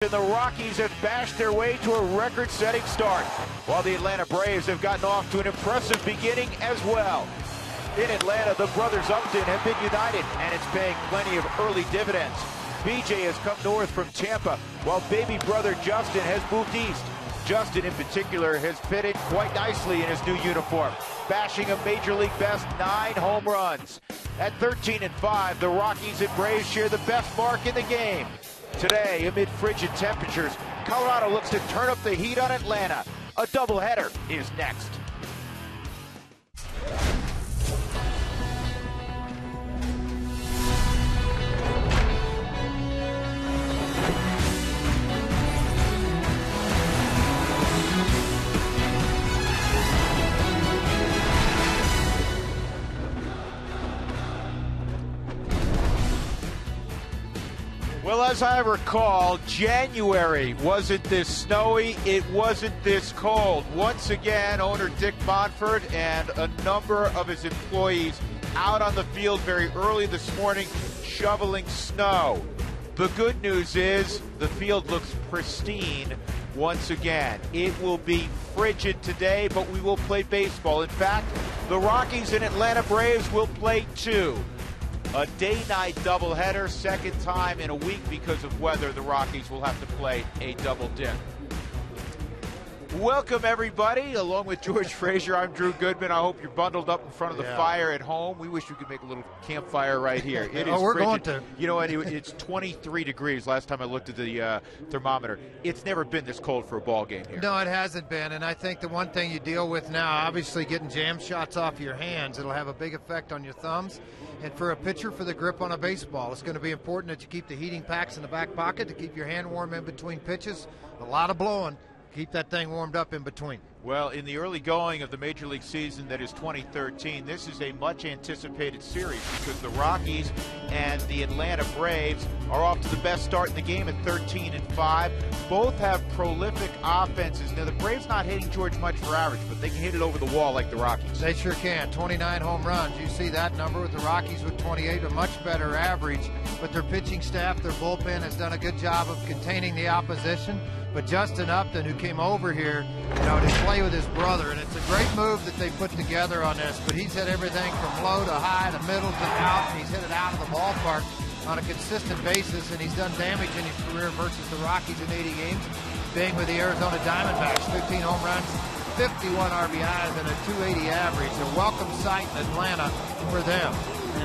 And the Rockies have bashed their way to a record-setting start, while the Atlanta Braves have gotten off to an impressive beginning as well. In Atlanta, the brothers Upton have been united, and it's paying plenty of early dividends. BJ has come north from Tampa, while baby brother Justin has moved east. Justin, in particular, has fitted quite nicely in his new uniform, bashing a Major League best 9 home runs. At 13-5, the Rockies and Braves share the best mark in the game. Today, amid frigid temperatures, Colorado looks to turn up the heat on Atlanta. A doubleheader is next. Well, as I recall, January wasn't this snowy, it wasn't this cold. Once again, owner Dick Monfort and a number of his employees out on the field very early this morning shoveling snow. The good news is the field looks pristine once again. It will be frigid today, but we will play baseball. In fact, the Rockies and Atlanta Braves will play too. A day-night doubleheader, second time in a week because of weather. The Rockies will have to play a double dip. Welcome, everybody. Along with George Frazier, I'm Drew Goodman. I hope you're bundled up in front of the fire at home. We wish we could make a little campfire right here. It is we're frigid. going to. You know what? It's 23 degrees last time I looked at the thermometer. It's never been this cold for a ball game here. No, it hasn't been. And I think the one thing you deal with now, obviously getting jam shots off your hands, it'll have a big effect on your thumbs. And for a pitcher, for the grip on a baseball, it's going to be important that you keep the heating packs in the back pocket to keep your hand warm in between pitches. A lot of blowing. Keep that thing warmed up in between. Well, in the early going of the Major League season that is 2013, this is a much anticipated series because the Rockies and the Atlanta Braves are off to the best start in the game at 13-5. Both have prolific offenses. Now, the Braves not hitting George much for average, but they can hit it over the wall like the Rockies. They sure can. 29 home runs. You see that number with the Rockies with 28, a much better average. But their pitching staff, their bullpen has done a good job of containing the opposition. But Justin Upton, who came over here, to play with his brother, and it's a great move that they put together on this, but he's hit everything from low to high to middle to out, and he's hit it out of the ballpark on a consistent basis, and he's done damage in his career versus the Rockies in 80 games, being with the Arizona Diamondbacks, 15 home runs, 51 RBIs, and a 280 average. A welcome sight in Atlanta for them.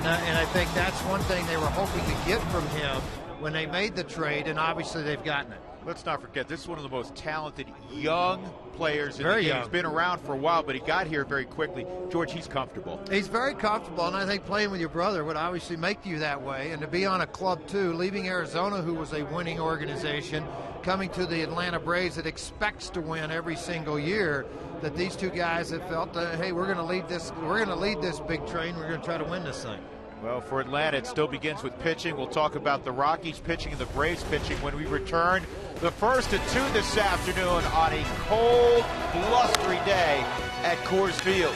And I think that's one thing they were hoping to get from him when they made the trade, and obviously they've gotten it. Let's not forget, this is one of the most talented young players in the game. Young. He's been around for a while, but he got here very quickly. George, he's comfortable. He's very comfortable, and I think playing with your brother would obviously make you that way. And to be on a club, too, leaving Arizona, who was a winning organization, coming to the Atlanta Braves that expects to win every single year, that these two guys have felt, hey, we're going to lead this big train. We're going to try to win this thing. Well, for Atlanta, it still begins with pitching. We'll talk about the Rockies pitching and the Braves pitching when we return. The first of two this afternoon on a cold, blustery day at Coors Field.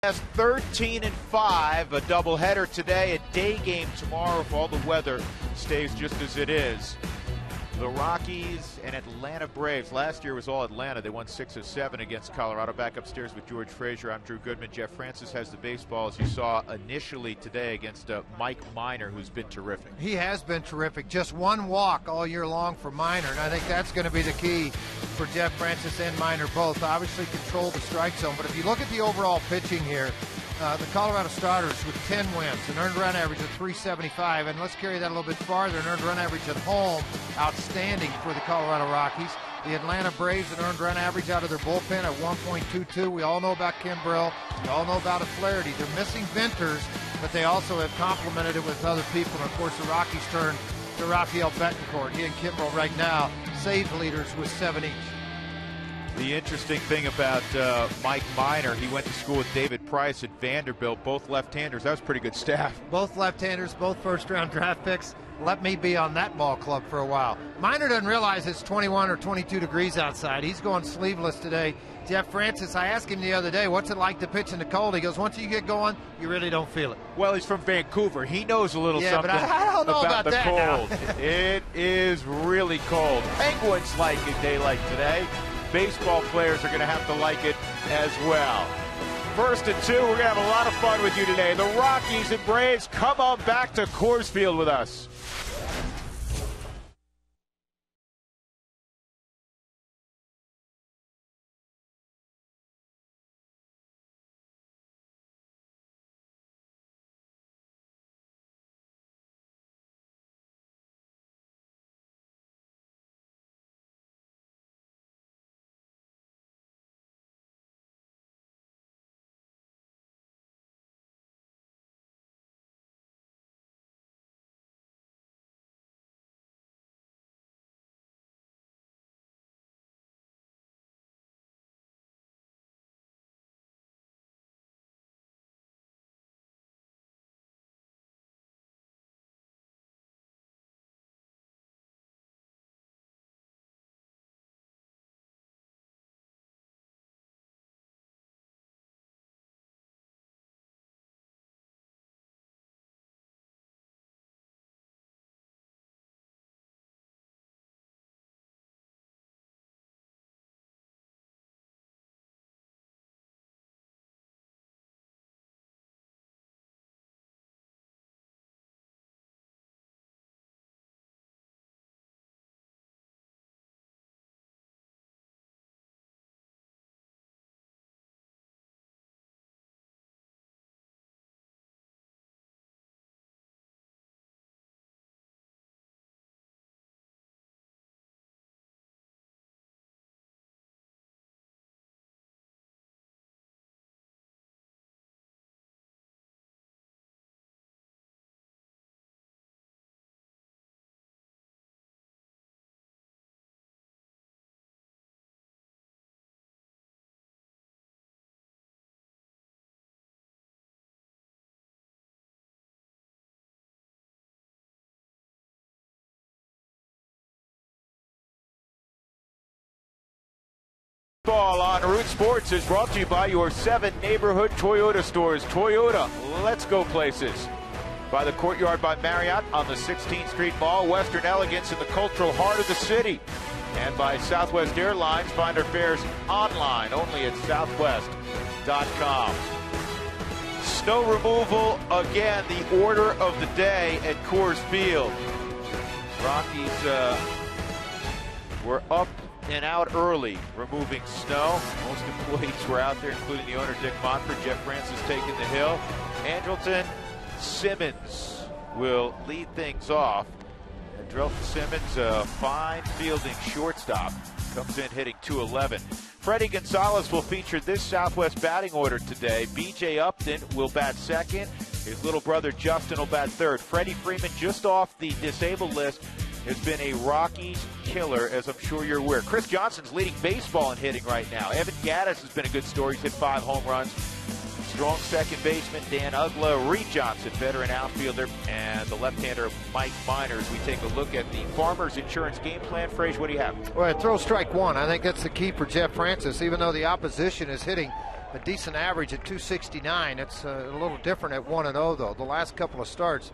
13-5, a doubleheader today, a day game tomorrow if all the weather stays just as it is. The Rockies and Atlanta Braves. Last year was all Atlanta. They won 6 of 7 against Colorado. Back upstairs with George Frazier. I'm Drew Goodman. Jeff Francis has the baseball, as you saw initially today, against Mike Minor, who's been terrific. He has been terrific. Just one walk all year long for Minor, and I think that's going to be the key for Jeff Francis and Minor both. Obviously control the strike zone, but if you look at the overall pitching here, the Colorado starters with 10 wins, an earned run average of 375, and let's carry that a little bit farther, an earned run average at home, outstanding for the Colorado Rockies. The Atlanta Braves, an earned run average out of their bullpen at 1.22. We all know about Kimbrell. We all know about Flaherty. They're missing Venters, but they also have complemented it with other people. And, of course, the Rockies turn to Rafael Betancourt. He and Kimbrell right now save leaders with 7 each. The interesting thing about Mike Minor, he went to school with David Price at Vanderbilt, both left-handers. That was pretty good staff. Both left-handers, both first-round draft picks. Let me be on that ball club for a while. Minor doesn't realize it's 21 or 22 degrees outside. He's going sleeveless today. Jeff Francis, I asked him the other day, what's it like to pitch in the cold? He goes, once you get going, you really don't feel it. Well, he's from Vancouver. He knows a little something but I don't know about the that cold. now. It is really cold. Penguins like a day like today. Baseball players are going to have to like it as well. 1st and 2, we're going to have a lot of fun with you today. The Rockies and Braves, come on back to Coors Field with us. Ball on Root Sports is brought to you by your 7 neighborhood Toyota stores. Toyota, let's go places. By the Courtyard by Marriott on the 16th Street Mall, Western elegance in the cultural heart of the city. And by Southwest Airlines, find our fares online, only at southwest.com. Snow removal, again, the order of the day at Coors Field. Rockies were up and out early, removing snow. Most employees were out there, including the owner, Dick Montford. Jeff Francis taking the hill. Andrelton Simmons will lead things off. And Andrelton Simmons, a fine fielding shortstop, comes in hitting .211. Freddie Gonzalez will feature this Southwest batting order today. B.J. Upton will bat second. His little brother Justin will bat third. Freddie Freeman, just off the disabled list, has been a Rockies killer, as I'm sure you're aware. Chris Johnson's leading baseball in hitting right now. Evan Gattis has been a good story. He's hit 5 home runs. Strong second baseman Dan Ugla. Reed Johnson, veteran outfielder, and the left-hander Mike Minor. As we take a look at the Farmers Insurance game plan. Frazier, what do you have? Well, throw strike one. I think that's the key for Jeff Francis. Even though the opposition is hitting a decent average at 269. It's a little different at 1-0 though. The last couple of starts,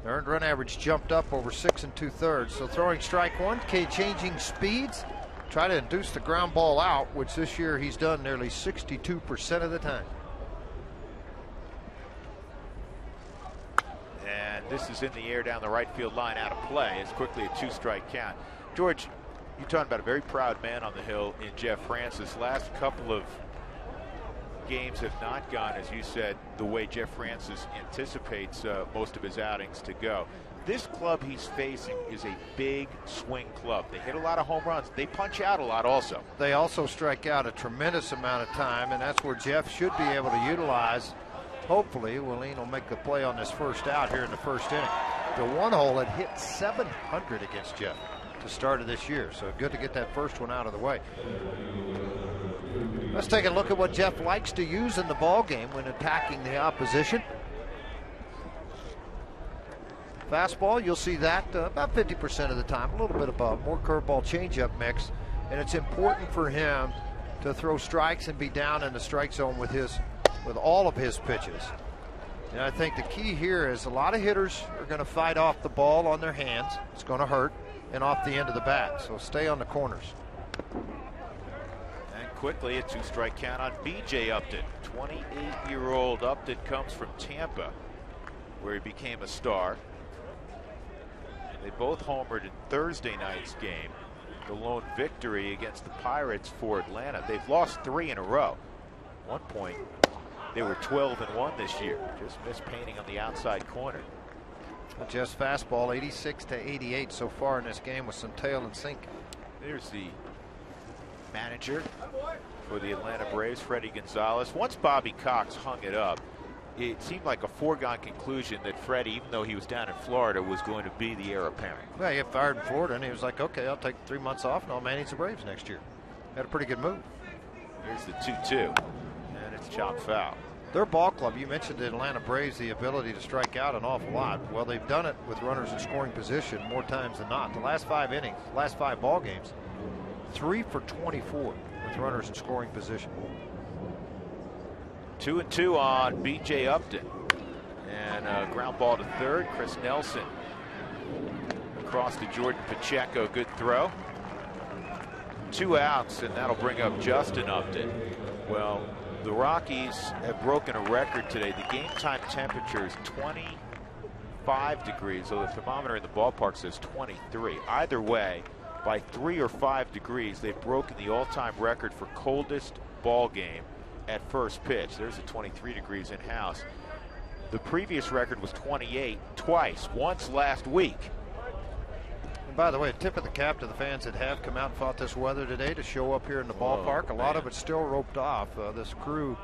the earned run average jumped up over 6 2/3. So throwing strike one, changing speeds, try to induce the ground ball out, which this year he's done nearly 62% of the time. And this is in the air down the right field line, out of play. It's quickly a 2-strike count. George, you're talking about a very proud man on the hill in Jeff Francis. Last couple of games have not gone, as you said, the way Jeff Francis anticipates most of his outings to go. This club he's facing is a big swing club. They hit a lot of home runs. They punch out a lot also. They also strike out a tremendous amount of time, and that's where Jeff should be able to utilize. Hopefully, Willeen will make the play on this first out here in the first inning. The one hole had hit 700 against Jeff to start of this year, so good to get that first one out of the way. Let's take a look at what Jeff likes to use in the ball game when attacking the opposition. Fastball, you'll see that about 50% of the time, a little bit above, more curveball changeup mix, and it's important for him to throw strikes and be down in the strike zone with all of his pitches. And I think the key here is a lot of hitters are going to fight off the ball on their hands. It's going to hurt, and off the end of the bat. So stay on the corners. And quickly a 2-strike count on B.J. Upton. 28-year-old Upton comes from Tampa, where he became a star. They both homered in Thursday night's game, the lone victory against the Pirates for Atlanta. They've lost 3 in a row. At one point, they were 12-1 this year. Just missed painting on the outside corner. Just fastball, 86-88 so far in this game with some tail and sink. There's the manager for the Atlanta Braves, Freddie Gonzalez. Once Bobby Cox hung it up, it seemed like a foregone conclusion that Freddie, even though he was down in Florida, was going to be the heir apparent. Well, he got fired in Florida, and he was like, okay, I'll take 3 months off, and I'll manage the Braves next year. Had a pretty good move. Here's the 2-2, and it's chopped foul. Their ball club, you mentioned the Atlanta Braves, the ability to strike out an awful lot. Well, they've done it with runners in scoring position more times than not. The last 5 innings, last 5 ball games, 3 for 24 with runners in scoring position. 2-2 on B.J. Upton. And a ground ball to third. Chris Nelson across to Jordan Pacheco. Good throw. 2 outs, and that'll bring up Justin Upton. Well, the Rockies have broken a record today. The game time temperature is 25 degrees, so the thermometer in the ballpark says 23. Either way, by 3 or 5 degrees, they've broken the all-time record for coldest ball game at first pitch. There's a 23 degrees in-house. The previous record was 28 twice, once last week. And by the way, a tip of the cap to the fans that have come out and fought this weather today to show up here in the ballpark. A lot of it's still roped off. This crew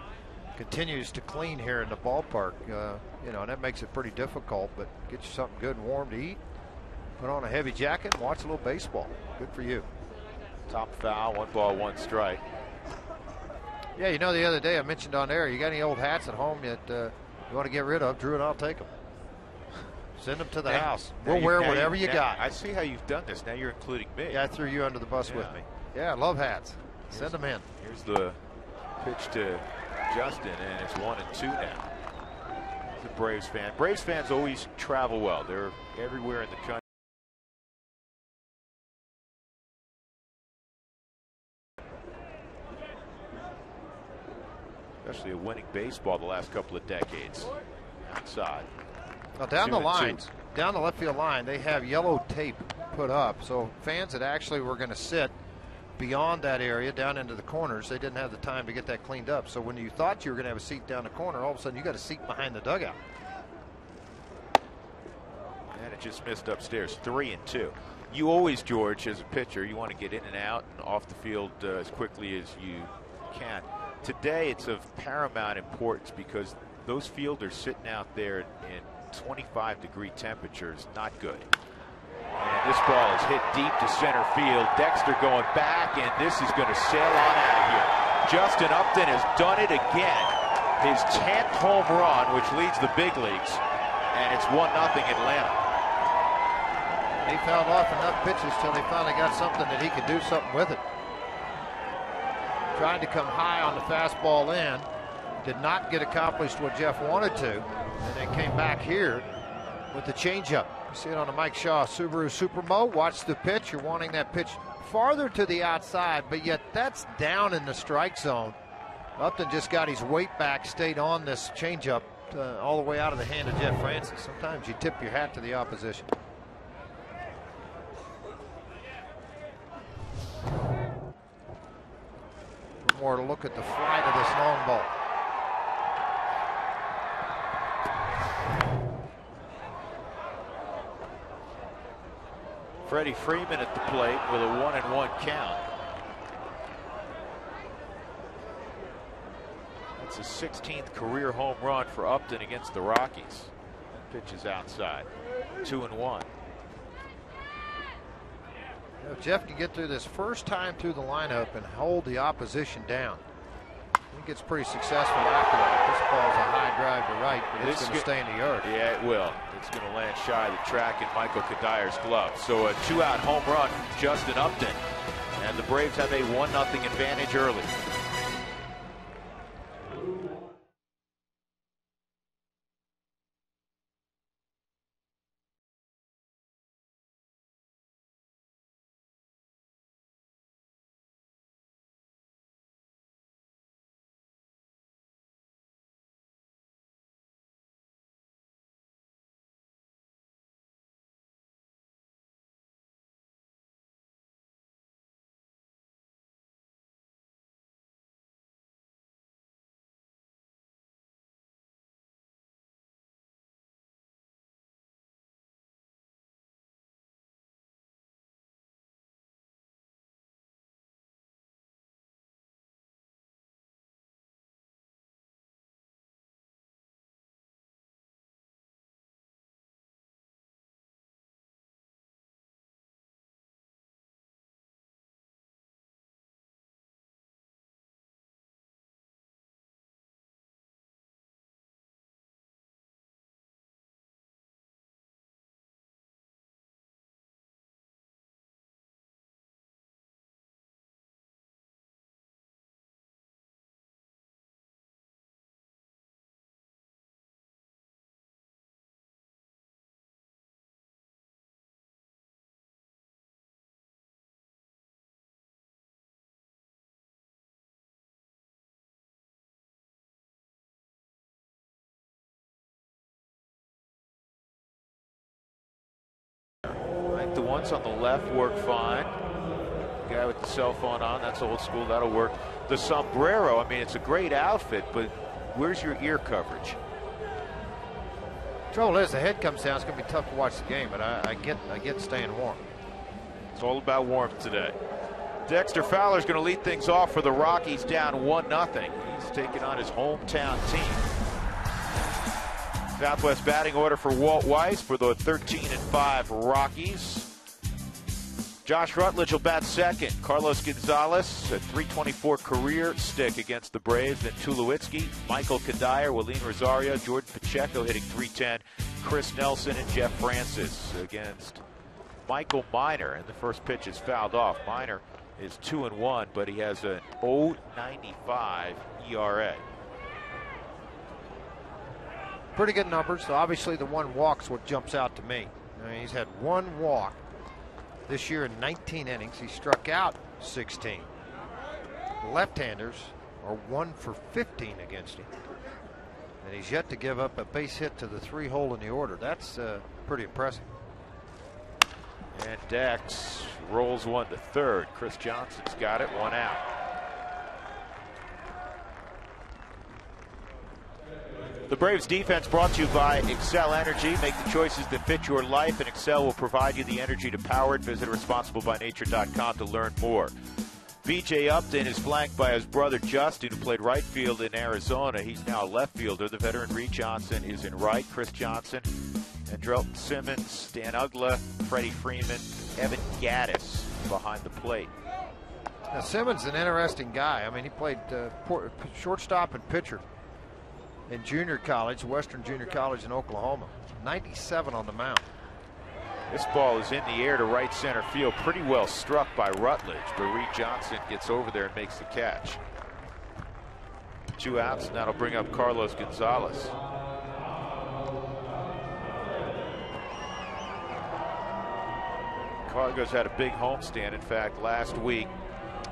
continues to clean here in the ballpark, you know, and that makes it pretty difficult, but get you something good and warm to eat, put on a heavy jacket, and watch a little baseball. Good for you. Top foul, 1 ball, 1 strike. Yeah, you know, the other day I mentioned on air, you got any old hats at home that you want to get rid of, Drew and I'll take them. Send them to the house. We'll wear whatever you got. I see how you've done this. Now you're including me. Yeah, I threw you under the bus with me. Yeah, I love hats. Send them in. Here's the pitch to Justin, and it's 1-2 now. He's a Braves fan. Braves fans always travel well. They're everywhere in the country. Especially a winning baseball the last couple of decades. Outside. Now down the lines, down the left field line, they have yellow tape put up. So fans that actually were going to sit beyond that area down into the corners, they didn't have the time to get that cleaned up. So when you thought you were going to have a seat down the corner, all of a sudden you got a seat behind the dugout. And it just missed upstairs. 3-2. You always, George, as a pitcher, you want to get in and out and off the field as quickly as you can. Today it's of paramount importance because those fielders sitting out there in 25-degree temperatures, not good. And this ball is hit deep to center field. Dexter going back, and this is going to sail on out of here. Justin Upton has done it again. His 10th home run, which leads the big leagues, and it's 1-0 Atlanta. He fouled off enough pitches till they finally got something that he could do something with it. Trying to come high on the fastball in. did not get accomplished what Jeff wanted to, and then came back here with the changeup. You see it on the Mike Shaw Subaru Supermo. Watch the pitch. You're wanting that pitch farther to the outside, but yet that's down in the strike zone. Upton just got his weight back, stayed on this changeup all the way out of the hand of Jeff Francis. Sometimes you tip your hat to the opposition. More to look at the flight of this long ball. Freddie Freeman at the plate with a 1-1 count. That's his 16th career home run for Upton against the Rockies. Pitch is outside. 2-1. If Jeff can get through this first time through the lineup and hold the opposition down, he gets pretty successful after that. This ball's a high drive to right, but it's going to stay in the yard. Yeah, it will. It's going to land shy of the track in Michael Kadyr's glove. So a 2-out home run from Justin Upton, and the Braves have a 1-0 advantage early. The ones on the left work fine. The guy with the cell phone on, that's old school, that'll work. The sombrero, I mean, it's a great outfit, but where's your ear coverage? Trouble is, the head comes down, it's going to be tough to watch the game, but I get staying warm. It's all about warmth today. Dexter Fowler's going to lead things off for the Rockies, down 1-0. He's taking on his hometown team. Southwest batting order for Walt Weiss for the 13-5 Rockies. Josh Rutledge will bat second. Carlos Gonzalez, a .324 career stick against the Braves. Then Tulowitzki, Michael Kadir, Willeen Rosario, Jordan Pacheco hitting .310. Chris Nelson and Jeff Francis against Michael Minor. And the first pitch is fouled off. Minor is 2-1, but he has an .095 ERA. Pretty good numbers. So obviously the one walk's what jumps out to me. I mean, he's had one walk this year in 19 innings. He struck out 16. Left-handers are 1 for 15 against him. And he's yet to give up a base hit to the 3-hole in the order. That's pretty impressive. And Dex rolls one to third. Chris Johnson's got it, 1 out. The Braves defense brought to you by Excel Energy. Make the choices that fit your life, and Excel will provide you the energy to power it. Visit responsiblebynature.com to learn more. B.J. Upton is flanked by his brother Justin, who played right field in Arizona. He's now a left fielder. The veteran Reed Johnson is in right. Chris Johnson, Andrelton Simmons, Dan Uggla, Freddie Freeman, Evan Gattis behind the plate. Now, Simmons is an interesting guy. I mean, he played shortstop and pitcher in junior college, Western Junior College in Oklahoma. 97 on the mound. This ball is in the air to right center field, pretty well struck by Rutledge, but Reed Johnson gets over there and makes the catch. 2 outs, and that'll bring up Carlos Gonzalez. Carlos had a big homestand. In fact, last week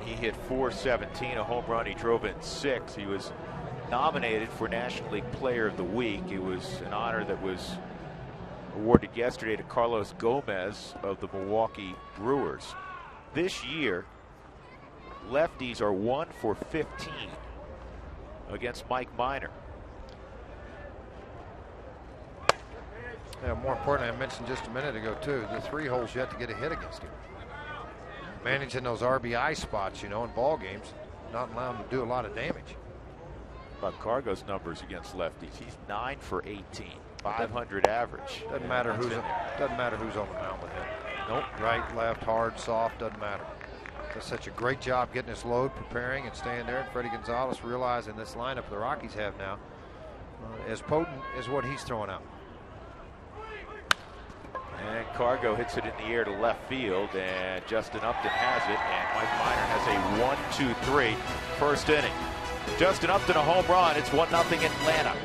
he hit .417, a home run. He drove in 6. He was nominated for National League Player of the Week. It was an honor that was awarded yesterday to Carlos Gomez of the Milwaukee Brewers. This year, lefties are 1 for 15 against Mike Minor. Yeah, more importantly, I mentioned just a minute ago, too, the 3 holes yet to get a hit against him. Managing those RBI spots, you know, in ball games, not allowing him to do a lot of damage. About Cargo's numbers against lefties, he's 9 for 18, 500 average. Doesn't matter who's on the mound with him. Nope. Right, left, hard, soft, doesn't matter. Does such a great job getting his load, preparing, and staying there. And Freddie Gonzalez realizing this lineup the Rockies have now as potent as what he's throwing out. And Cargo hits it in the air to left field, and Justin Upton has it, and Mike Minor has a 1-2-3 first inning. Justin Upton a home run. It's 1-0 Atlanta.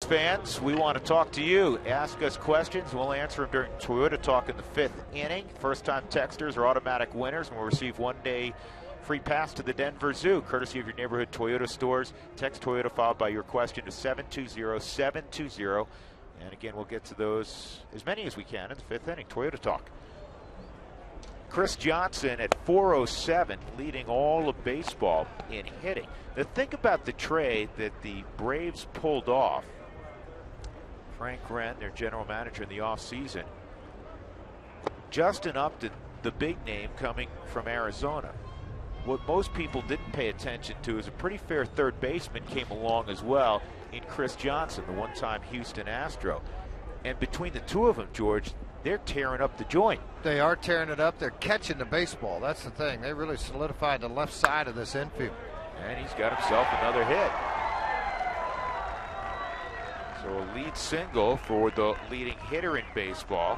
Fans, we want to talk to you. Ask us questions. We'll answer them during Toyota Talk in the 5th inning. First-time texters are automatic winners and will receive 1-day free pass to the Denver Zoo, courtesy of your neighborhood Toyota stores. Text Toyota followed by your question to 720-720. And again, we'll get to those, as many as we can, in the 5th inning. Toyota Talk. Chris Johnson at .407, leading all of baseball in hitting. Now think about the trade that the Braves pulled off. Frank Wren, their general manager in the offseason. Justin Upton, the big name coming from Arizona. What most people didn't pay attention to is a pretty fair third baseman came along as well in Chris Johnson, the one-time Houston Astro. And between the two of them, George, they're tearing up the joint. They are tearing it up. They're catching the baseball. That's the thing. They really solidified the left side of this infield. And he's got himself another hit. So a lead single for the leading hitter in baseball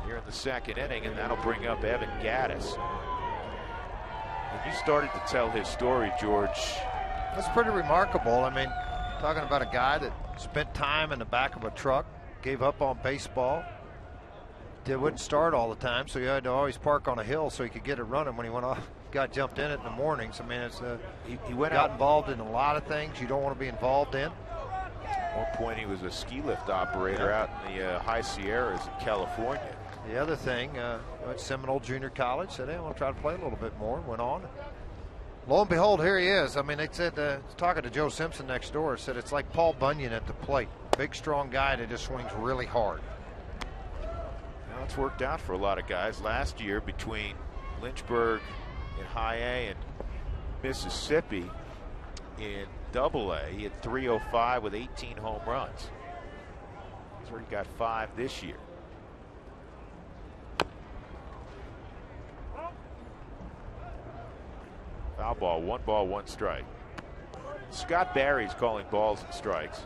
here in the 2nd inning, and that'll bring up Evan Gattis. When you started to tell his story, George. That's pretty remarkable. I mean, talking about a guy that spent time in the back of a truck, gave up on baseball, wouldn't start all the time, so he had to always park on a hill so he could get it running when he went off. Got jumped in it in the mornings. I mean, it's he got involved in a lot of things you don't want to be involved in. At one point, he was a ski lift operator out in the High Sierras in California. The other thing, at Seminole Junior College, said, hey, I want to try to play a little bit more. Went on. Lo and behold, here he is. I mean, they said, talking to Joe Simpson next door, said it's like Paul Bunyan at the plate. Big, strong guy that just swings really hard. Well, it's worked out for a lot of guys. Last year, between Lynchburg in High A and Mississippi in Double A, he had .305 with 18 home runs. He's already got 5 this year. Foul ball, 1 ball, 1 strike. Scott Barry's calling balls and strikes.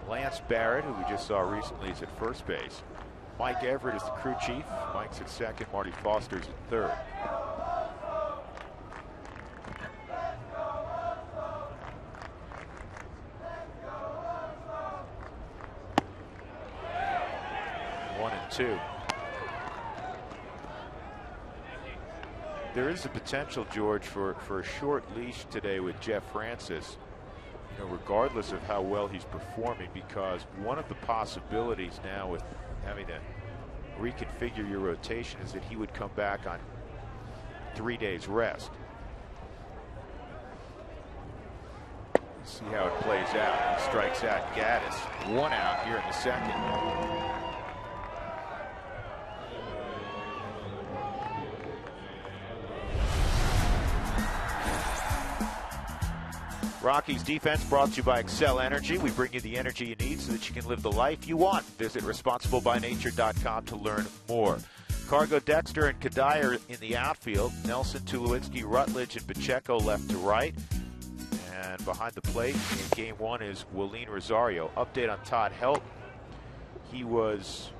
Lance Barrett, who we just saw recently, is at first base. Mike Everett is the crew chief. Mike's at second. Marty Foster's at third. One and two. There is a potential, George, for a short leash today with Jeff Francis, you know, regardless of how well he's performing, because one of the possibilities now with having to reconfigure your rotation is that he would come back on 3 days rest. See how it plays out. He strikes out Gaddis. 1 out here in the second. Rockies defense brought to you by Excel Energy. We bring you the energy you need so that you can live the life you want. Visit responsiblebynature.com to learn more. Cargo, Dexter, and Kadai are in the outfield. Nelson, Tulowitzki, Rutledge, and Pacheco left to right. And behind the plate in game 1 is Willeen Rosario. Update on Todd Helton. He was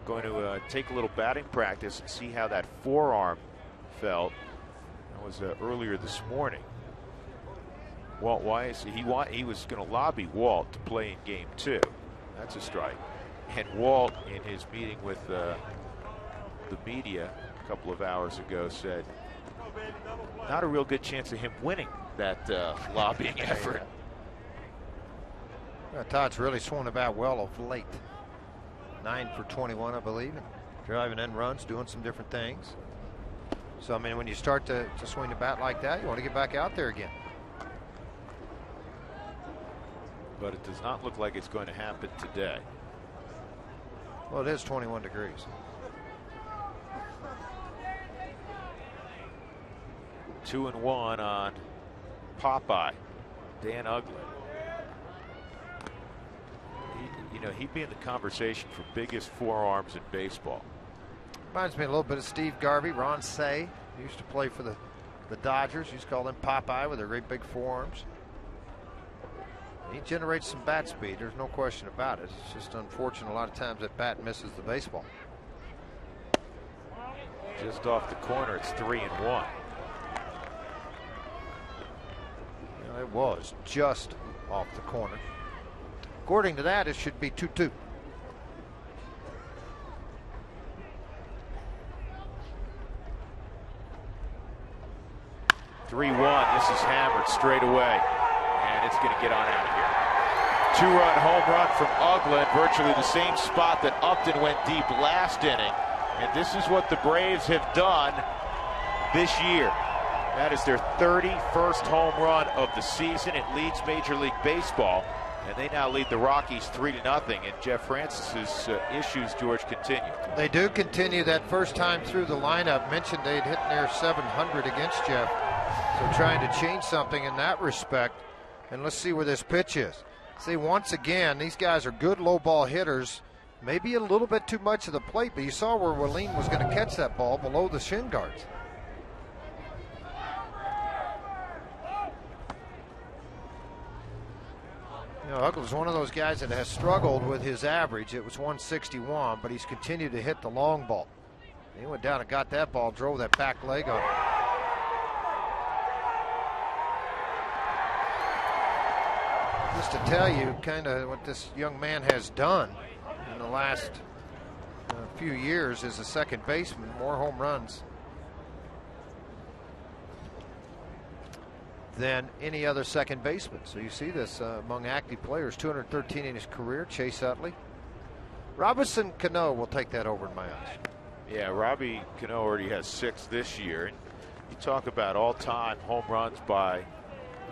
going to take a little batting practice and see how that forearm felt. That was earlier this morning. Walt Weiss, he was going to lobby Walt to play in game 2. That's a strike. And Walt, in his meeting with the media a couple of hours ago, said not a real good chance of him winning that lobbying effort. Todd's really swung about well of late. 9 for 21, I believe. Driving in runs, doing some different things. So, I mean, when you start to swing the bat like that, you want to get back out there again. But it does not look like it's going to happen today. Well, it is 21 degrees. Two and one on Popeye, Dan Uggla. He'd be in the conversation for biggest forearms in baseball. Reminds me a little bit of Steve Garvey, Ron Say. He used to play for the Dodgers. Used to call them Popeye with their great big forearms. He generates some bat speed. There's no question about it. It's just unfortunate a lot of times that bat misses the baseball. Just off the corner, it's 3-1. It was just off the corner. According to that, it should be 2-2. This is hammered straight away, and it's going to get on out of here. 2-run home run from Uggla, virtually the same spot that Upton went deep last inning. And this is what the Braves have done this year. That is their 31st home run of the season. It leads Major League Baseball, and they now lead the Rockies 3-0. And Jeff Francis's issues, George, continue. They do continue. That first time through the lineup, mentioned they'd hit near 700 against Jeff. So trying to change something in that respect. And let's see where this pitch is. See, once again, these guys are good low ball hitters. Maybe a little bit too much of the plate, but you saw where Willeen was going to catch that ball below the shin guards. Uggla's one of those guys that has struggled with his average. It was 161, but he's continued to hit the long ball. He went down and got that ball, drove that back leg on it. Just to tell you kind of what this young man has done in the last few years as a second baseman, more home runs than any other second baseman. So you see this among active players, 213 in his career. Chase Utley. Robinson Cano will take that over in my eyes. Yeah, Robbie Cano already has 6 this year. And you talk about all-time home runs by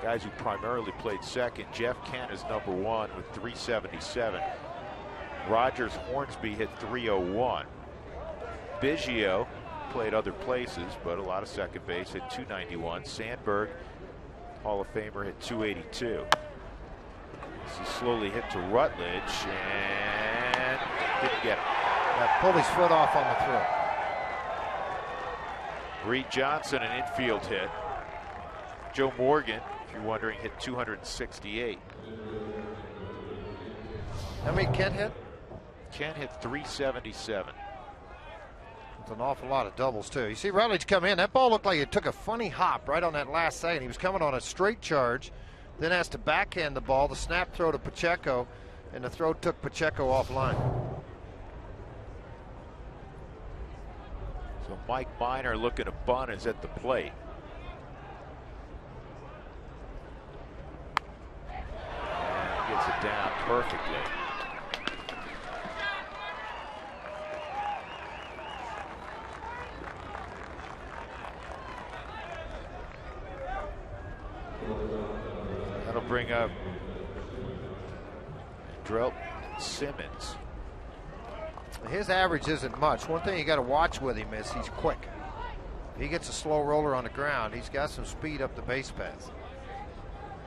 guys who primarily played second. Jeff Kent is number 1 with 377. Rogers Hornsby hit 301. Biggio played other places, but a lot of second base, hit 291. Sandberg, Hall of Famer, hit 282. This is slowly hit to Rutledge and didn't get it. Yeah, pulled his foot off on the throw. Reed Johnson, an infield hit. Joe Morgan, if you're wondering, hit 268. How many Kent hit? Kent hit 377. It's an awful lot of doubles, too. You see Rutledge come in. That ball looked like it took a funny hop right on that last second. He was coming on a straight charge, then has to backhand the ball, the snap throw to Pacheco, and the throw took Pacheco offline. So Mike Minor looking to bunt is at the plate. And gets it down perfectly. That'll bring up Drelton Simmons. His average isn't much. One thing you got to watch with him is he's quick. He gets a slow roller on the ground. He's got some speed up the base path.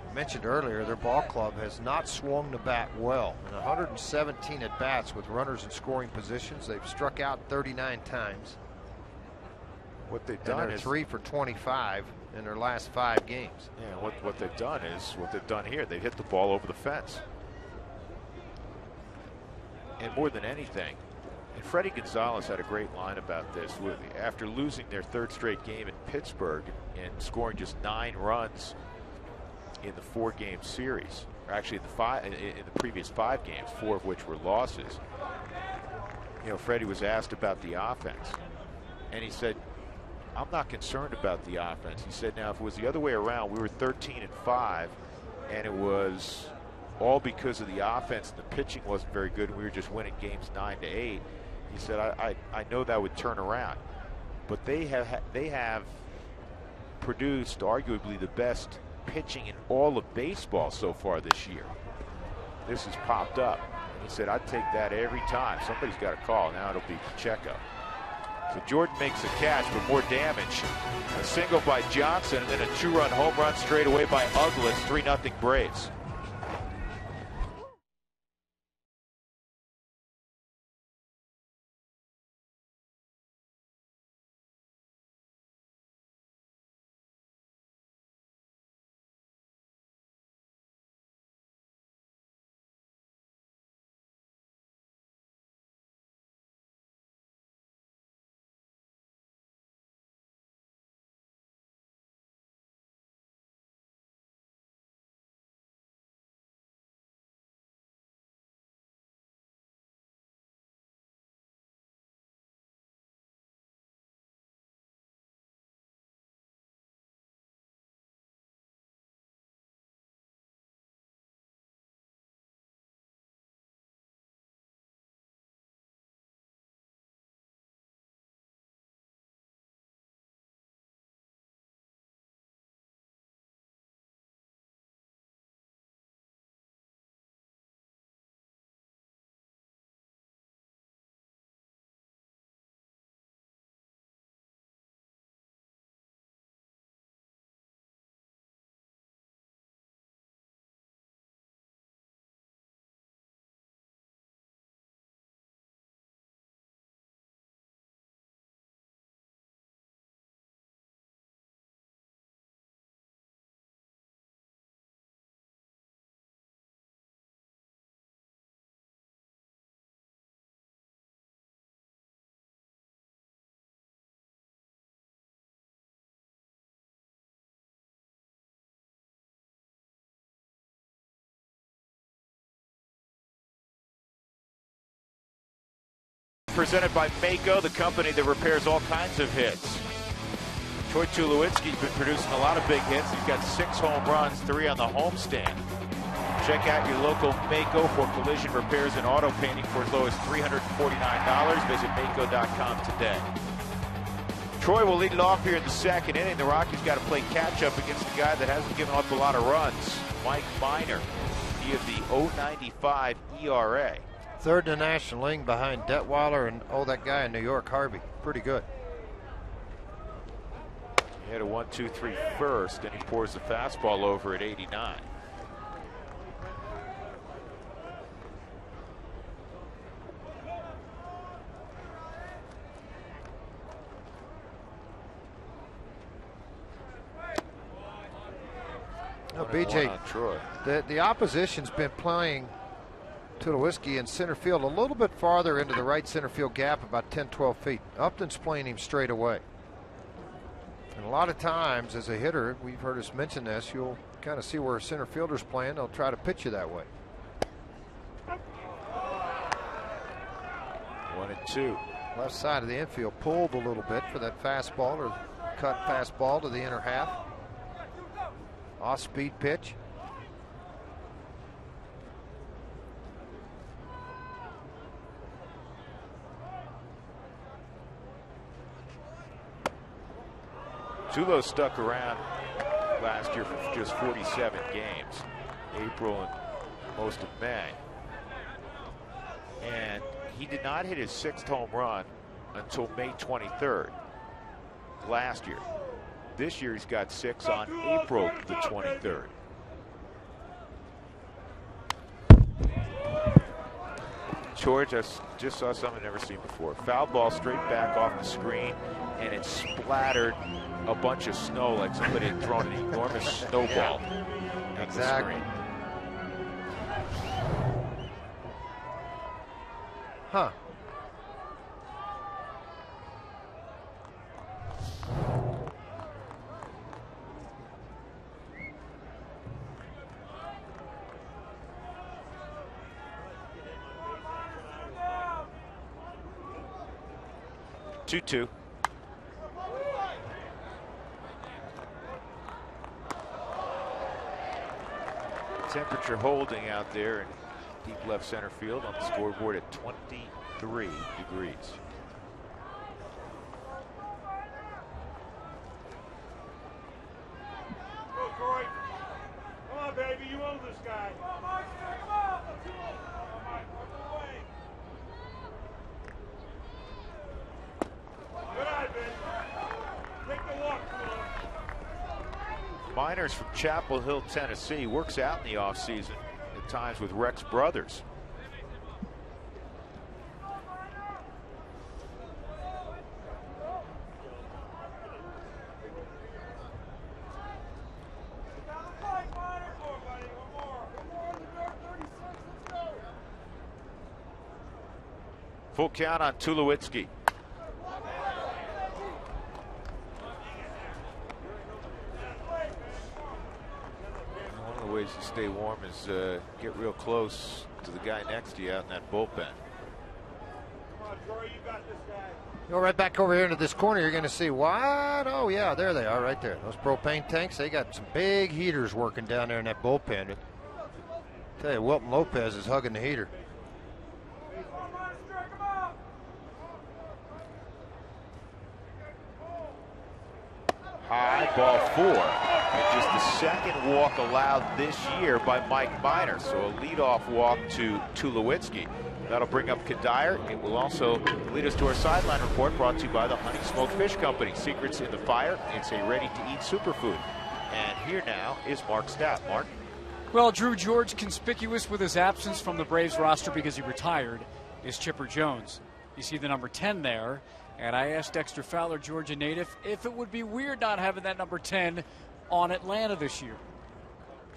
I mentioned earlier, their ball club has not swung the bat well. In 117 at bats with runners in scoring positions, they've struck out 39 times. What they've done is 3 for 25 in their last 5 games. Yeah, what they've done is what they've done here. They've hit the ball over the fence. And more than anything, and Freddie Gonzalez had a great line about this. After losing their 3rd straight game in Pittsburgh and scoring just 9 runs in the 4-game series, or actually in the previous 5 games, 4 of which were losses. You know, Freddie was asked about the offense, and he said, "I'm not concerned about the offense." He said, "Now, if it was the other way around, we were 13-5, and it was all because of the offense and the pitching wasn't very good, and we were just winning games 9-8. He said, I know that would turn around, but they have produced arguably the best pitching in all of baseball so far this year. This has popped up." He said, "I'd take that every time. Somebody's got a call. Now it'll be Pacheco." So Jordan makes a catch, but more damage. A single by Johnson, and then a 2-run home run straight away by Uglas. 3-0 Braves. Presented by Mako, the company that repairs all kinds of hits. Troy Tulowitzki's been producing a lot of big hits. He's got 6 home runs, 3 on the homestand. Check out your local Mako for collision repairs and auto painting for as low as $349. Visit Mako.com today. Troy will lead it off here in the 2nd inning. The Rockies got to play catch-up against a guy that hasn't given up a lot of runs, Mike Minor. He has the .095 ERA. 3rd in the National League behind Detweiler and, that guy in New York, Harvey. Pretty good. He had a 1-2-3 first, and he pours the fastball over at 89. No, BJ, on Troy. The opposition's been playing Tulowitzki in center field a little bit farther into the right center field gap, about 10-12 feet. Upton's playing him straight away. And a lot of times as a hitter, we've heard us mention this, you'll kind of see where a center fielder's playing. They'll try to pitch you that way. 1-2. Left side of the infield pulled a little bit for that fastball or cut fastball to the inner half. Off-speed pitch. Tulo stuck around last year for just 47 games, April and most of May. And he did not hit his 6th home run until May 23rd last year. This year he's got 6 on April the 23rd. George, I just saw something I've never seen before. Foul ball straight back off the screen, and it splattered a bunch of snow like somebody had thrown an enormous snowball at the screen. Huh. Two. Temperature holding out there in deep left center field on the scoreboard at 23 degrees. Go, Troy. Come on, baby. You own this guy. Come on, Mike. Come on. Good eye, Ben. Take the walk. Miners from Chapel Hill, Tennessee, works out in the offseason at times with Rex Brothers. Full count on Tulowitzki. One of the ways to stay warm is get real close to the guy next to you out in that bullpen. Come on, Troy. You got this guy. Go right back over here into this corner. You're going to see what? Oh, yeah, there they are right there. Those propane tanks, they got some big heaters working down there in that bullpen. I tell you, Wilton Lopez is hugging the heater. High ball 4, and just the second walk allowed this year by Mike Miner. So a leadoff walk to Tulowitzki. That'll bring up Kadire. It will also lead us to our sideline report, brought to you by the Honey Smoked Fish Company. Secrets in the fire. It's a ready-to-eat superfood. And here now is Mark Stout. Mark? Well, Drew, George, conspicuous with his absence from the Braves roster because he retired, is Chipper Jones. You see the number 10 there. And I asked Dexter Fowler, Georgia native, if it would be weird not having that number 10 on Atlanta this year.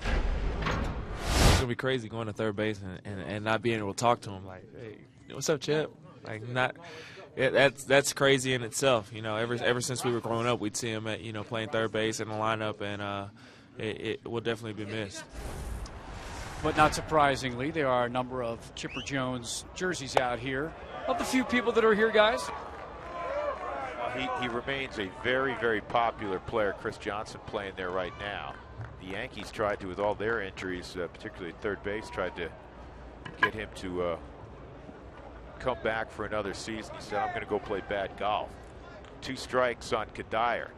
It's gonna be crazy going to third base and not being able to talk to him. Like, hey, what's up, Chip? Like, that's crazy in itself. You know, ever since we were growing up, we'd see him at playing third base in the lineup, and it will definitely be missed. But not surprisingly, there are a number of Chipper Jones jerseys out here. Of the few people that are here, guys. He remains a very, very popular player. Chris Johnson playing there right now. The Yankees tried to, with all their injuries, particularly at third base, tried to get him to come back for another season. He said, I'm going to go play bad golf. 2 strikes on Kadire.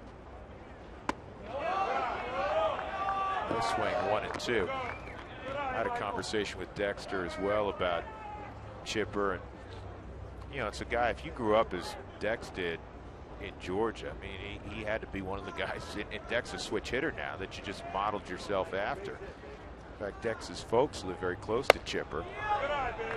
No swing, 1-2. I had a conversation with Dexter as well about Chipper. And, it's a guy, if you grew up as Dex did, in Georgia, I mean, he had to be one of the guys, and Dex is a switch hitter now, that you just modeled yourself after. In fact, Dex's folks live very close to Chipper. Good eye, baby.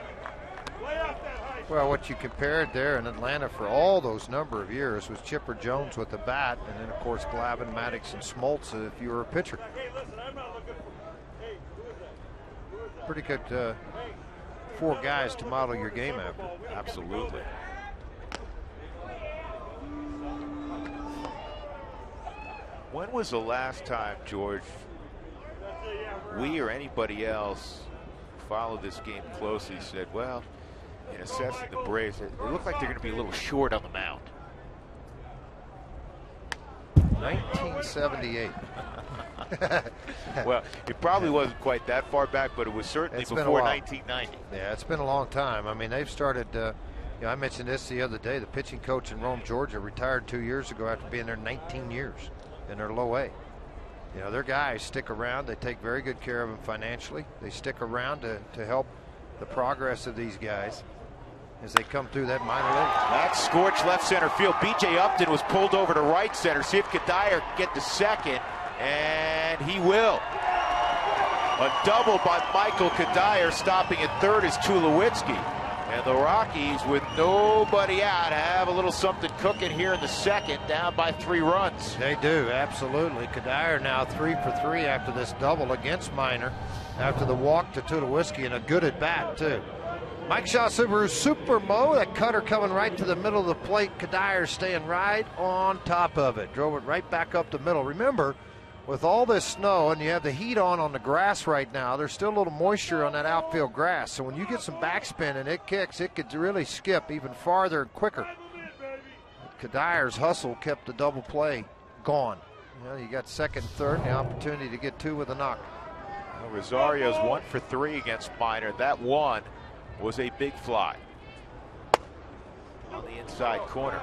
Lay off that high Well, what you compared there in Atlanta for all those number of years was Chipper Jones with the bat, and then, of course, Glavine, Maddox, and Smoltz if you were a pitcher. Hey, listen, I'm not looking for. Hey, who is that? Who is that? Pretty good 4 guys to model your game after. Absolutely. When was the last time, George, we or anybody else who followed this game closely said, well, in assessing the Braves, they look like they're going to be a little short on the mound? 1978. Well, it probably wasn't quite that far back, but it was certainly before 1990. Yeah, it's been a long time. I mean, they've started, I mentioned this the other day, the pitching coach in Rome, Georgia retired 2 years ago after being there 19 years in their low A. You know, their guys stick around. They take very good care of them financially. They stick around to help the progress of these guys as they come through that minor league. That's scorched left center field. B.J. Upton was pulled over to right center. See if Kadire can get to second, and he will. A double by Michael Kadire. Stopping at third is Tulowitzki. And the Rockies, with nobody out, have a little something cooking here in the second, down by 3 runs. They do, absolutely. Kadire now 3 for 3 after this double against Minor, after the walk to Tulowitzki, and a good at bat too. Mike Shaw Subaru Super Mo, that cutter coming right to the middle of the plate. Kadire staying right on top of it. Drove it right back up the middle. Remember, with all this snow and you have the heat on the grass right now, there's still a little moisture on that outfield grass. So when you get some backspin and it kicks, it could really skip even farther and quicker. Kadire's hustle kept the double play gone. You know, you got second, third, and the opportunity to get 2 with a knock. Well, Rosario's 1 for 3 against Minor. That one was a big fly on the inside corner.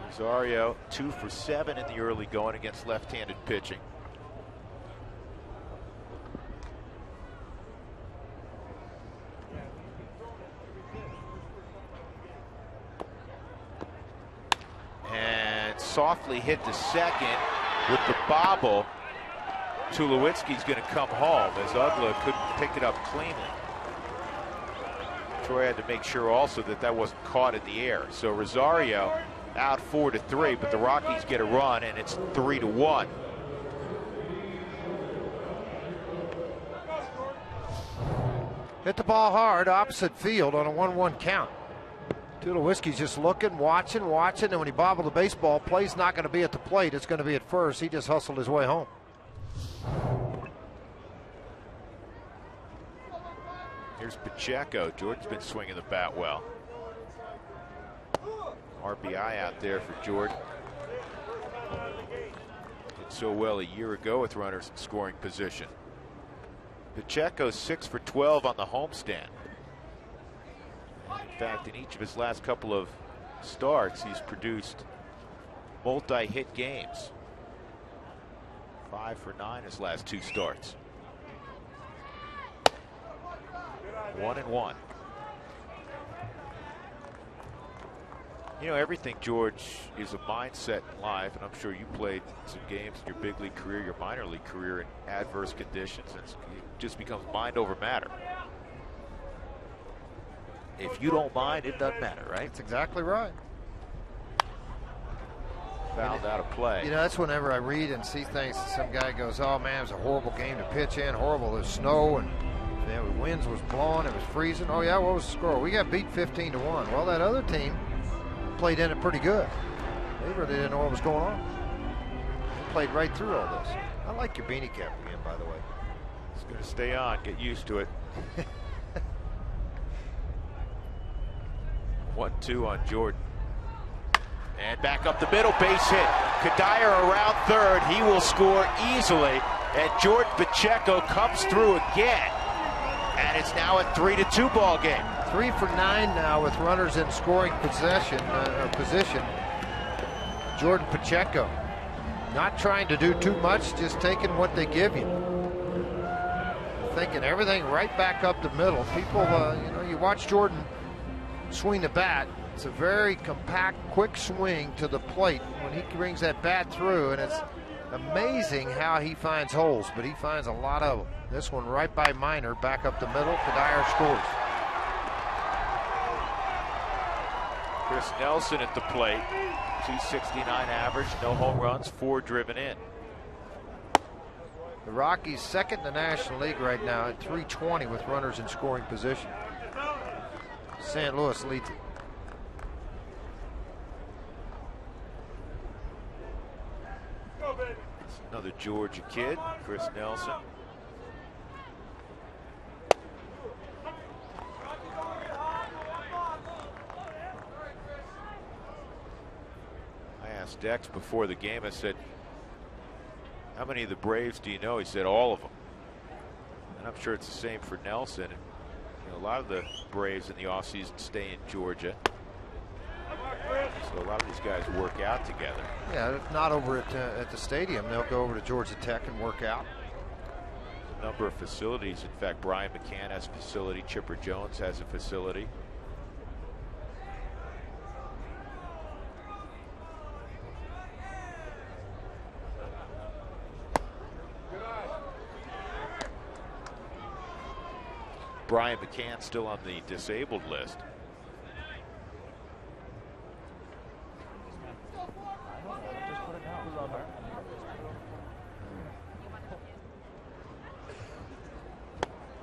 Rosario 2 for 7 in the early going against left-handed pitching. And softly hit to second with the bobble. Tulowitzki's going to come home as Ugla couldn't pick it up cleanly. Troy had to make sure also that that wasn't caught in the air. So Rosario out 4 to 3, but the Rockies get a run, and it's 3 to 1. Hit the ball hard opposite field on a 1-1 count. Tulowitzki's just looking, watching, and when he bobbled the baseball, play's not going to be at the plate. It's going to be at first. He just hustled his way home. Here's Pacheco. Jordan's been swinging the bat well. RBI out there for Jordan. Did so well a year ago with runners in scoring position. Pacheco 6 for 12 on the homestand. In fact, in each of his last couple of starts, he's produced multi-hit games. 5 for 9 his last 2 starts. 1-1. You know, everything, George, is a mindset in life, and I'm sure you played some games in your big league career, your minor league career in adverse conditions, and it just becomes mind over matter. If you don't mind, it doesn't matter, right? That's exactly right. Fouled out of play. You know, that's whenever I read and see things, some guy goes, oh man, it was a horrible game to pitch in, horrible. There's snow and the winds was blowing, it was freezing. Oh yeah, what was the score? We got beat 15 to 1. Well, that other team played in it pretty good. They really didn't know what was going on. They played right through all this. I like your beanie cap again, by the way. It's going to stay on. Get used to it. 1-2 on Jordan. And back up the middle, base hit. Kadire around third. He will score easily. And Jordan Pacheco comes through again. And it's now a 3-2 ball game. 3 for 9 now with runners in scoring position. Jordan Pacheco not trying to do too much, just taking what they give you. Thinking everything right back up the middle. People, you know, you watch Jordan swing the bat. It's a very compact, quick swing to the plate when he brings that bat through, and it's amazing how he finds holes, but he finds a lot of them. This one right by Minor, back up the middle. Kadir scores. Chris Nelson at the plate. 269 average, no home runs, 4 driven in. The Rockies second in the National League right now at 320 with runners in scoring position. St. Louis leads it. Another Georgia kid, Chris Nelson. I asked Dex before the game, I said, how many of the Braves do you know? He said all of them. And I'm sure it's the same for Nelson. And, you know, a lot of the Braves in the offseason stay in Georgia. So a lot of these guys work out together. Yeah, if not over at the stadium, they'll go over to Georgia Tech and work out. A number of facilities. In fact, Brian McCann has a facility. Chipper Jones has a facility. Brian McCann still on the disabled list.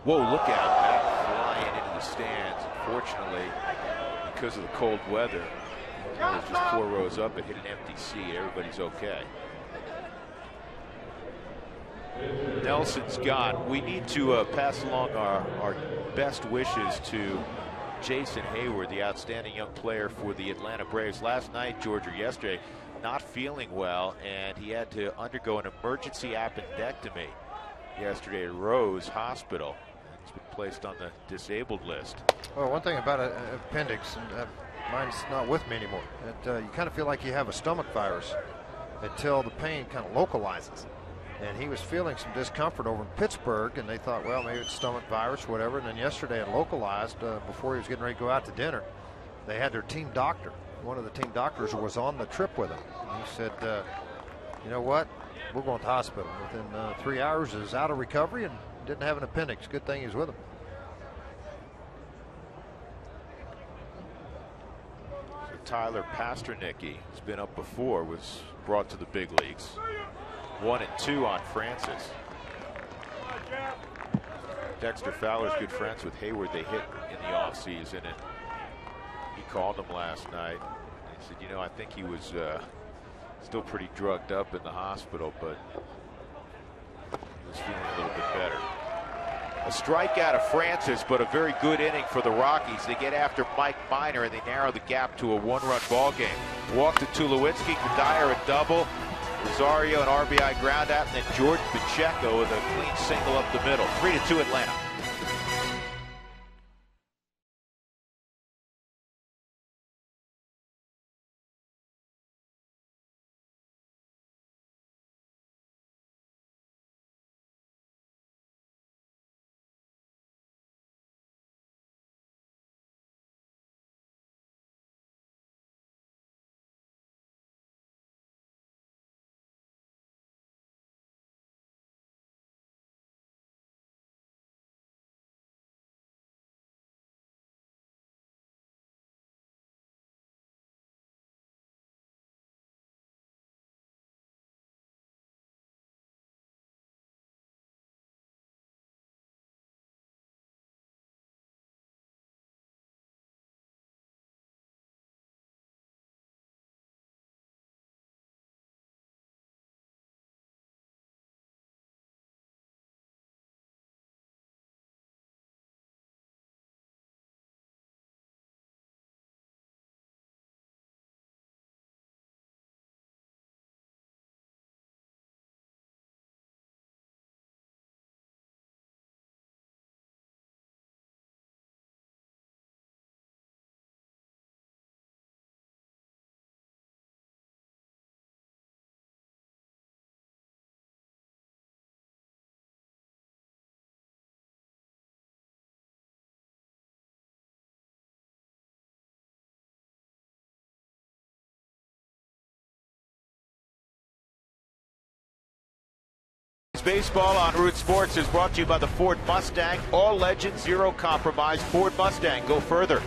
Whoa, look out. That flying into the stands. Unfortunately, because of the cold weather, it was just 4 rows up. It hit an empty seat. Everybody's okay. Nelson's gone. We need to pass along our best wishes to Jason Hayward, the outstanding young player for the Atlanta Braves. Last night, George, or yesterday, not feeling well, and he had to undergo an emergency appendectomy yesterday at Rose Hospital. He's been placed on the disabled list. Well, one thing about an appendix, and mine's not with me anymore, you kind of feel like you have a stomach virus until the pain kind of localizes. And he was feeling some discomfort over in Pittsburgh, and they thought, well, maybe it's stomach virus, whatever. And then yesterday it localized before he was getting ready to go out to dinner. They had their team doctor. One of the team doctors was on the trip with him. And he said, you know what? We're going to the hospital. Within 3 hours, he was out of recovery and didn't have an appendix. Good thing he was with him. So Tyler Pasternicki, who's been up before, was brought to the big leagues. 1 and 2 on Francis. Dexter Fowler's good friends with Hayward. They hit in the offseason, and he called him last night. He said, you know, I think he was still pretty drugged up in the hospital, but he was feeling a little bit better. A strikeout of Francis, but a very good inning for the Rockies. They get after Mike Minor, and they narrow the gap to a 1-run ball game. Walk to Tulowitzki, Kadir a double, Rosario an RBI ground out, and then Jordan Pacheco with a clean single up the middle. 3-2 Atlanta. Baseball on Root Sports is brought to you by the Ford Mustang. All legend, zero compromise. Ford Mustang. Go further.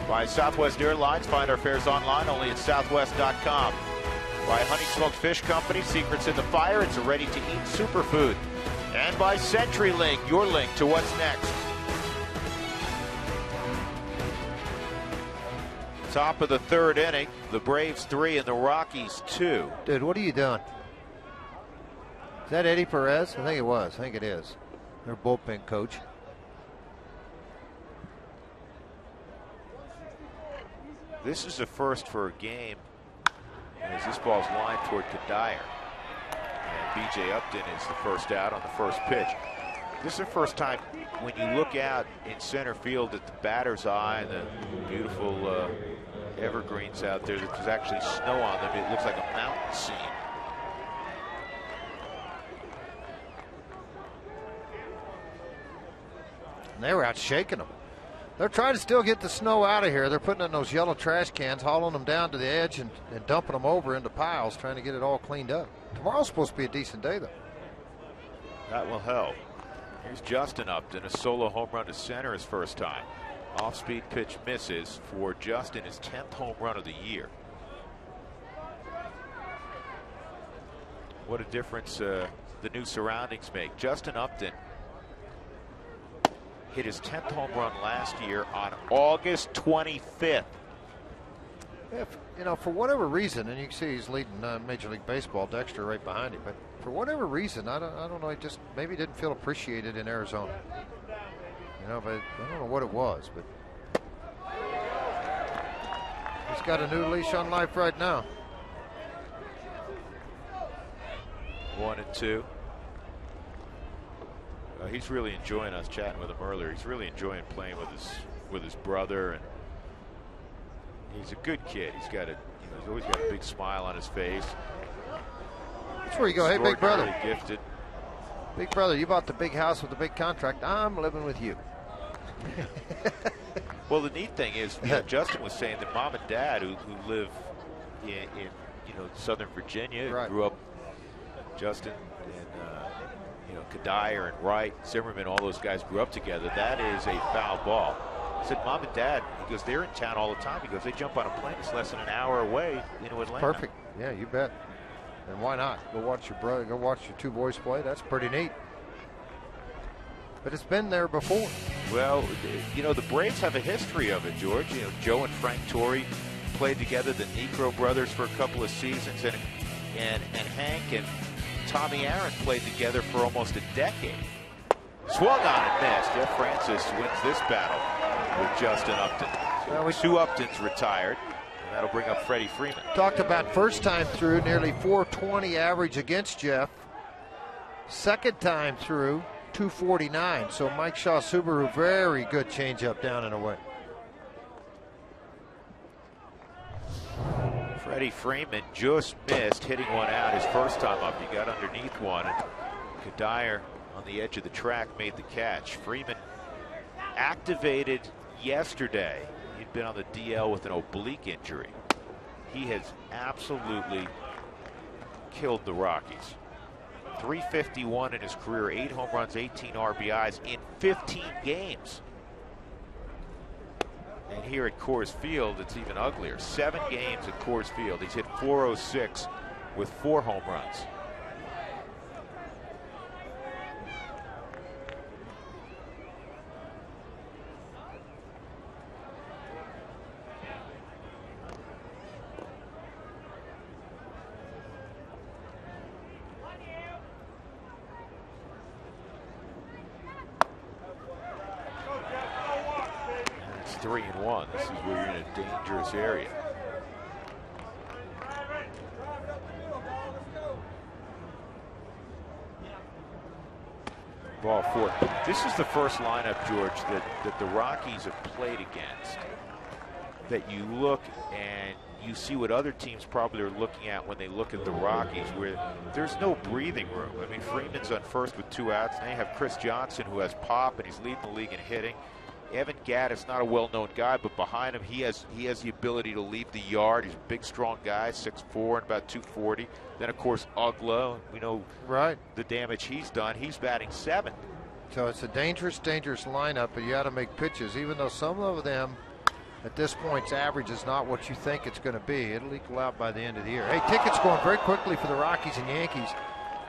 By Southwest Airlines. Find our fares online only at southwest.com. By Honey Smoked Fish Company. Secrets in the fire. It's a ready-to-eat superfood. And by CenturyLink, your link to what's next. Top of the third inning. The Braves 3 and the Rockies 2. Dude, what are you doing? Is that Eddie Perez? I think it was. I think it is. Their bullpen coach. This is a first for a game as this ball's lined toward Kadire. And B.J. Upton is the first out on the first pitch. This is the first time when you look out in center field at the batter's eye and the beautiful evergreens out there, that there's actually snow on them. It looks like a mountain scene. And they were out shaking them. They're trying to still get the snow out of here. They're putting in those yellow trash cans, hauling them down to the edge and dumping them over into piles, trying to get it all cleaned up. Tomorrow's supposed to be a decent day, though. That will help. Here's Justin Upton, a solo home run to center his first time. Off-speed pitch misses for Justin, his 10th home run of the year. What a difference the new surroundings make. Justin Upton hit his 10th home run last year on August 25th. Yeah, you know, for whatever reason, and you can see he's leading Major League Baseball, Dexter right behind him, but for whatever reason, I don't know, he just maybe didn't feel appreciated in Arizona. You know, but I don't know what it was, but he's got a new leash on life right now. 1-2. He's really enjoying us chatting with him earlier. He's really enjoying playing with his brother, and he's a good kid. He's always got a big smile on his face. That's where you go, hey, big brother. Gifted. Big brother, you bought the big house with the big contract. I'm living with you. Well, the neat thing is, Justin was saying that mom and dad, who live in Southern Virginia, right, grew up. Justin and Kadire and Wright, Zimmerman, all those guys grew up together. That is a foul ball. I said, mom and dad, he goes, they're in town all the time. He goes, they jump on a plane. It's less than an hour away into Atlanta. Perfect. Yeah, you bet. And why not? Go watch your brother. Go watch your two boys play. That's pretty neat. But it's been there before. Well, the Braves have a history of it, George. Joe and Frank Torrey played together, the Negro brothers, for a couple of seasons, and Hank and Tommy Aaron played together for almost a decade. Swung on and missed. Jeff Francis wins this battle with Justin Upton. Well, Sue Upton's retired. And that'll bring up Freddie Freeman. Talked about first time through, nearly 420 average against Jeff. Second time through, 249. So Mike Shaw Subaru, very good changeup down and away. Freddie Freeman just missed, hitting one out his first time up. He got underneath one, and Kadire on the edge of the track made the catch. Freeman activated yesterday. He'd been on the DL with an oblique injury. He has absolutely killed the Rockies. 351 in his career, 8 home runs, 18 RBIs in 15 games. And here at Coors Field, it's even uglier. 7 games at Coors Field. He's hit .406 with 4 home runs. It's 3-1. This is where you're in a dangerous area. Ball 4. This is the first lineup, George, that the Rockies have played against, that you look and you see what other teams probably are looking at when they look at the Rockies, where there's no breathing room. I mean, Freeman's on first with 2 outs. Now you have Chris Johnson, who has pop, and he's leading the league in hitting. Evan Gaddis, not a well-known guy, but behind him, he has the ability to leave the yard. He's a big, strong guy, 6'4" and about 240. Then, of course, Ugla. We know the damage he's done. He's batting 7th. So it's a dangerous lineup, but you got to make pitches. Even though some of them, at this point, average is not what you think it's going to be. It'll equal out by the end of the year. Hey, tickets going very quickly for the Rockies and Yankees.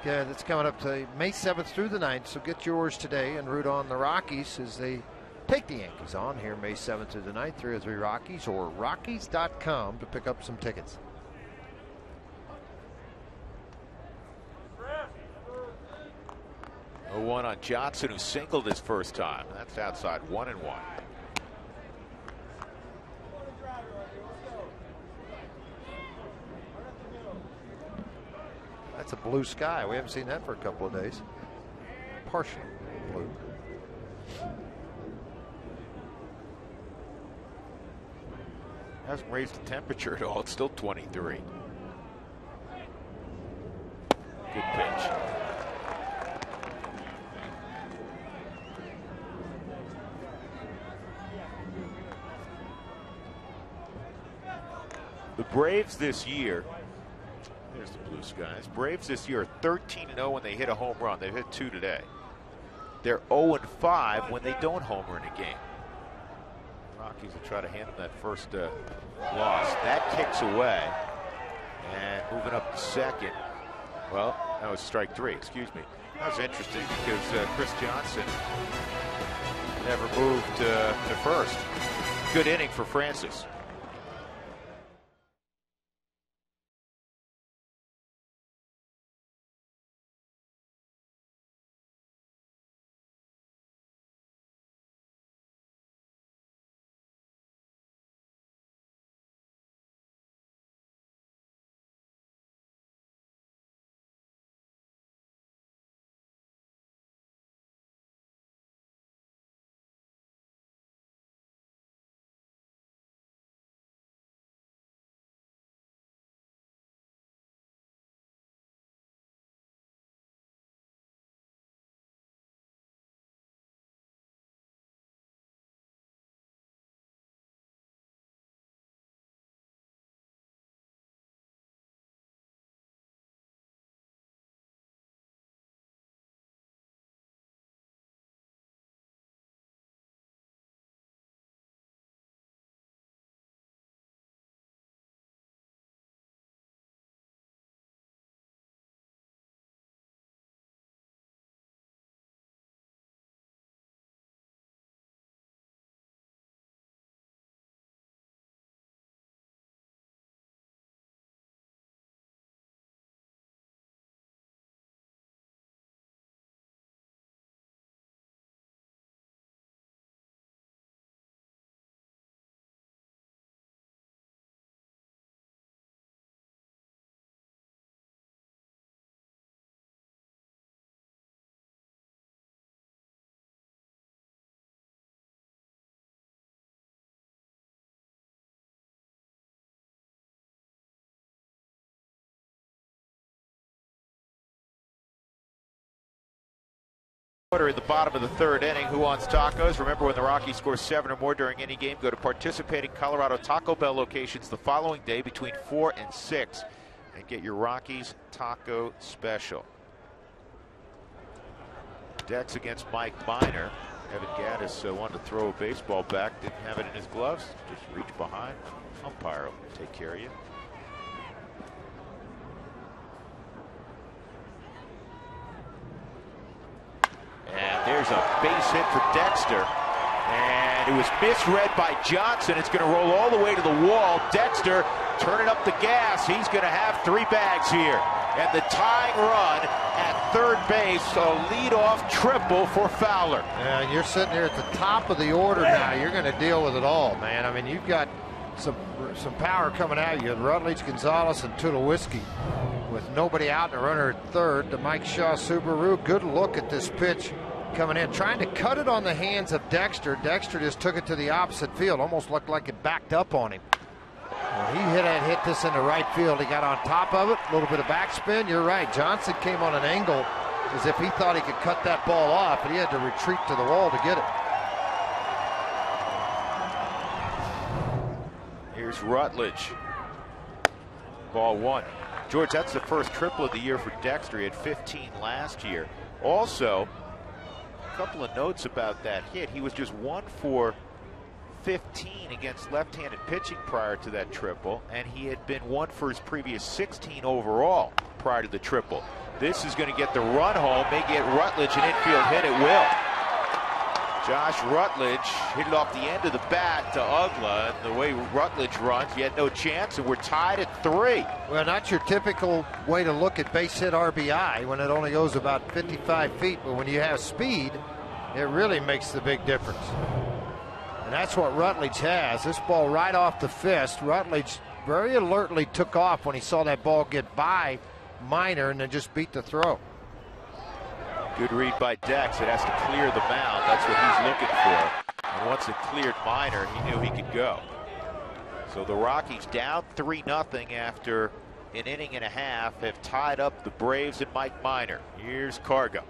Yeah, that's coming up to May 7th through the 9th, so get yours today and root on the Rockies as they take the Yankees on here May 7th through the 9th, 303 Rockies or Rockies.com to pick up some tickets. A 1 on Johnson, who singled his first time. That's outside 1-1. That's a blue sky. We haven't seen that for a couple of days. Partial blue. Hasn't raised the temperature at all. It's still 23. Good pitch. The Braves this year, there's the blue skies. Braves this year are 13-0 when they hit a home run. They've hit 2 today. They're 0-5 when they don't homer in a game. Rockies will try to hand them that first loss. That kicks away. And moving up to second. Well, that was strike 3, excuse me. That was interesting because Chris Johnson never moved to first. Good inning for Francis. In the bottom of the 3rd inning, who wants tacos? Remember, when the Rockies score 7 or more during any game, go to participating Colorado Taco Bell locations the following day between 4 and 6 and get your Rockies taco special. Dex against Mike Minor. Evan Gaddis wanted to throw a baseball back, didn't have it in his gloves. Just reach behind. Umpire will take care of you. And there's a base hit for Dexter. And it was misread by Johnson. It's going to roll all the way to the wall. Dexter turning up the gas. He's going to have 3 bags here. And the tying run at 3rd base, a leadoff triple for Fowler. Yeah, you're sitting there at the top of the order now. You're going to deal with it all, man. I mean, you've got some power coming out. You had Rutledge, Gonzalez, and Tulowitzki with nobody out and a runner at 3rd. To Mike Shaw Subaru. Good look at this pitch coming in, trying to cut it on the hands of Dexter. Dexter just took it to the opposite field. Almost looked like it backed up on him. Well, he hit this into right field. He got on top of it. A little bit of backspin. You're right. Johnson came on an angle as if he thought he could cut that ball off, but he had to retreat to the wall to get it. Josh Rutledge. Ball one. George, that's the first triple of the year for Dexter. He had 15 last year. Also, a couple of notes about that hit. He was just 1 for 15 against left-handed pitching prior to that triple, and he had been 1 for his previous 16 overall prior to the triple. This is going to get the run home, may get Rutledge an infield hit. It will. Josh Rutledge hit it off the end of the bat to Ugla, and the way Rutledge runs, you had no chance, and we're tied at 3. Well, not your typical way to look at base hit RBI when it only goes about 55 feet, but when you have speed, it really makes the big difference. And that's what Rutledge has. This ball right off the fist. Rutledge very alertly took off when he saw that ball get by Minor and then just beat the throw. Good read by Dex. It has to clear the mound. That's what he's looking for. And once it cleared Minor, he knew he could go. So the Rockies down 3-0 after an inning and a half have tied up the Braves and Mike Minor. Here's Cargo.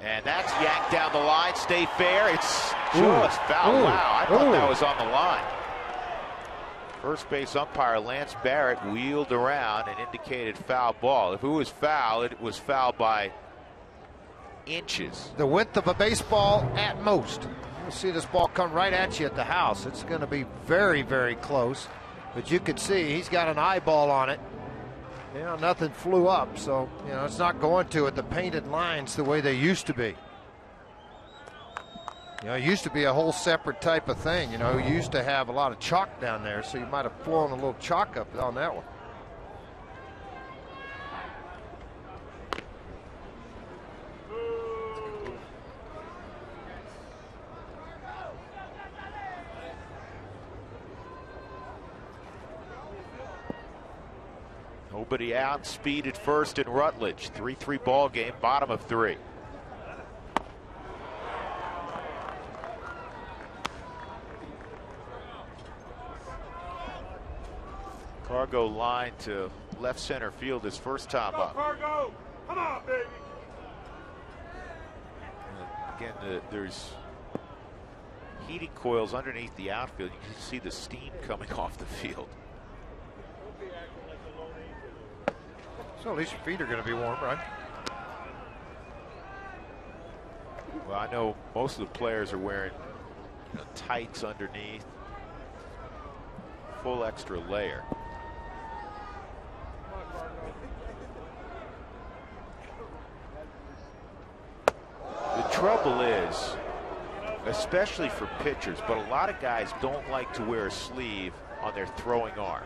And that's yanked down the line. Stay fair. It's just foul. Wow, I thought that was on the line. First base umpire Lance Barrett wheeled around and indicated foul ball. If it was foul, it was foul by inches. The width of a baseball at most. You'll see this ball come right at you at the house. It's going to be very, very close. But you can see he's got an eyeball on it. You know, nothing flew up, so, you know, it's not going to at the painted lines the way they used to be. You know, it used to be a whole separate type of thing. You know, you used to have a lot of chalk down there, so you might have flown a little chalk up on that one. Nobody out, speed at first in Rutledge. 3-3 ball game, bottom of 3. Cargo line to left center field his first time up. Cargo, come on, baby. And again, there's heating coils underneath the outfield. You can see the steam coming off the field. So at least your feet are going to be warm, right? Well, I know most of the players are wearing tights underneath, full extra layer. The trouble is, especially for pitchers, but a lot of guys don't like to wear a sleeve on their throwing arm.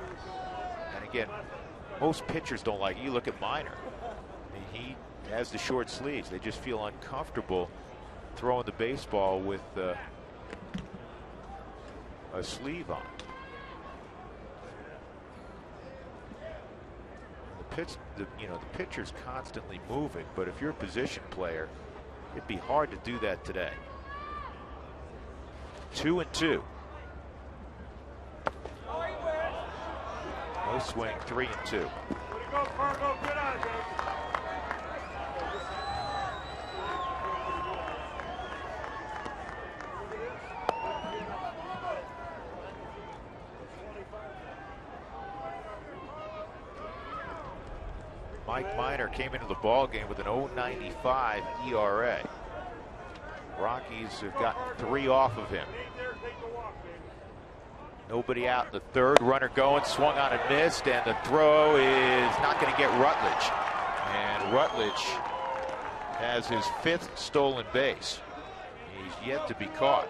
And again, most pitchers don't like it. You look at Minor. I mean, he has the short sleeves. They just feel uncomfortable throwing the baseball with a sleeve on. The pitcher's constantly moving, but if you're a position player, it'd be hard to do that today. 2-2. No swing, 3-2. Way to go, Cargo. Good on, baby. Mike Minor came into the ball game with an 0.95 ERA. Rockies have gotten 3 off of him. Nobody out in the third. Runner going, swung on and missed, and the throw is not going to get Rutledge. And Rutledge has his 5th stolen base. He's yet to be caught.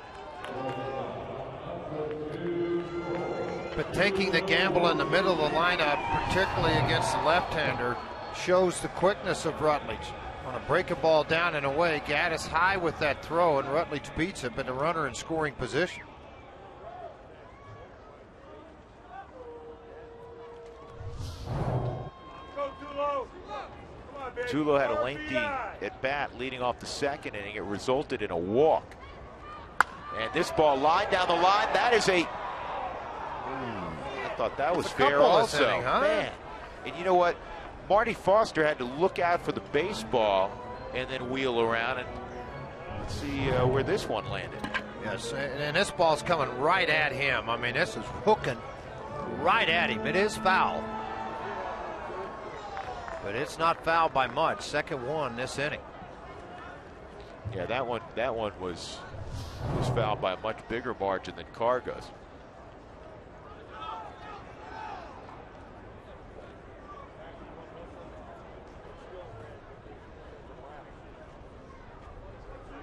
But taking the gamble in the middle of the lineup, particularly against the left-hander, shows the quickness of Rutledge. Want to break a ball down and away, Gaddis high with that throw, and Rutledge beats it, but the runner in scoring position. Tulo had a lengthy at bat leading off the second inning. It resulted in a walk. And this ball lined down the line. That is a. I thought that was fair also. Inning, huh? Man. And you know what? Marty Foster had to look out for the baseball and then wheel around. And let's see where this one landed. Yes, and this ball's coming right at him. I mean, this is hooking right at him. It is foul. But it's not fouled by much. Second one this inning. Yeah, that one was fouled by a much bigger margin than Cargo's.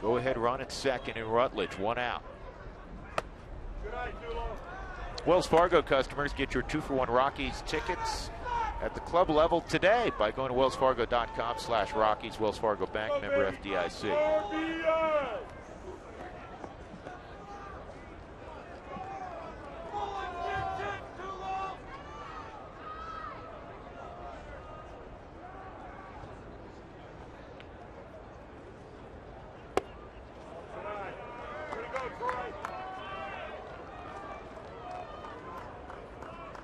Go ahead run at second in Rutledge, 1 out. Wells Fargo customers get your 2-for-1 Rockies tickets at the club level today by going to wellsfargo.com/Rockies. Wells Fargo Bank, member FDIC.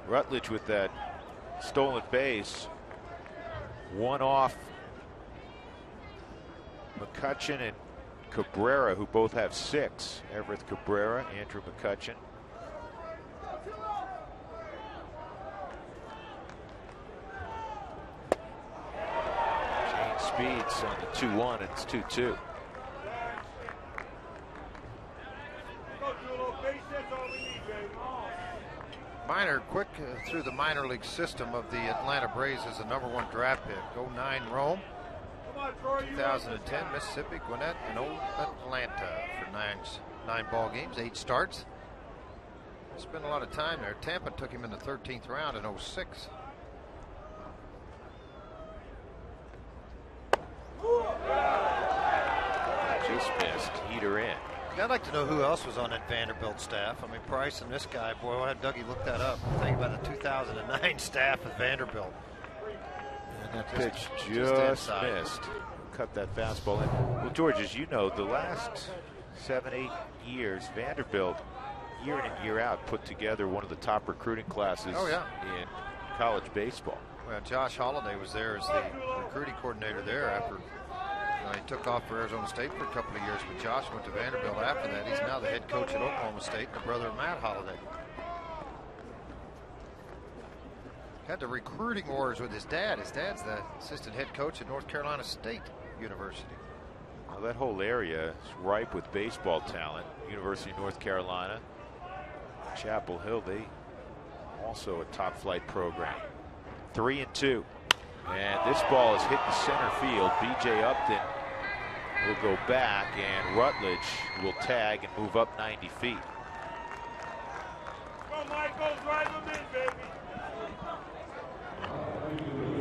Rutledge with that stolen base, one off McCutcheon and Cabrera, who both have 6. Everett Cabrera, Andrew McCutcheon. Change speeds on the 2-1, and it's 2-2. Minor, quick through the minor league system of the Atlanta Braves as the #1 draft pick. 09 Rome, 2010 Mississippi, Gwinnett, and old Atlanta for 9 ball games, 8 starts. Spent a lot of time there. Tampa took him in the 13th round in 06. Just missed. Heater in. I'd like to know who else was on that Vanderbilt staff. I mean, Price and this guy, boy, I'll have Dougie look that up. Think about the 2009 staff at Vanderbilt. And that pitch just missed. Cut that fastball in. Well, George, as you know, the last 7-8 years, Vanderbilt, year in and year out, put together one of the top recruiting classes in college baseball. Well, Josh Holliday was there as the recruiting coordinator there after he took off for Arizona State for a couple of years, but Josh went to Vanderbilt after that. He's now the head coach at Oklahoma State, the brother of Matt Holliday. Had the recruiting wars with his dad. His dad's the assistant head coach at North Carolina State University. Well, that whole area is ripe with baseball talent. University of North Carolina, Chapel Hill, they also a top flight program. 3-2. And this ball is hit in center field. B.J. Upton will go back, and Rutledge will tag and move up 90 feet. Come on, Michael, drive him in, baby.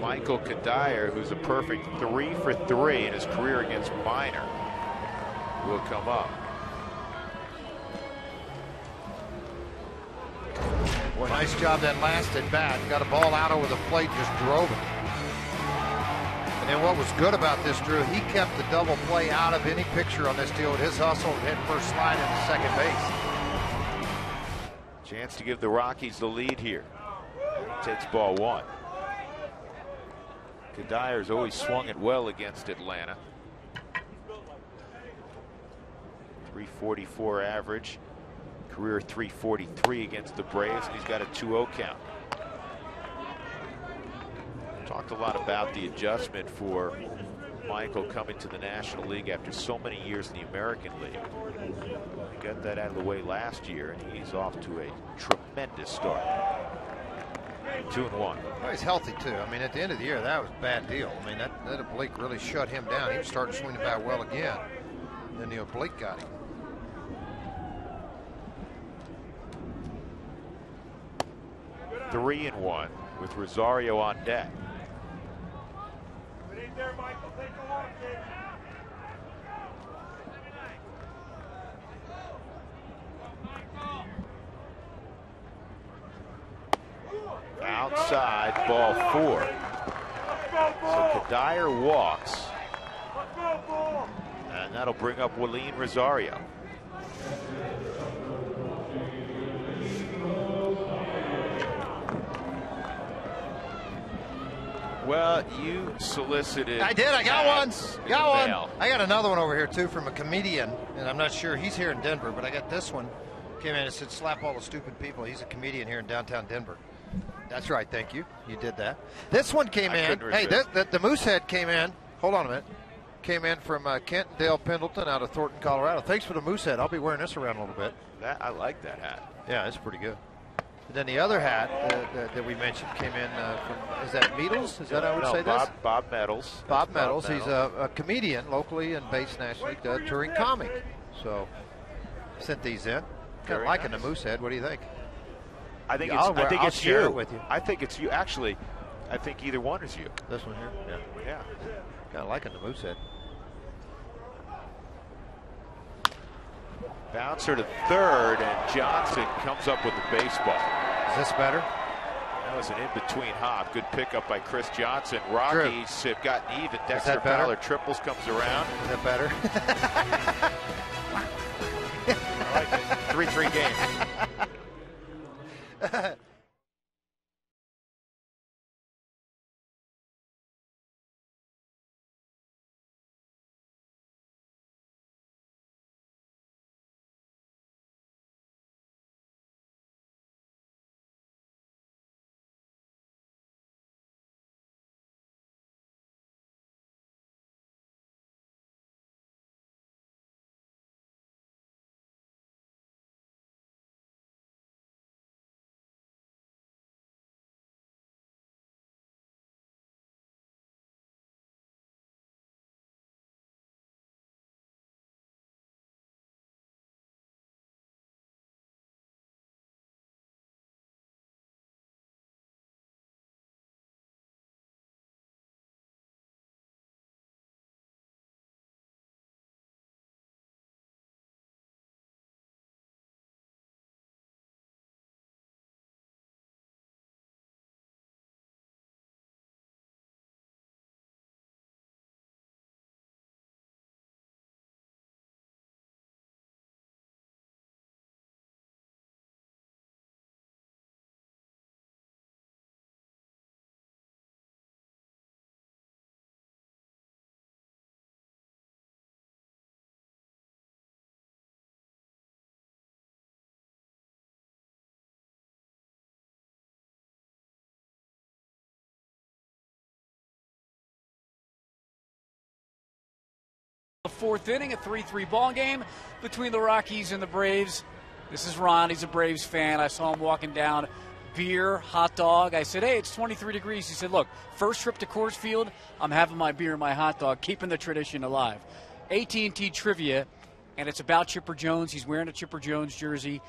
Michael Kadire, who's a perfect 3 for 3 in his career against Minor, will come up. Boy, nice job that last at bat. Got a ball out over the plate, just drove it. And then what was good about this, Drew, he kept the double play out of any picture on this deal with his hustle and hit first slide into second base. Chance to give the Rockies the lead here. Takes ball 1. Kadire's always swung it well against Atlanta. 344 average. Career 343 against the Braves, and he's got a 2-0 count. Talked a lot about the adjustment for Michael coming to the National League after so many years in the American League. He got that out of the way last year, and he's off to a tremendous start. 2-1. Well, he's healthy too. I mean, at the end of the year, that was a bad deal. I mean, that oblique really shut him down. He was starting to swing the bat well again. Then the oblique got him. Three and 1 with Rosario on deck. It ain't there, Michael. Take a walk, baby. Outside, ball 4. So Kadire walks. And that'll bring up Willeen Rosario. Well, you solicited. I did. I got one. Got one. Mail. I got another one over here too from a comedian, and I'm not sure he's here in Denver, but I got this one. Came in and said, "Slap all the stupid people." He's a comedian here in downtown Denver. That's right. Thank you. You did that. This one came in. Hey, the Moosehead came in. Hold on a minute. Came in from Kent and Dale Pendleton out of Thornton, Colorado. Thanks for the Moosehead. I'll be wearing this around a little bit. I like that hat. Yeah, it's pretty good. And then the other hat that we mentioned came in from, is that Meadles? Is that how I would say this? Bob Meadows. Bob Meadows. He's a comedian locally and based nationally, touring comic. So sent these in. Kind of liking the Moosehead. What do you think? I think I'll it's share you. it with you. I think it's you. Actually, I think either one is you. This one here? Yeah. Kind of liking the Moosehead. Bouncer to third, and Johnson comes up with the baseball. Is this better? That was an in-between hop. Good pickup by Chris Johnson. Rockies have gotten even. Dexter Fowler triples, comes around. Is that better? I like it. 3-3 game. The fourth inning, a 3-3 ball game between the Rockies and the Braves. This is Ron. He's a Braves fan. I saw him walking down, beer, hot dog. I said, hey, it's 23 degrees. He said, look, first trip to Coors Field, I'm having my beer and my hot dog, keeping the tradition alive. AT&T trivia, and it's about Chipper Jones. He's wearing a Chipper Jones jersey.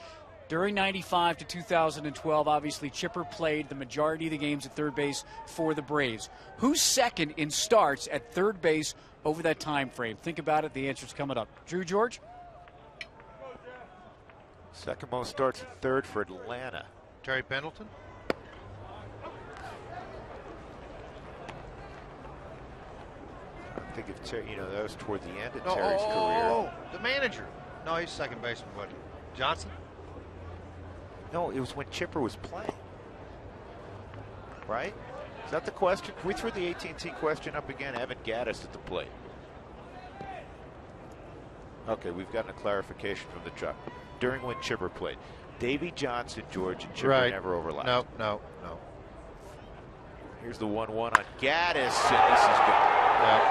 During 95 to 2012, obviously, Chipper played the majority of the games at third base for the Braves. Who's second in starts at third base over that time frame? Think about it. The answer's coming up. Drew George? Second most starts at third for Atlanta. Terry Pendleton? I think if Terry, that was toward the end of Terry's career. The manager. No, he's second baseman. What? Johnson? No, it was when Chipper was playing. Right? Is that the question? Can we throw the AT&T question up again? Evan Gaddis at the plate. Okay, we've gotten a clarification from the truck. During when Chipper played. Davey Johnson, George, and Chipper never overlapped. No. Here's the 1-1 on Gaddis, and this is good.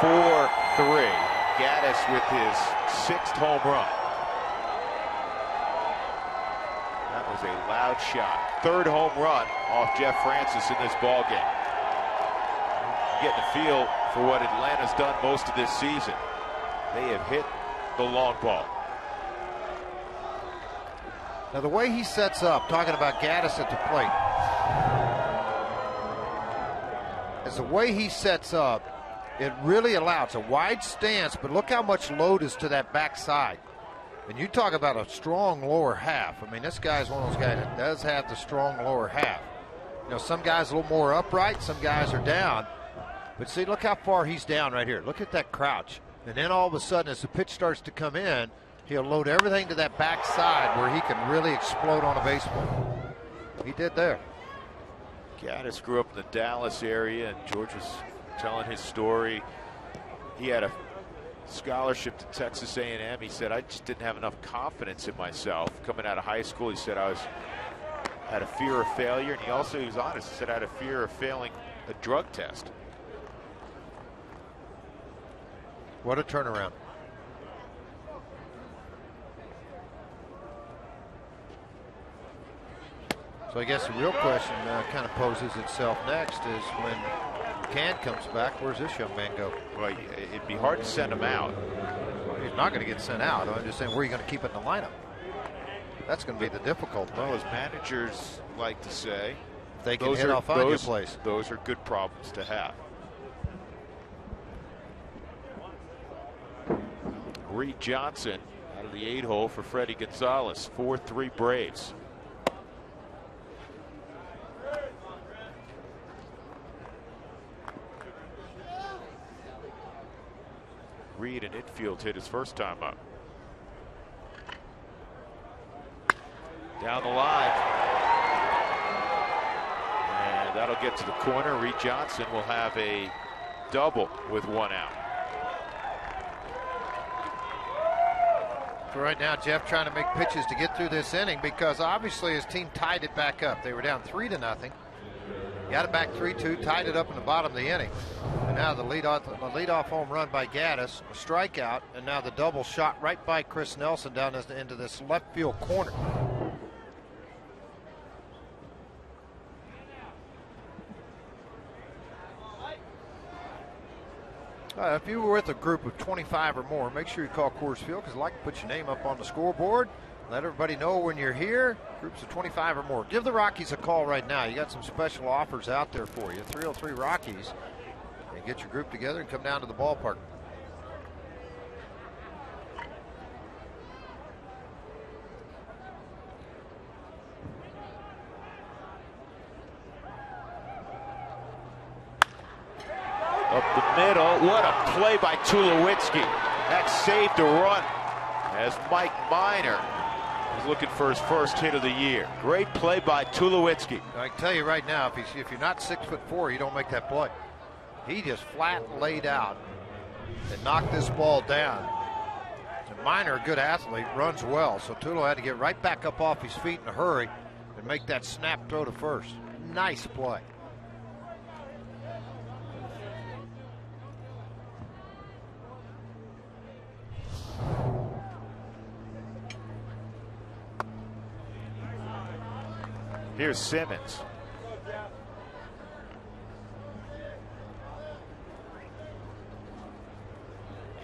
4-3. Gaddis with his 6th home run. That was a loud shot. 3rd home run off Jeff Francis in this ball game. Getting a feel for what Atlanta's done most of this season. They have hit the long ball. Now the way he sets up, talking about Gaddis at the plate, is the way he sets up, it really allows a wide stance, but look how much load is to that backside. And you talk about a strong lower half. I mean, this guy's one of those guys that does have the strong lower half. Some guys a little more upright, some guys are down. But see, look how far he's down right here. Look at that crouch. And then all of a sudden, as the pitch starts to come in, he'll load everything to that backside where he can really explode on a baseball. He did there. Gaddis grew up in the Dallas area, and George was telling his story. He had a scholarship to Texas A&M. He said, I just didn't have enough confidence in myself coming out of high school. He said, had a fear of failure, and he was honest. He said, I had a fear of failing a drug test. What a turnaround. So I guess the real question kind of poses itself next is when Can comes back, where's this young man go? Well, it'd be hard to send him out. Well, he's not going to get sent out. I'm just saying, where are you going to keep it in the lineup? That's going to be the difficult part. Well, as managers like to say, they can hit off on your place. Those are good problems to have. Reed Johnson out of the 8-hole for Freddie Gonzalez. 4-3 Braves. Reed in infield hit his first time up. Down the line. And that'll get to the corner. Reed Johnson will have a double with 1 out. For right now, Jeff trying to make pitches to get through this inning because obviously his team tied it back up. They were down 3-0. Got it back 3-2, tied it up in the bottom of the inning. And now the leadoff home run by Gaddis, a strikeout, and now the double shot right by Chris Nelson down into this left field corner. If you were with a group of 25 or more, make sure you call Coors Field because I'd like to put your name up on the scoreboard. Let everybody know when you're here. Groups of 25 or more. Give the Rockies a call right now. You got some special offers out there for you. 303 Rockies. And get your group together and come down to the ballpark. Up the middle. What a play by Tulowitzki. That saved a run as Mike Minor is looking for his first hit of the year. Great play by Tulowitzki. I can tell you right now, if you're not 6'4", you don't make that play. He just flat laid out and knocked this ball down. And Minor, a good athlete, runs well, so Tulo had to get right back up off his feet in a hurry and make that snap throw to first. Nice play. Here's Simmons.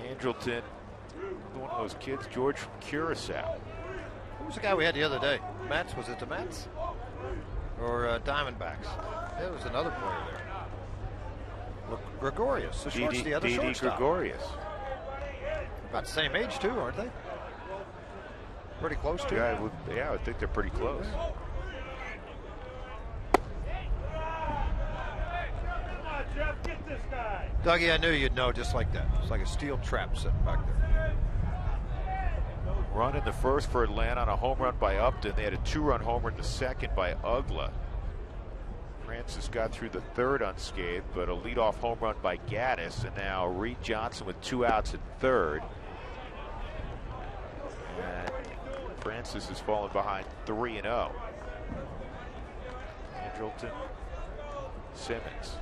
Andrelton, one of those kids, George from Curacao. Who was the guy we had the other day? Mets? Was it the Mets? Or Diamondbacks? There was another player there. Gregorius, the short's the other shortstop. Gregorius. About the same age too, aren't they? Pretty close to. Yeah, I think they're pretty close. Jeff, get this guy. Dougie, I knew you'd know just like that. It's like a steel trap sitting back there. Run in the first for Atlanta on a home run by Upton. They had a 2-run homer in the second by Ugla. Francis got through the third unscathed, but a leadoff home run by Gaddis, and now Reed Johnson with 2 outs in third. And Francis has fallen behind 3-0. Andrelton, Simmons.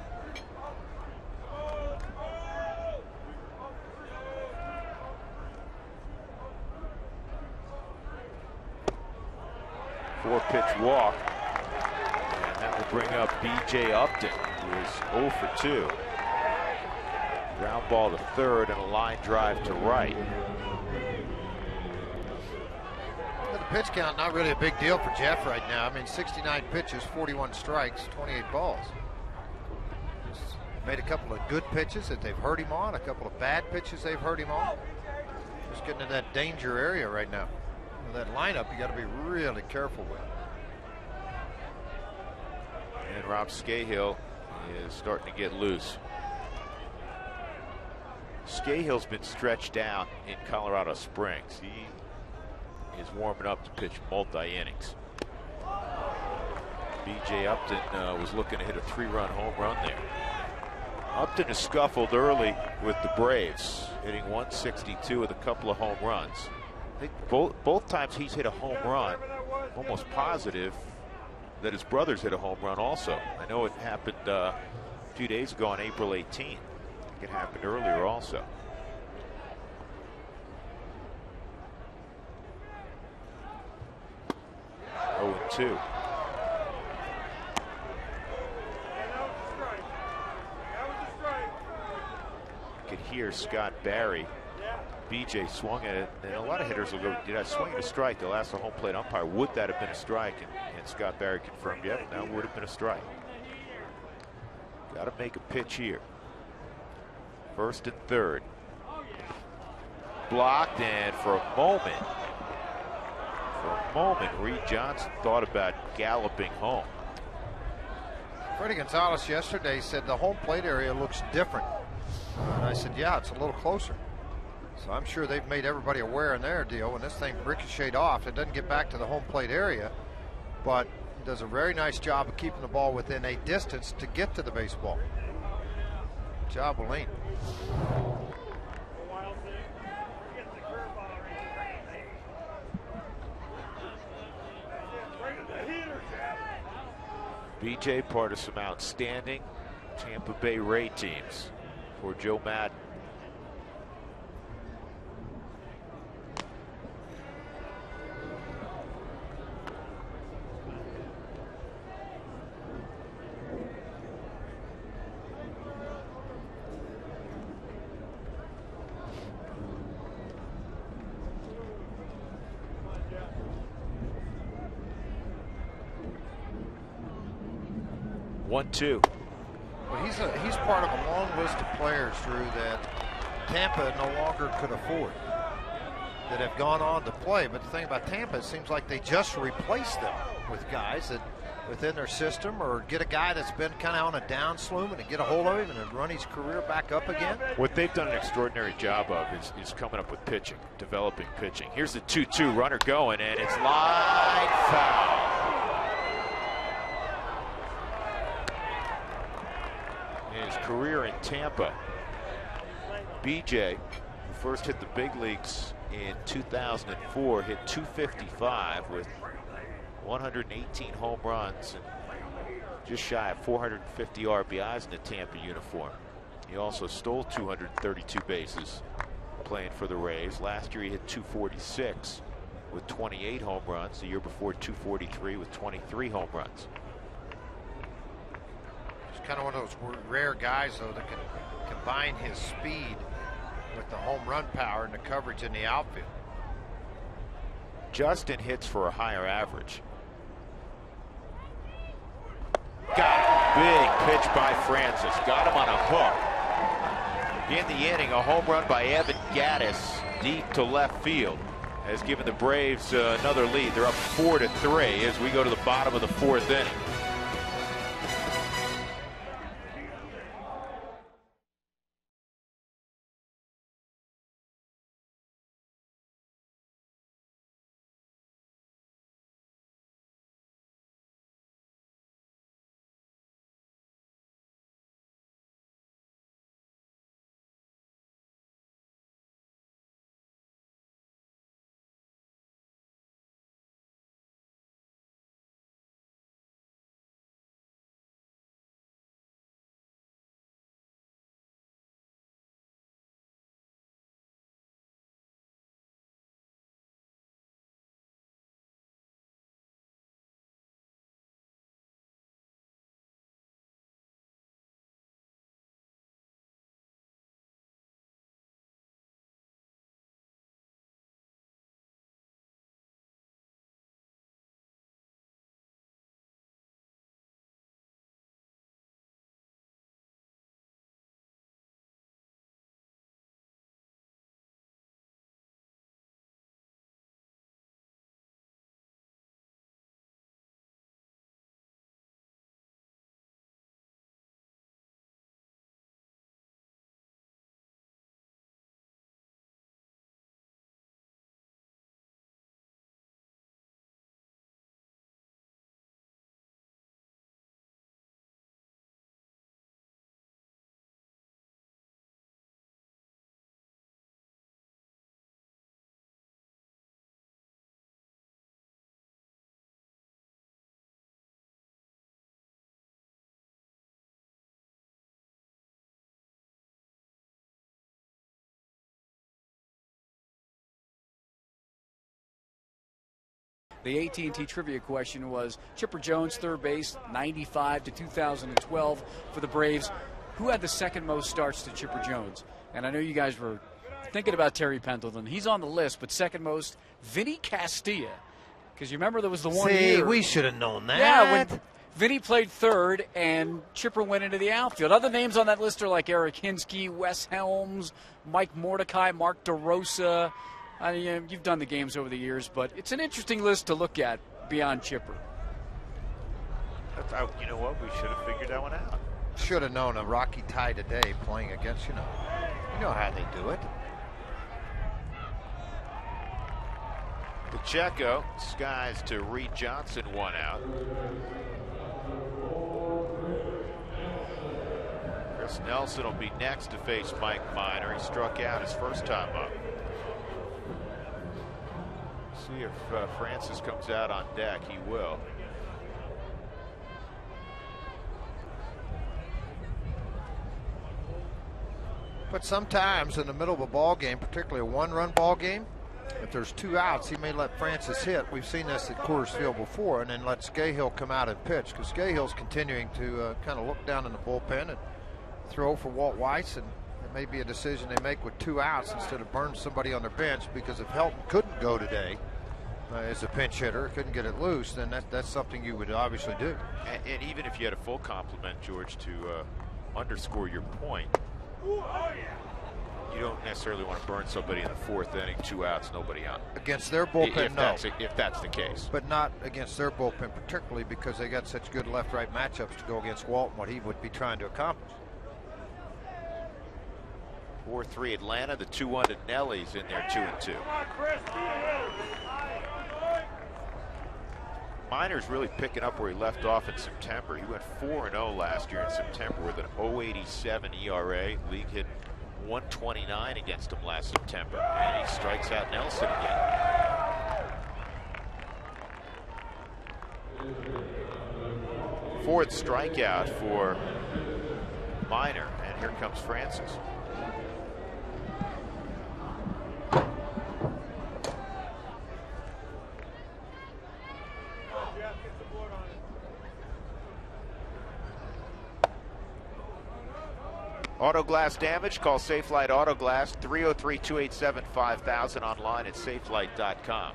Four-pitch walk, and that will bring up B.J. Upton, who is 0 for 2. Ground ball to third and a line drive to right. The pitch count not really a big deal for Jeff right now. I mean, 69 pitches, 41 strikes, 28 balls. He's made a couple of good pitches that they've hurt him on, a couple of bad pitches they've hurt him on. Just getting in that danger area right now. That lineup you got to be really careful with. And Rob Scahill is starting to get loose. Scahill's been stretched out in Colorado Springs. He is warming up to pitch multi-innings. B.J. Upton was looking to hit a 3-run home run there. Upton has scuffled early with the Braves, hitting 162 with a couple of home runs. I think both times he's hit a home run, almost positive that his brothers hit a home run also. I know it happened a few days ago on April 18th. I think it happened earlier also. Oh, 2. Could hear Scott Barry. BJ swung at it, and a lot of hitters will go, did I swing at a strike? They'll ask the home plate umpire, would that have been a strike? And Scott Barry confirmed, yep, that would have been a strike. Got to make a pitch here. First and third. Blocked, and for a moment, Reed Johnson thought about galloping home. Freddie Gonzalez yesterday said the home plate area looks different. And I said, yeah, it's a little closer. So I'm sure they've made everybody aware in their deal. When this thing ricocheted off, it doesn't get back to the home plate area, but it does a very nice job of keeping the ball within a distance to get to the baseball. Good job, Wayne. BJ, part of some outstanding Tampa Bay Ray teams for Joe Madden. One, two. Well, he's part of a long list of players, Drew, that Tampa no longer could afford, that have gone on to play. But the thing about Tampa, it seems like they just replace them with guys that within their system, or get a guy that's been kind of on a downslope and get a hold of him and run his career back up again. What they've done an extraordinary job of is coming up with pitching, developing pitching. Here's the 2-2 runner going, and it's line foul. His career in Tampa, BJ, who first hit the big leagues in 2004, hit 255 with 118 home runs and just shy of 450 RBIs in the Tampa uniform. He also stole 232 bases playing for the Rays. Last year he hit 246 with 28 home runs. The year before, 243 with 23 home runs. Kind of one of those rare guys, though, that can combine his speed with the home run power and the coverage in the outfield. Justin hits for a higher average. Got it. Big pitch by Francis. Got him on a hook. In the inning, a home run by Evan Gaddis deep to left field has given the Braves another lead. They're up 4-3 as we go to the bottom of the 4th inning. The AT&T trivia question was Chipper Jones, third base, 95 to 2012 for the Braves. Who had the second most starts to Chipper Jones? And I know you guys were thinking about Terry Pendleton. He's on the list, but second most, Vinny Castilla. Because you remember there was the one year. We should have known that. Yeah, when Vinny played third and Chipper went into the outfield. Other names on that list are like Eric Hinsky, Wes Helms, Mike Mordecai, Mark DeRosa. I mean, you've done the games over the years, but it's an interesting list to look at beyond Chipper. You know what? We should have figured that one out. Should have known a Rocky tie today playing against, you know how they do it. Pacheco skies to Reed Johnson, 1 out. Chris Nelson will be next to face Mike Minor. He struck out his first time up. See if Francis comes out on deck. He will. But sometimes in the middle of a ball game, particularly a one-run ball game, if there's 2 outs, he may let Francis hit. We've seen this at Coors Field before, and then let Scahill come out and pitch, because Scahill's continuing to kind of look down in the bullpen and throw for Walt Weiss, and it may be a decision they make with 2 outs instead of burn somebody on their bench, because if Helton couldn't go today as a pinch hitter, couldn't get it loose, then that's something you would obviously do. And even if you had a full complement, George, to underscore your point, you don't necessarily want to burn somebody in the 4th inning, 2 outs, nobody out. Against their bullpen, if that's the case. But not against their bullpen, particularly because they got such good left-right matchups to go against Walton, what he would be trying to accomplish. 4-3 Atlanta, the 2-1 to Nelly's in there, 2-2. Minor's really picking up where he left off in September. He went 4-0 last year in September with an 0.87 ERA. League hit 129 against him last September, and he strikes out Nelson again. 4th strikeout for Minor, and here comes Francis. Auto glass damage, call Safelite Auto Glass, 303-287-5000, online at safelight.com.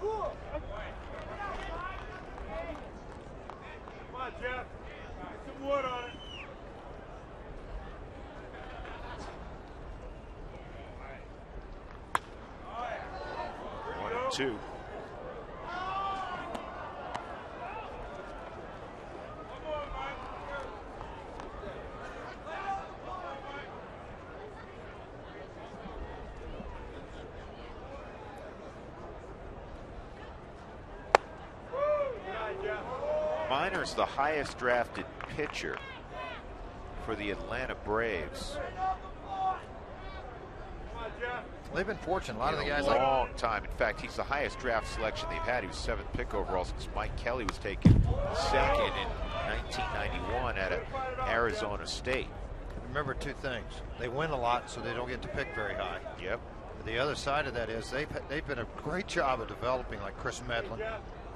Come on, Jeff. Get some wood on it. 1-2. Minor's the highest drafted pitcher for the Atlanta Braves. They've been fortunate. A lot of the guys a long time. In fact, he's the highest draft selection they've had. He was 7th pick overall since Mike Kelly was taken 2nd in 1991 out of Arizona State. Remember 2 things. They win a lot, so they don't get to pick very high. Yep. The other side of that is they've been a great job of developing, like Chris Medlin,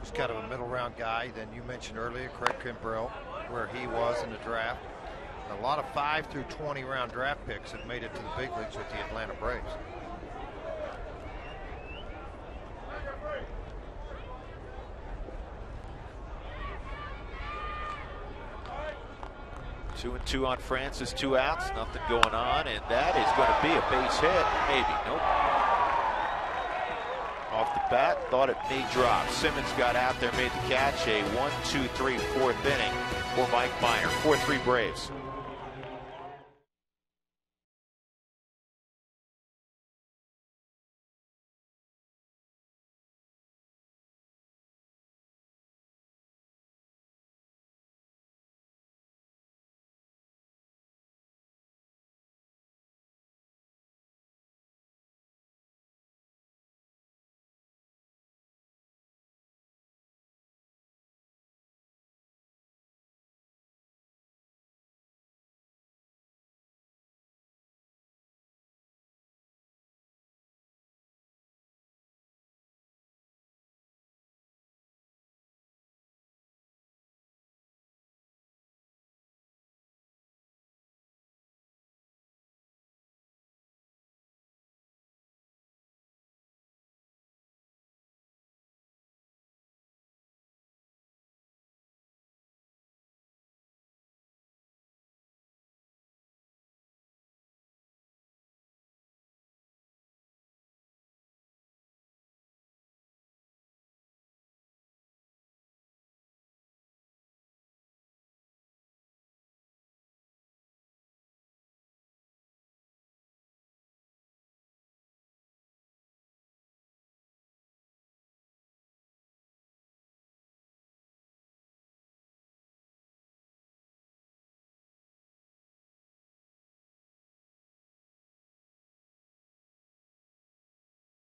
who's kind of a middle round guy. Then you mentioned earlier Craig Kimbrell, where he was in the draft. A lot of 5 through 20 round draft picks have made it to the big leagues with the Atlanta Braves. Two and 2 on Francis, 2 outs, nothing going on, and that is going to be a base hit. Maybe, nope. Off the bat, thought it may drop. Simmons got out there, made the catch. A 1-2-3 4th inning for Mike Minor. 4-3 Braves.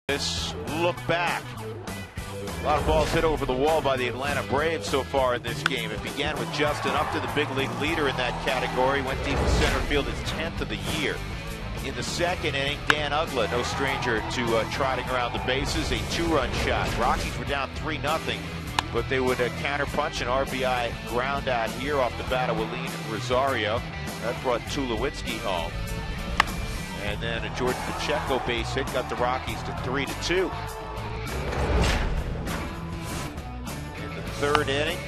This look back. A lot of balls hit over the wall by the Atlanta Braves so far in this game. It began with Justin Upton, the big league leader in that category, went deep in center field, his 10th of the year. In the second inning, Dan Uggla, no stranger to trotting around the bases, a two-run shot. Rockies were down 3-0, but they would counterpunch an RBI ground out here off the bat of Willeen Rosario. That brought Tulowitzki home. And then a Jordan Pacheco base hit got the Rockies to 3-2. In the third inning,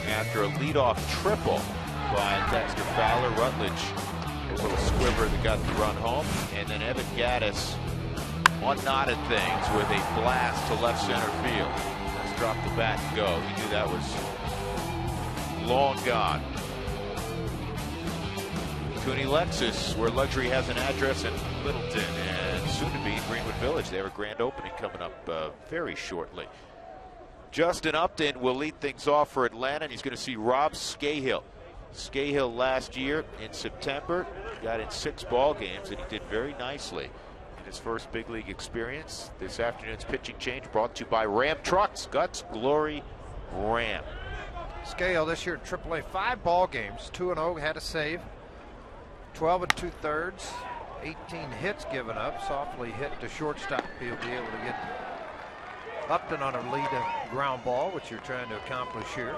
after a leadoff triple by Dexter Fowler, Rutledge, a little squiver that got the run home, and then Evan Gattis unknotted things with a blast to left center field. Let's drop the bat and go. He knew that was long gone. Cooney Lexus, where luxury has an address in Littleton and soon to be Greenwood Village. They have a grand opening coming up very shortly. Justin Upton will lead things off for Atlanta, and he's going to see Rob Scahill. Scahill last year in September got in 6 ball games, and he did very nicely in his first big league experience. This afternoon's pitching change brought to you by Ram Trucks. Guts, glory, Ram. Scahill this year in AAA, 5 ball games, 2-0, had a save. 12 2/3, 18 hits given up, softly hit to shortstop. He'll be able to get Upton on a lead ground ball, which you're trying to accomplish here.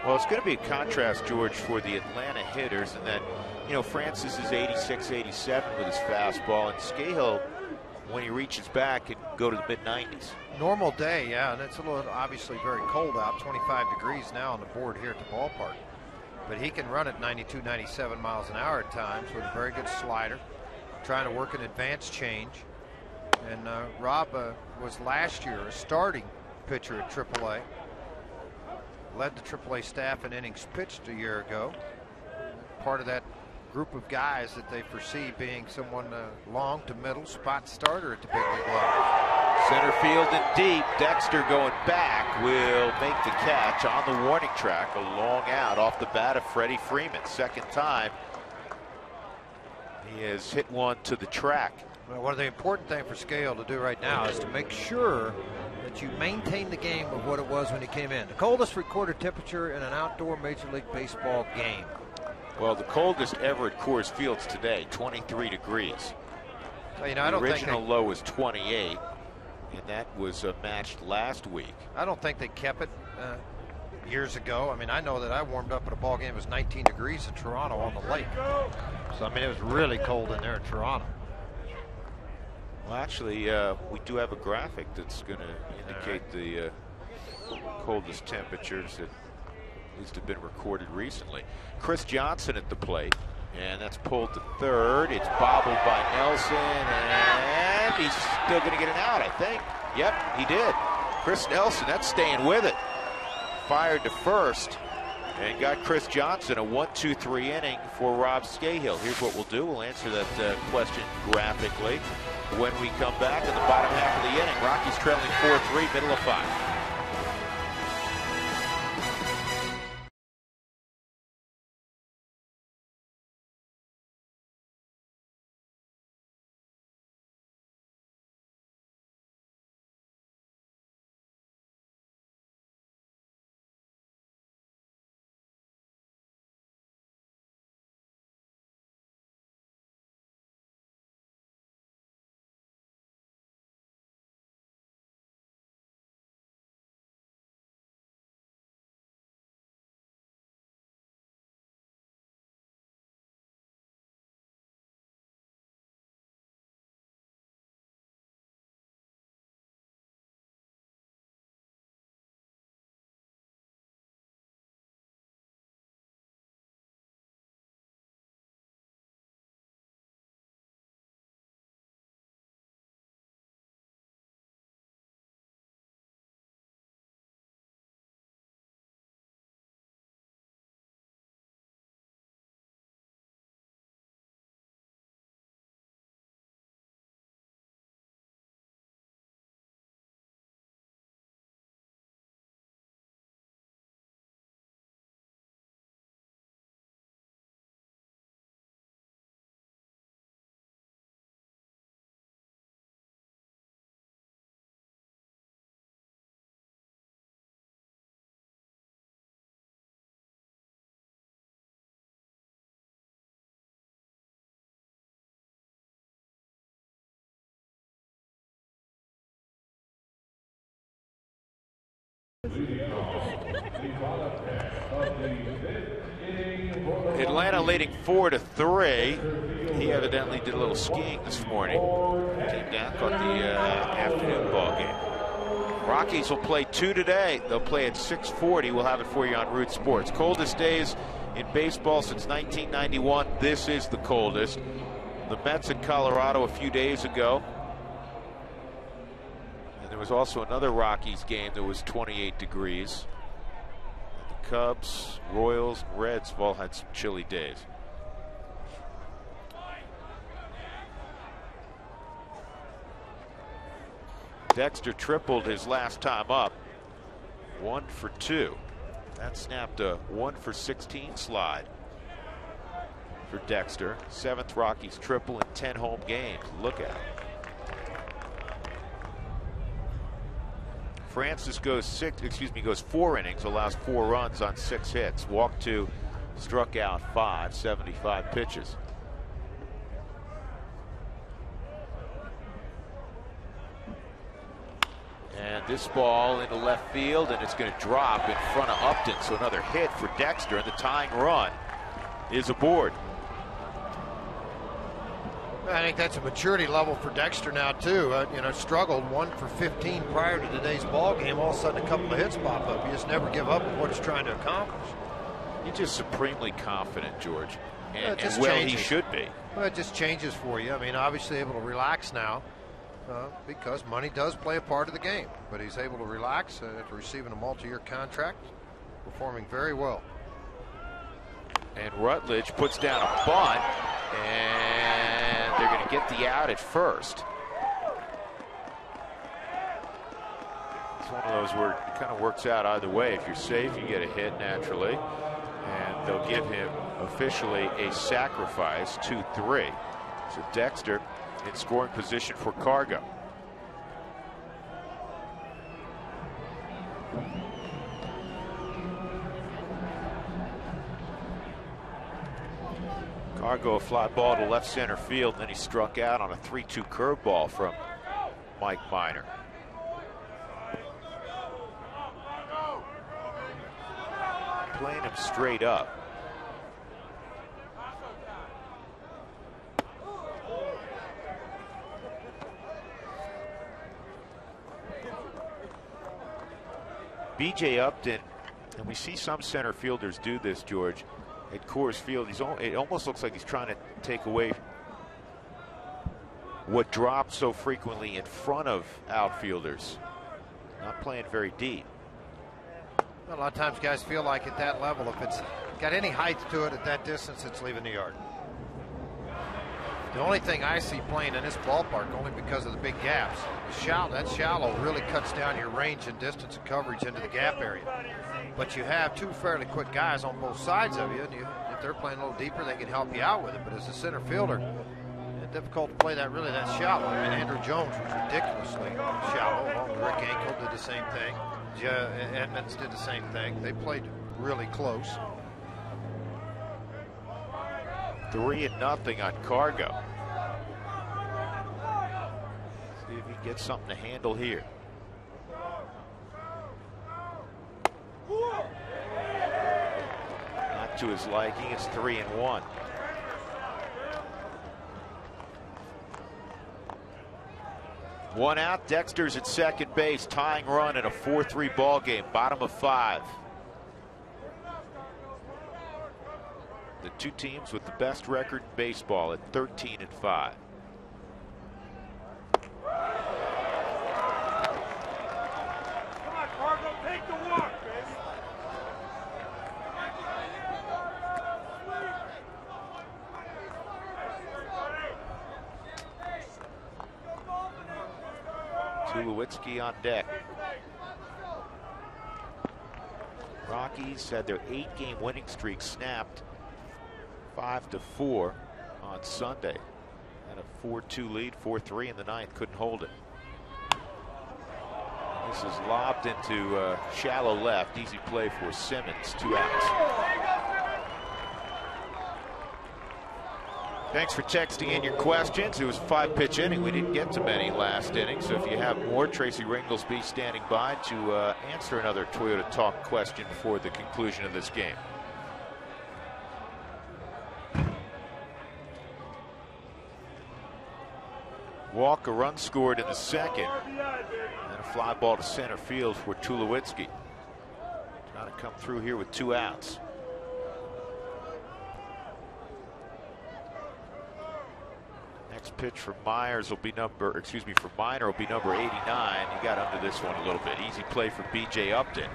Well, it's going to be a contrast, George, for the Atlanta hitters, and then, you know, Francis is 86, 87 with his fastball, and Scahill, when he reaches back, can go to the mid-90s. Normal day, yeah, and it's a little obviously very cold out, 25 degrees now on the board here at the ballpark. But he can run at 92, 97 miles an hour at times with a very good slider, trying to work an advanced change. And Rob was last year a starting pitcher at AAA. Led the AAA staff in innings pitched a year ago. Part of that group of guys that they foresee being someone long to middle spot starter at the big league level. Center field and deep. Dexter going back will make the catch on the warning track. A long out off the bat of Freddie Freeman. Second time he has hit one to the track. Well, one of the important things for Scahill to do right now is to make sure that you maintain the game of what it was when he came in. The coldest recorded temperature in an outdoor Major League Baseball game. Well, the coldest ever at Coors Fields today, 23 degrees. Well, you know, the original low was 28. And that was matched last week. I don't think they kept it years ago. I mean, I know that I warmed up at a ball game. It was 19 degrees in Toronto on the lake. So, I mean, it was really cold in there in Toronto. Well, actually, we do have a graphic that's going to indicate the coldest temperatures that at least have been recorded recently. Chris Johnson at the plate. And that's pulled to third. It's bobbled by Nelson, and he's still going to get an out, I think. Yep, he did. Chris Nelson, that's staying with it. Fired to first and got Chris Johnson a 1-2-3 inning for Rob Scahill. Here's what we'll do. We'll answer that question graphically when we come back in the bottom half of the inning. Rockies trailing 4-3, middle of 5. Atlanta leading 4-3. He evidently did a little skiing this morning. Came down, caught the afternoon ball game. Rockies will play 2 today. They'll play at 6:40. We'll have it for you on Root Sports. Coldest days in baseball since 1991. This is the coldest. The Mets in Colorado a few days ago. And there was also another Rockies game that was 28 degrees. The Cubs, Royals, and Reds have all had some chilly days. Dexter tripled his last time up. 1 for 2. That snapped a 1 for 16 slide for Dexter. 7th Rockies triple in 10 home games. Look at it. Francis goes 4 innings, allows 4 runs on 6 hits. Walked 2, struck out 5, 75 pitches. And this ball into left field, and it's going to drop in front of Upton. So another hit for Dexter, and the tying run is aboard. I think that's a maturity level for Dexter now too. Struggled 1 for 15 prior to today's ball game. All of a sudden, a couple of hits pop up. You just never give up on what he's trying to accomplish. He's just supremely confident, George, and just well, changes. he should be. Well, it just changes for you. I mean, obviously able to relax now because money does play a part of the game. But he's able to relax after receiving a multi-year contract, performing very well. And Rutledge puts down a bunt, and they're going to get the out at first. It's one of those where it kind of works out either way. If you're safe, you get a hit naturally, and they'll give him officially a sacrifice, 2-3. So Dexter in scoring position for Cargo. Cargo a fly ball to left center field, and then he struck out on a 3-2 curveball from Mike Minor. Playing him straight up. B.J. Upton, and we see some center fielders do this, George, at Coors Field. It almost looks like he's trying to take away what drops so frequently in front of outfielders. Not playing very deep. A lot of times guys feel like at that level, if it's got any height to it at that distance, it's leaving the yard. The only thing I see playing in this ballpark, only because of the big gaps, that shallow really cuts down your range and distance of coverage into the gap area. But you have 2 fairly quick guys on both sides of you, and if they're playing a little deeper, they can help you out with it. But as a center fielder, it's difficult to play that shallow. I mean, Andrew Jones was ridiculously shallow, along with Rick Ankel did the same thing. Edmonds did the same thing. They played really close. 3-0 on Cargo. See if he gets something to handle here. Not to his liking. It's 3-1. One out. Dexter's at second base. Tying run in a 4-3 ball game. Bottom of 5. The 2 teams with the best record in baseball at 13-5. Come on, Cargo, take the walk, baby. Tulowitzki on deck. Rockies had their 8-game winning streak snapped 5-4 on Sunday. Had a 4-2 lead, 4-3 in the 9th, couldn't hold it. This is lobbed into shallow left, easy play for Simmons, 2 outs. Thanks for texting in your questions. It was a 5-pitch inning. We didn't get to many last inning, so if you have more, Tracy Ringlesby standing by to answer another Toyota Talk question before the conclusion of this game. Walk, a run scored in the second, and a fly ball to center field for Tulowitzki. Trying to come through here with 2 outs. Next pitch for Myers will be number, for Minor will be number 89. He got under this one a little bit. Easy play for B.J. Upton.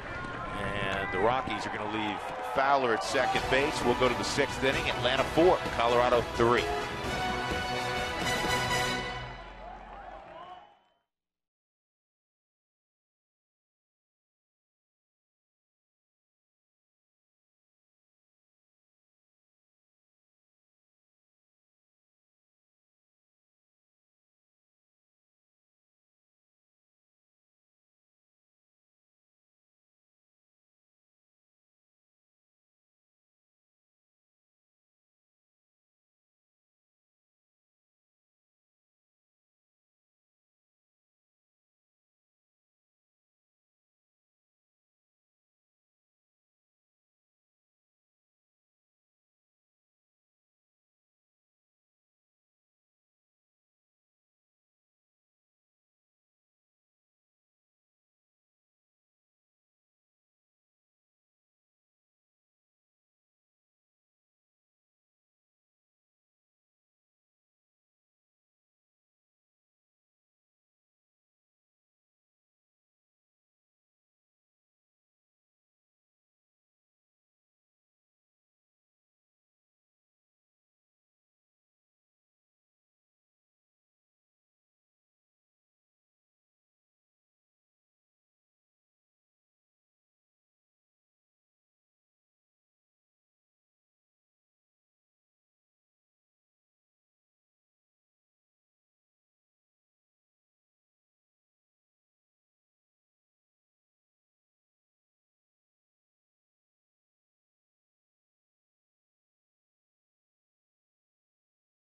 And the Rockies are going to leave Fowler at second base. We'll go to the 6th inning. Atlanta 4, Colorado 3.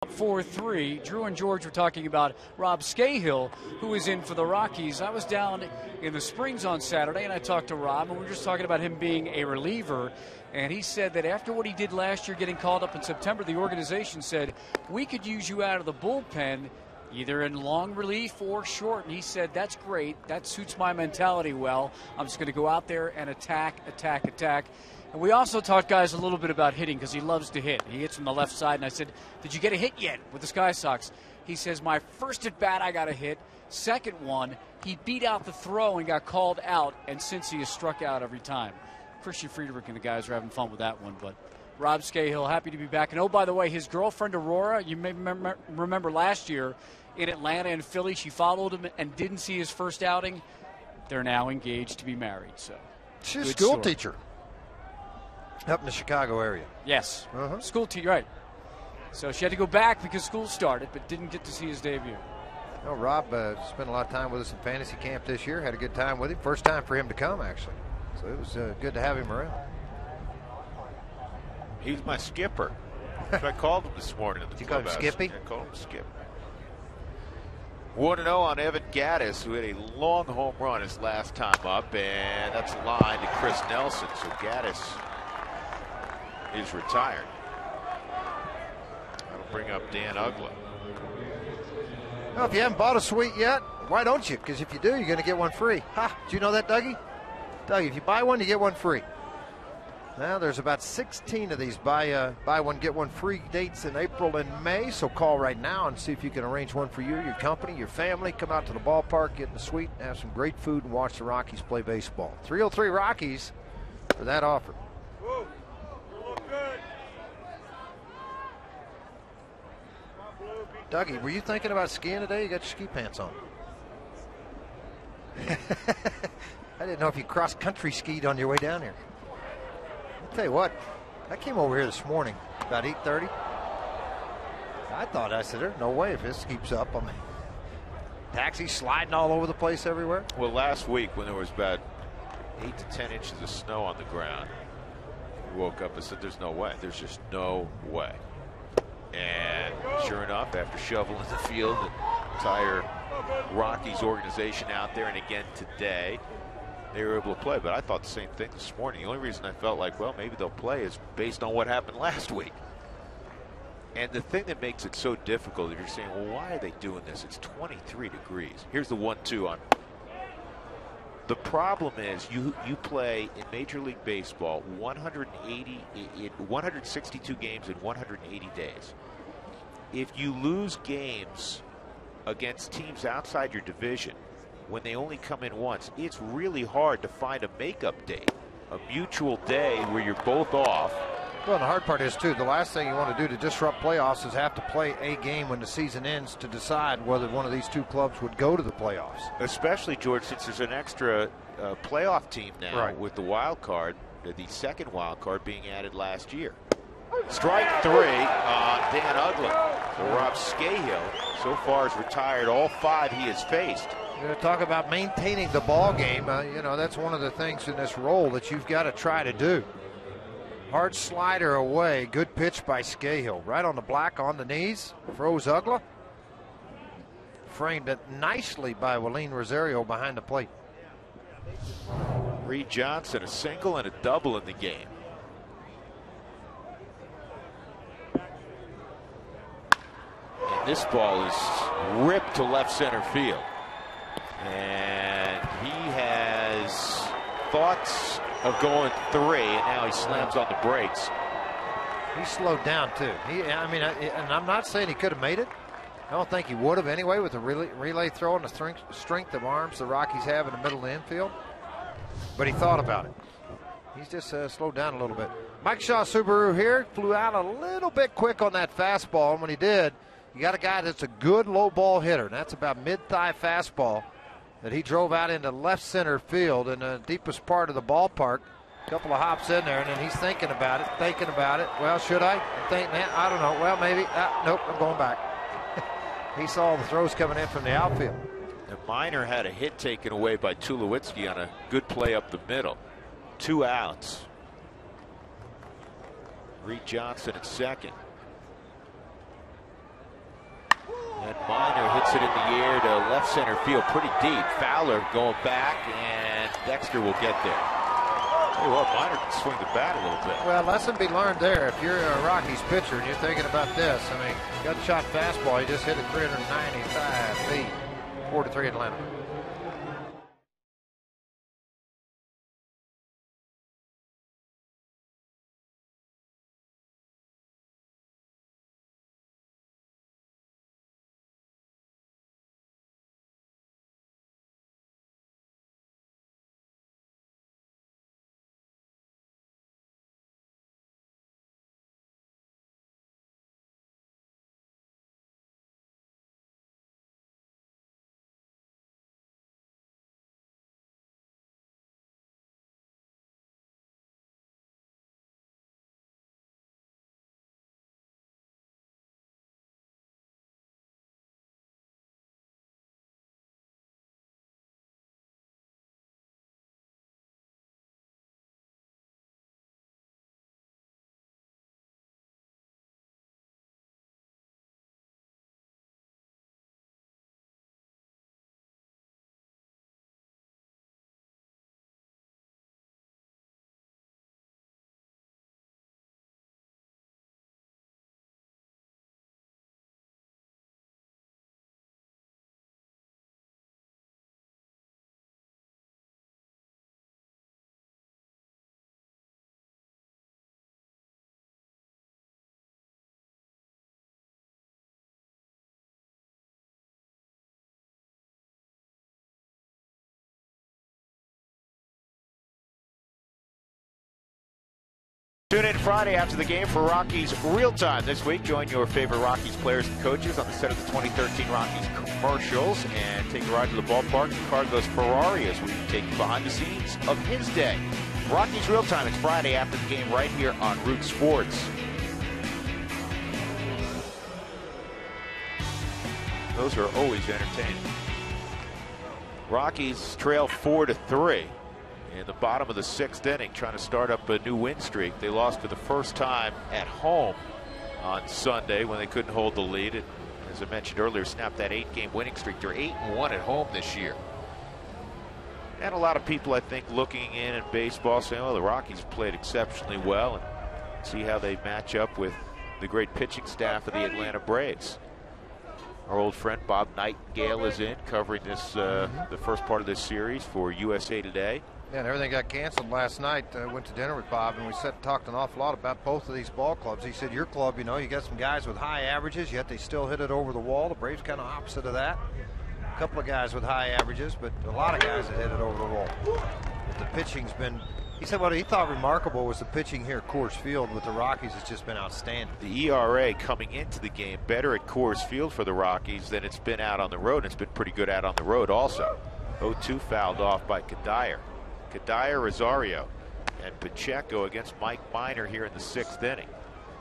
Up 4-3. Drew and George were talking about Rob Scahill, who is in for the Rockies. I was down in the Springs on Saturday, and I talked to Rob, and we were just talking about him being a reliever. And he said that after what he did last year, getting called up in September, the organization said, we could use you out of the bullpen, either in long relief or short. And he said, that's great. That suits my mentality well. I'm just going to go out there and attack. And we also taught guys a little bit about hitting because he loves to hit. He hits from the left side, and I said, did you get a hit yet with the Sky Sox? He says, my first at bat I got a hit. Second one, he beat out the throw and got called out, and since he has struck out every time. Christian Friedrich and the guys are having fun with that one, but Rob Scahill, happy to be back. And oh, by the way, his girlfriend Aurora, you may remember last year in Atlanta and Philly, she followed him and didn't see his first outing. They're now engaged to be married. So she's a school teacher up in the Chicago area. Yes, school teacher, right. So she had to go back because school started, but didn't get to see his debut. Well, Rob spent a lot of time with us in fantasy camp this year. Had a good time with him. First time for him to come, actually. So it was good to have him around. He's my skipper. I called him this morning. Did you call him Skippy? I called him Skip. 1-0 on Evan Gaddis, who hit a long home run his last time up, and that's a line to Chris Nelson. So Gaddis is retired. That'll bring up Dan Ugla. Well, if you haven't bought a suite yet, why don't you? Because if you do, you're going to get one free. Ha! Did you know that, Dougie? Dougie, if you buy one, you get one free. Now, there's about 16 of these buy one, get one free dates in April and May. So call right now and see if you can arrange one for you, your company, your family. Come out to the ballpark, get in the suite, have some great food, and watch the Rockies play baseball. 303 Rockies for that offer. Whoa. Look good. Dougie, were you thinking about skiing today? You got your ski pants on. I didn't know if you cross-country skied on your way down here. I'll tell you what, I came over here this morning about 8:30. I said, there's no way if this keeps up. I mean, taxis sliding all over the place everywhere. Well, last week when there was about 8 to 10 inches of snow on the ground, we woke up and said, there's no way. There's just no way. And sure enough, after shoveling the field, the entire Rockies organization out there, and again today, they were able to play. But I thought the same thing this morning. The only reason I felt like, well, maybe they'll play is based on what happened last week. And the thing that makes it so difficult is you're saying, well, why are they doing this? It's 23 degrees. Here's the 1-2 on. The problem is you play in Major League Baseball 162 games in 180 days. If you lose games against teams outside your division when they only come in once, it's really hard to find a makeup date, a mutual day where you're both off. Well, the hard part is, too, the last thing you want to do to disrupt playoffs is have to play a game when the season ends to decide whether one of these two clubs would go to the playoffs. Especially, George, since there's an extra playoff team now, right, with the wild card, the second wild card being added last year. Strike 3 on Dan Uggla. So Rob Scahill so far has retired all 5 he has faced. You're going to talk about maintaining the ball game. You know, that's one of the things in this role that you've got to try to do. Hard slider away. Good pitch by Scahill. Right on the black, on the knees. Froze Uggla. Framed it nicely by Willeen Rosario behind the plate. Reed Johnson, a single and a double in the game. And this ball is ripped to left center field. And he has thoughts of going 3, and now he slams on the brakes. He slowed down, too. And I'm not saying he could have made it. I don't think he would have anyway with the relay throw and the strength of arms the Rockies have in the middle of the infield. But he thought about it. He's just slowed down a little bit. Mike Shaw Subaru here. Flew out a little bit quick on that fastball. And when he did, you got a guy that's a good low ball hitter. And that's about mid-thigh fastball that he drove out into left center field in the deepest part of the ballpark. A couple of hops in there, and then he's thinking about it. Well, should I? I don't know. Well, maybe. Nope, I'm going back. He saw the throws coming in from the outfield. And Minor had a hit taken away by Tulowitzki on a good play up the middle. 2 outs. Reed Johnson at second. And Minor hits it in the air to left center field pretty deep. Fowler going back, and Dexter will get there. Hey, well, Minor can swing the bat a little bit. Well, lesson be learned there. If you're a Rockies pitcher and you're thinking about this, I mean, gut shot fastball, he just hit it 395 feet. 4-3 Atlanta. Tune in Friday after the game for Rockies Real Time. This week, join your favorite Rockies players and coaches on the set of the 2013 Rockies commercials and take a ride to the ballpark in Carlos Ferrari as we take you behind the scenes of his day. Rockies Real Time, it's Friday after the game right here on Root Sports. Those are always entertaining. Rockies trail 4-3. In the bottom of the 6th inning, trying to start up a new win streak. They lost for the first time at home on Sunday when they couldn't hold the lead. And as I mentioned earlier, snapped that 8-game winning streak. They're 8-1 at home this year. And a lot of people, I think, looking in baseball saying, well, the Rockies played exceptionally well, and see how they match up with the great pitching staff of the Atlanta Braves. Our old friend Bob Nightingale is in covering this the first part of this series for USA Today. Yeah, and everything got canceled last night. I went to dinner with Bob, and we talked an awful lot about both of these ball clubs. He said, your club, you know, you got some guys with high averages, yet they still hit it over the wall. The Braves kind of opposite of that. A couple of guys with high averages, but a lot of guys that hit it over the wall. But the pitching's been, he said what he thought remarkable was the pitching here at Coors Field with the Rockies has just been outstanding. The ERA coming into the game better at Coors Field for the Rockies than it's been out on the road. It's been pretty good out on the road also. 0-2 fouled off by Kadire. Kadire, Rosario, and Pacheco against Mike Minor here in the 6th inning.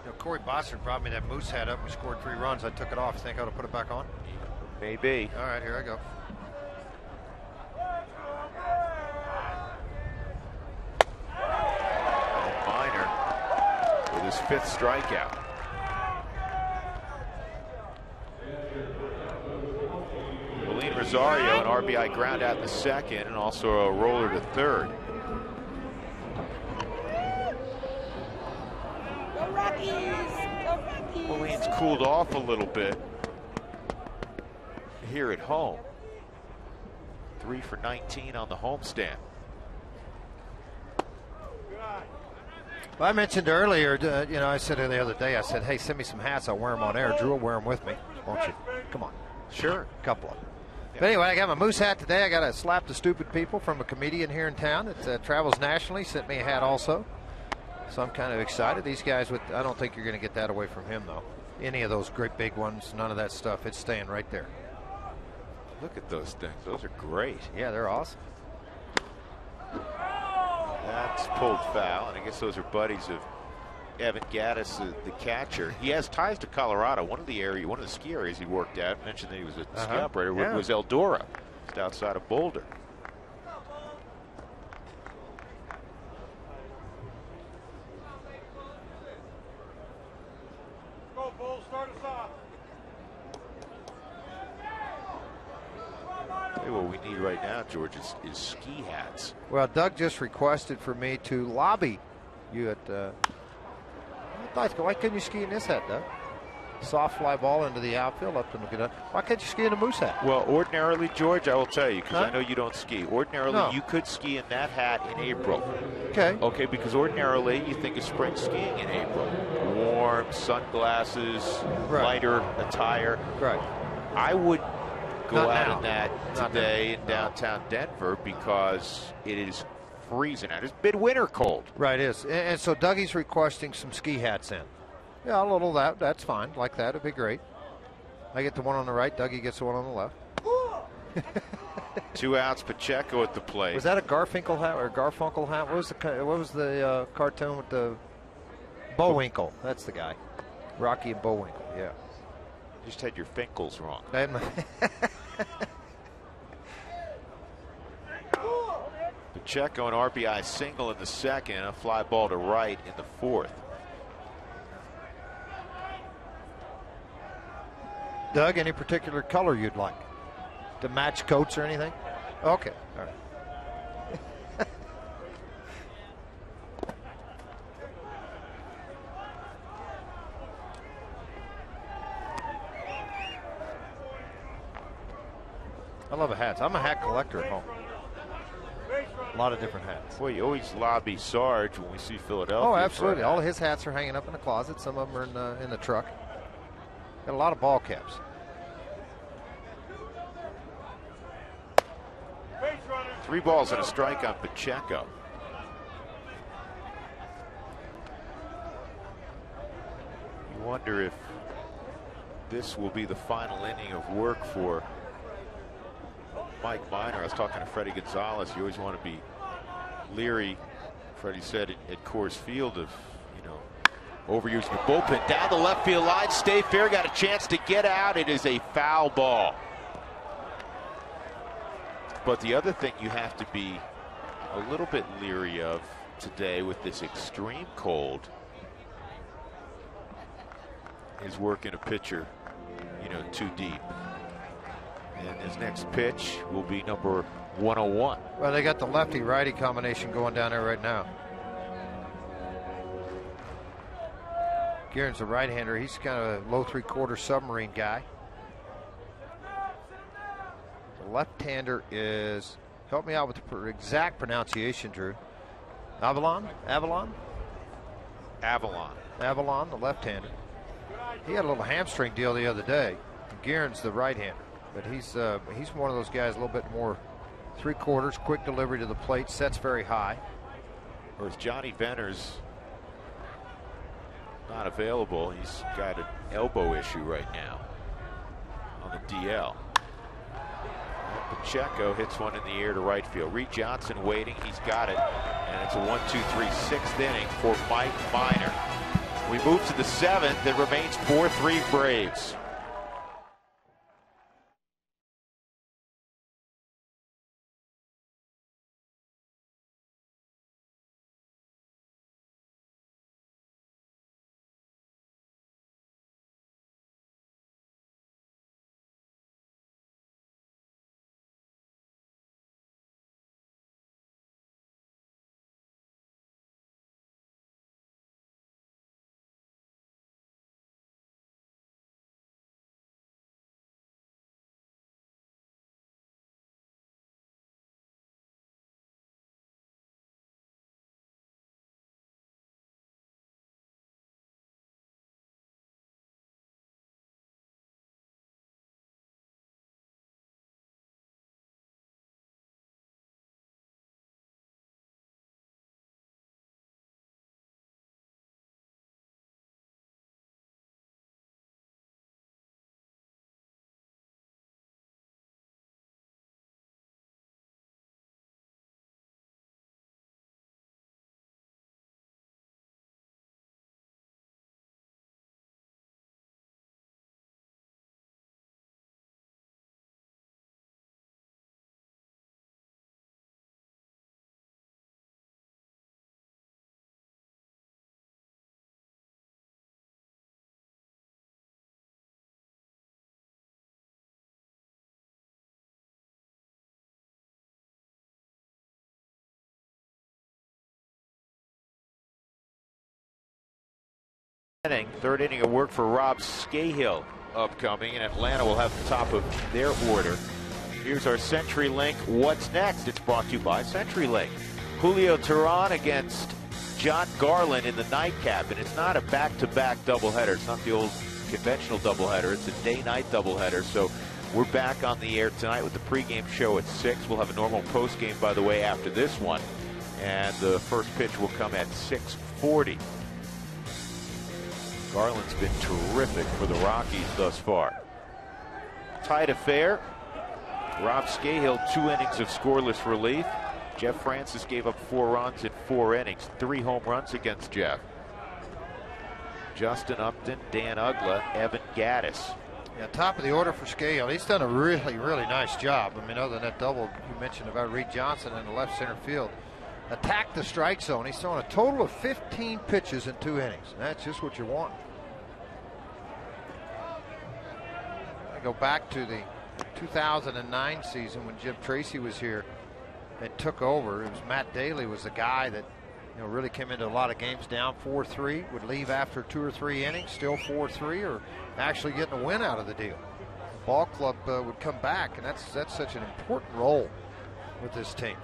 You know, Corey Bossard brought me that moose hat up. We scored 3 runs. I took it off. Think I ought to put it back on? Maybe. All right, here I go. And Minor with his 5th strikeout. Rosario, an RBI ground out in the 2nd, and also a roller to 3rd. Go Rockies! Go Rockies! Molin's cooled off a little bit here at home. 3 for 19 on the homestand. Well, I mentioned earlier, you know, I said the other day, I said, hey, send me some hats. I'll wear them on air. Drew will wear them with me, won't you? Come on. Sure. A couple of them. But anyway, I got my moose hat today. I got a Slap the Stupid People from a comedian here in town that travels nationally. Sent me a hat also. So I'm kind of excited. These guys, I don't think you're going to get that away from him, though. Any of those great big ones, none of that stuff. It's staying right there. Look at those things. Those are great. Yeah, they're awesome. That's pulled foul, and I guess those are buddies of Evan Gaddis, the catcher. He has ties to Colorado. One of the ski areas he worked at, mentioned that he was a ski operator, was Eldora, just outside of Boulder. Go, Bull, start us off. Tell you what we need right now, George, is ski hats. Well, Doug just requested for me to lobby you at why couldn't you ski in this hat, Doug? Soft fly ball into the outfield, up and look it up. Why can't you ski in a moose hat? Well, ordinarily, George, I will tell you, because I know you don't ski. Ordinarily, you could ski in that hat in April. Okay. Okay, because ordinarily you think of spring skiing in April. Warm, sunglasses, lighter attire. Right. I would go Not out now. in that today in downtown Denver because it is freezing out. It's midwinter cold. Right, it is. And so Dougie's requesting some ski hats in. Yeah, a little of that's fine. Like that, it'd be great. I get the one on the right, Dougie gets the one on the left. 2 outs, Pacheco at the plate. Was that a Garfinkel hat or Garfunkel hat? What was the cartoon with the Bullwinkle? That's the guy. Rocky and Bullwinkle, yeah. You just had your Finkles wrong. Pacheco, an RBI single in the 2nd, a fly ball to right in the 4th. Doug, any particular color you'd like to match coats or anything? Okay, all right. I love hats. I'm a hat collector at home. A lot of different hats. Boy, you always lobby Sarge when we see Philadelphia. Oh, absolutely. All of his hats are hanging up in the closet. Some of them are in the truck. Got a lot of ball caps. Three balls and a strike on Pacheco. You wonder if this will be the final inning of work for Mike Minor. I was talking to Freddie Gonzalez. You always want to be leery, Freddie said at Coors Field, of overusing the bullpen. Down the left field line, stay fair, got a chance to get out. It is a foul ball. But the other thing you have to be a little bit leery of today with this extreme cold is working a pitcher, too deep. And his next pitch will be number 101. Well, they got the lefty-righty combination going down there right now. Guerin's a right-hander. He's kind of a low three-quarter submarine guy. The left-hander is, help me out with the exact pronunciation, Drew. Avalon, the left-hander. He had a little hamstring deal the other day. Guerin's the right-hander, but he's one of those guys a little bit more three-quarters, quick delivery to the plate, sets very high. Or is Johnny Benner's not available? He's got an elbow issue right now on the DL. Pacheco hits one in the air to right field. Reed Johnson waiting. He's got it. And it's a 1-2-3 6th inning for Mike Minor. We move to the 7th. It remains 4-3 Braves. Third inning of work for Rob Scahill upcoming, and Atlanta will have the top of their order. Here's our CenturyLink What's Next? It's brought to you by CenturyLink. Julio Teheran against John Garland in the nightcap, and it's not a back-to-back doubleheader. It's not the old conventional doubleheader. It's a day-night doubleheader. So we're back on the air tonight with the pregame show at 6. We'll have a normal postgame, by the way, after this one, and the first pitch will come at 6:40. Garland's been terrific for the Rockies thus far. Tied affair. Rob Scahill, 2 innings of scoreless relief. Jeff Francis gave up 4 runs in 4 innings, 3 home runs against Jeff. Justin Upton, Dan Ugla, Evan Gaddis. Yeah, top of the order for Scahill. He's done a really, really nice job. I mean, other than that double you mentioned about Reed Johnson in the left center field. Attacked the strike zone. He's thrown a total of 15 pitches in 2 innings. And that's just what you want. I go back to the 2009 season when Jim Tracy was here and took over. It was Matt Daly was the guy that really came into a lot of games down 4-3, would leave after 2 or 3 innings, still 4-3, or actually getting a win out of the deal. The ball club would come back, and that's such an important role with this team.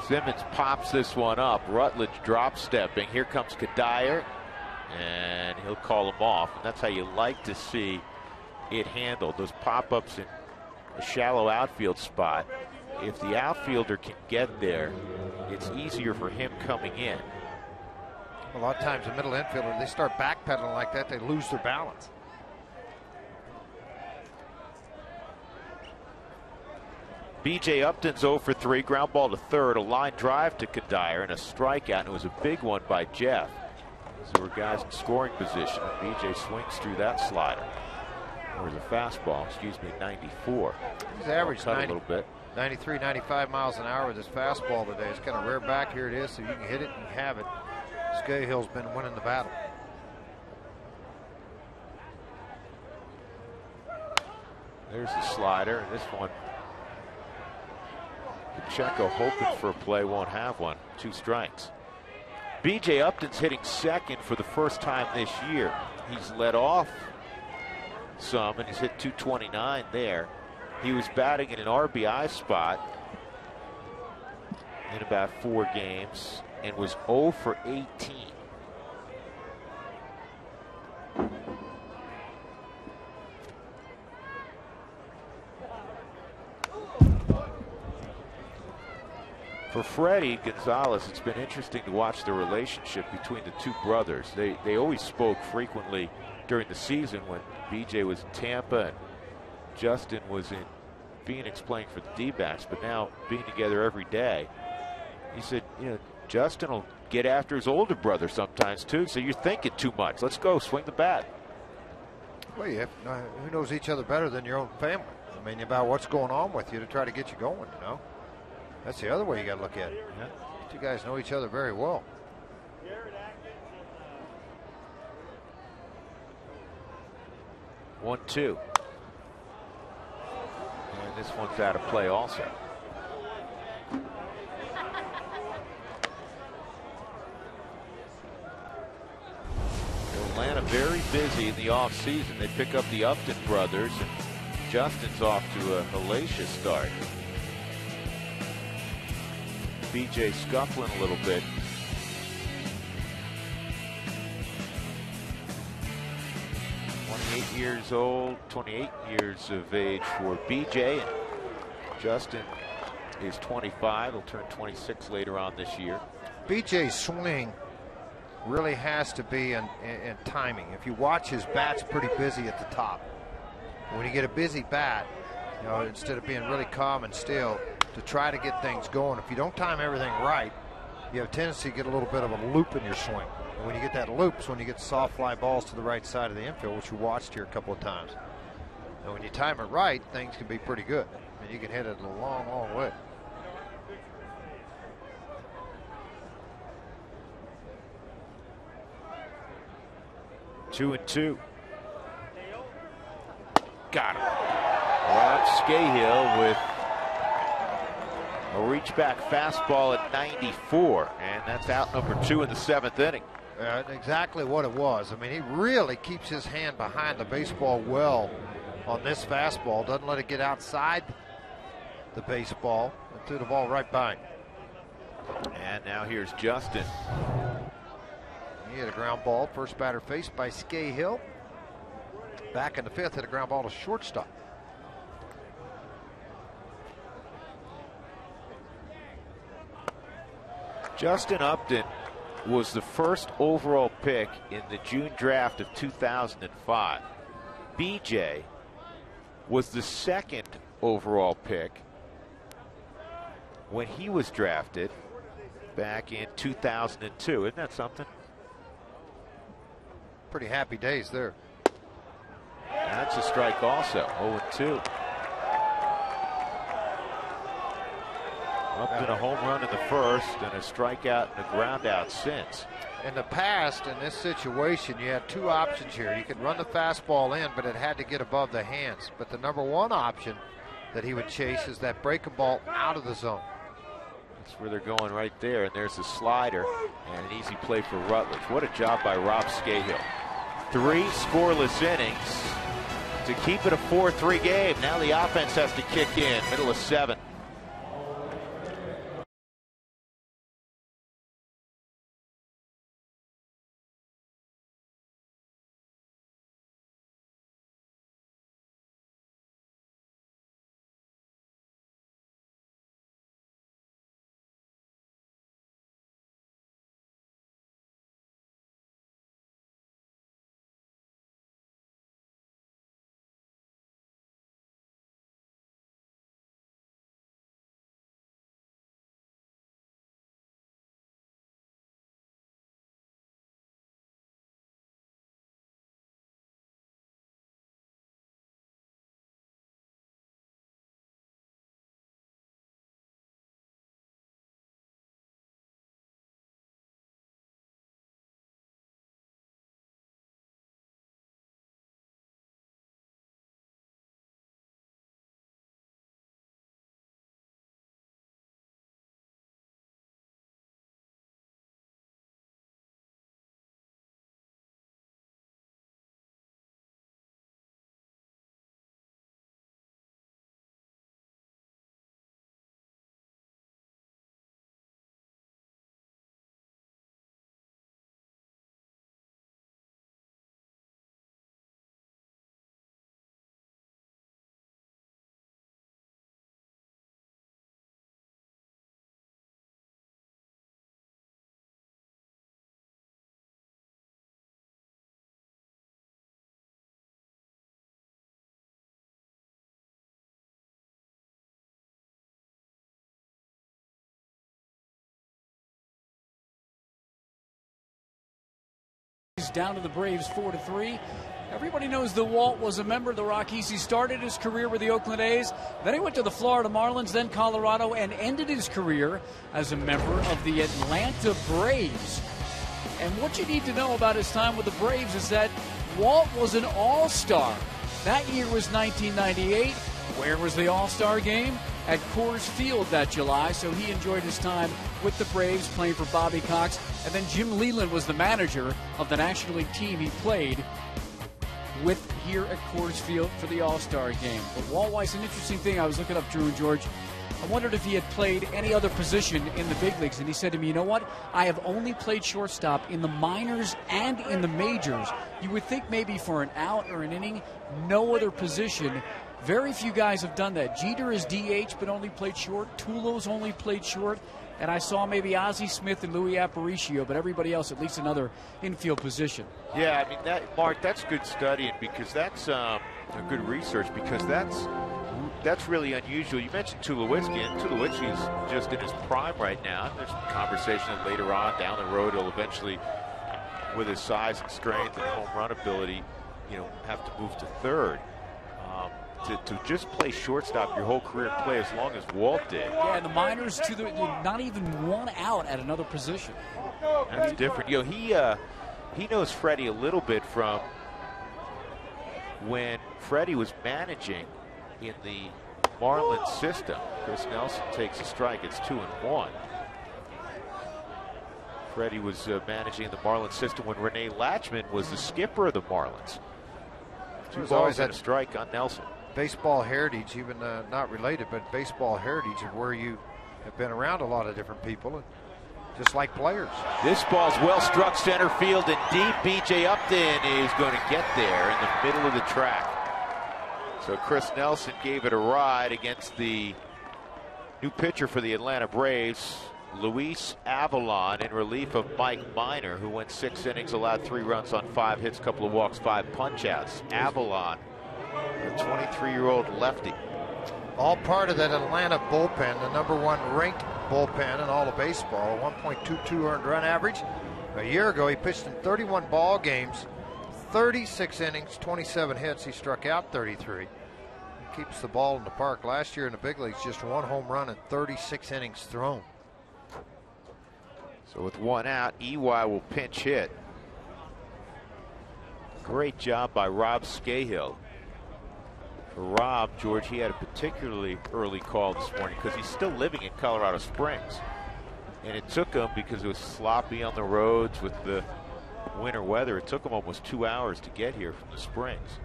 Simmons pops this one up. Rutledge drop stepping. Here comes Kadire, and he'll call him off. And that's how you like to see it handled. Those pop-ups in a shallow outfield spot. If the outfielder can get there, it's easier for him coming in. A lot of times the middle infielder, they start backpedaling like that, they lose their balance. B.J. Upton's 0 for 3, ground ball to third, a line drive to Kadire, and a strikeout, and it was a big one by Jeff. So we're guys in scoring position, and B.J. swings through that slider. Or a fastball, 94. He's averaged a little bit. 93, 95 miles an hour with his fastball today. It's kind of rare back. Here it is, so you can hit it and have it. Scahill's been winning the battle. There's the slider. This one, Pacheco hoping for a play, won't have one. 2 strikes. B.J. Upton's hitting second for the first time this year. He's led off some, and he's hit 229 there. He was batting in an RBI spot in about 4 games and was 0 for 18. For Freddie Gonzalez, it's been interesting to watch the relationship between the 2 brothers. They always spoke frequently during the season when BJ was in Tampa and Justin was in Phoenix playing for the D-backs, but now being together every day. He said, you know, Justin will get after his older brother sometimes too, so you're thinking too much. Let's go, swing the bat. Well, who knows each other better than your own family? I mean, about what's going on with you to try to get you going, you know? That's the other way you got to look at it. Yeah. You guys know each other very well. 1-2. And this one's out of play also. Atlanta very busy in the offseason. They pick up the Upton brothers, and Justin's off to a hellacious start. BJ scuffling a little bit. 28 years old, 28 years of age for BJ, and Justin is 25. He'll turn 26 later on this year. BJ's swing really has to be in timing. If you watch, his bat's pretty busy at the top. When you get a busy bat, you know, instead of being really calm and still, to try to get things going, if you don't time everything right, you have a tendency to get a little bit of a loop in your swing. And when you get that loop, it's when you get soft fly balls to the right side of the infield, which we watched here a couple of times. And when you time it right, things can be pretty good. And you can hit it a long, long way. Two and two. Got him. Rob Scahill with a reach back fastball at 94, and that's out number 2 in the 7th inning. Exactly what it was. I mean, he really keeps his hand behind the baseball well on this fastball. Doesn't let it get outside the baseball and threw the ball right by him. And now here's Justin. He hit a ground ball. First batter faced by Scahill. Back in the 5th, hit a ground ball to shortstop. Justin Upton was the first overall pick in the June draft of 2005. BJ was the 2nd overall pick when he was drafted back in 2002. Isn't that something? Pretty happy days there. That's a strike also. 0-2. Upton a home run in the 1st and a strikeout and a ground out since. In the past, in this situation, you had 2 options here. You could run the fastball in, but it had to get above the hands. But the number 1 option that he would chase is that breaking ball out of the zone. That's where they're going right there. And there's the slider and an easy play for Rutledge. What a job by Rob Scahill. 3 scoreless innings to keep it a 4-3 game. Now the offense has to kick in. Middle of 7th. down to the Braves 4-3. Everybody knows that Walt was a member of the Rockies. He started his career with the Oakland A's. Then he went to the Florida Marlins, then Colorado, and ended his career as a member of the Atlanta Braves. And what you need to know about his time with the Braves is that Walt was an all-star. That year was 1998. Where was the all-star game? At Coors Field that July, so he enjoyed his time with the Braves playing for Bobby Cox. And then Jim Leland was the manager of the National League team he played with here at Coors Field for the All-Star game. But Walt Weiss, an interesting thing, I was looking up Drew and George. I wondered if he had played any other position in the big leagues, and he said to me, you know what? I have only played shortstop in the minors and in the majors. You would think maybe for an out or an inning, no other position. Very few guys have done that. Jeter is DH but only played short. Tulo's only played short. And I saw maybe Ozzie Smith and Louis Aparicio, but everybody else at least another infield position. Yeah, I mean, Mark, that's good studying because that's a good research because that's really unusual. You mentioned Tulowitzki, and Tulowitzki's just in his prime right now. There's some conversation that later on down the road he'll eventually, with his size and strength and home run ability, have to move to third. To just play shortstop your whole career and play as long as Walt did. Yeah, in the minors, not even one out at another position. That's different. He knows Freddie a little bit from when Freddie was managing in the Marlins system. Chris Nelson takes a strike. It's 2-1. Freddie was managing in the Marlins system when Rene Latchman was the skipper of the Marlins. Two balls and a strike on Nelson. Baseball heritage, even not related, but baseball heritage of where you have been around a lot of different people, and just like players. This ball's well struck center field and deep. B.J. Upton is going to get there in the middle of the track. So Chris Nelson gave it a ride against the new pitcher for the Atlanta Braves, Luis Avalon, in relief of Mike Minor, who went 6 innings, allowed 3 runs on 5 hits, couple of walks, 5 punch-outs. Avalon, the 23-year-old lefty. All part of that Atlanta bullpen, the #1 ranked bullpen in all of baseball, 1.22 earned run average. A year ago, he pitched in 31 ball games, 36 innings, 27 hits. He struck out 33. He keeps the ball in the park. Last year in the big leagues, just 1 home run and 36 innings thrown. So with 1 out, EY will pinch hit. Great job by Rob Scahill. For Rob, George, he had a particularly early call this morning because he's still living in Colorado Springs. And it took him, because it was sloppy on the roads with the winter weather, it took him almost 2 hours to get here from the Springs.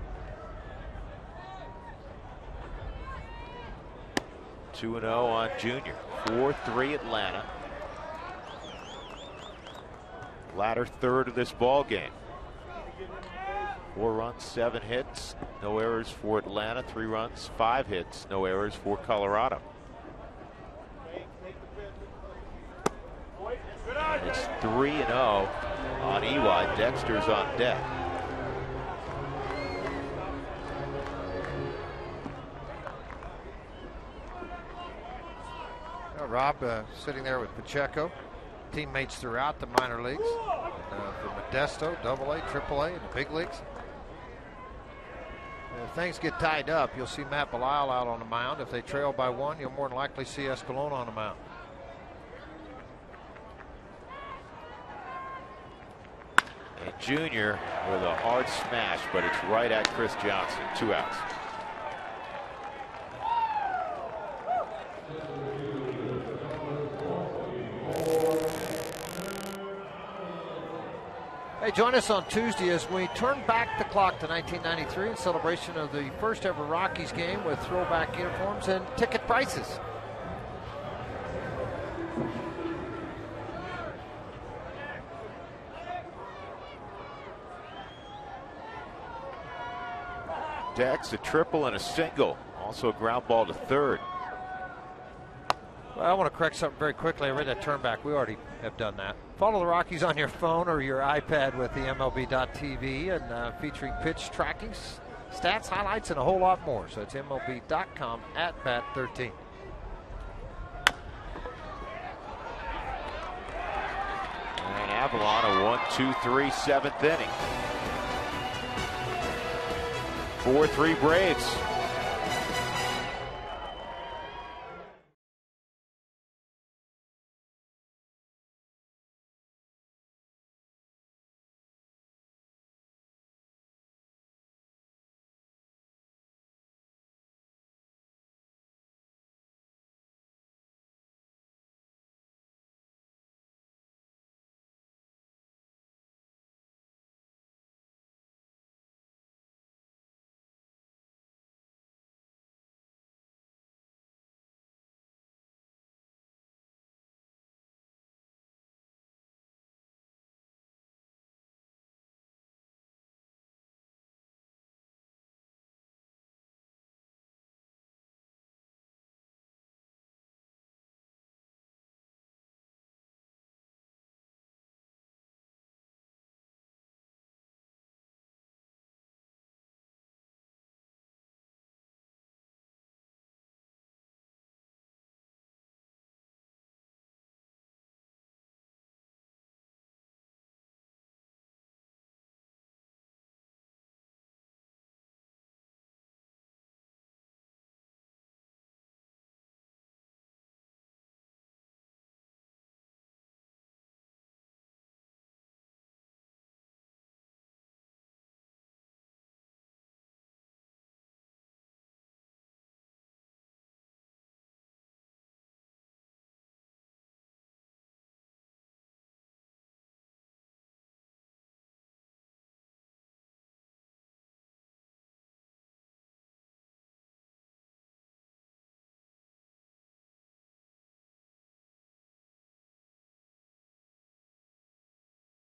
2-0 on Junior. 4-3 Atlanta. Latter third of this ball game. 4 runs, 7 hits, no errors for Atlanta. 3 runs, 5 hits, no errors for Colorado. And it's 3-0 on EY. Dexter's on deck. Rob sitting there with Pacheco, teammates throughout the minor leagues, from Modesto, AA, AAA, and the big leagues. If things get tied up, you'll see Matt Belisle out on the mound. If they trail by 1, you'll more than likely see Escalona on the mound. And Junior with a hard smash, but it's right at Chris Johnson. 2 outs. Hey, join us on Tuesday as we turn back the clock to 1993 in celebration of the first ever Rockies game with throwback uniforms and ticket prices. Dex, a triple and a single. Also a ground ball to third. Well, I want to correct something very quickly. I read that turn back. We already have done that. Follow the Rockies on your phone or your iPad with the MLB.tv and featuring pitch tracking, stats, highlights, and a whole lot more. So it's MLB.com @BAT13. And Avalon, a 1, 2, 3, 7th inning. 4-3 Braves.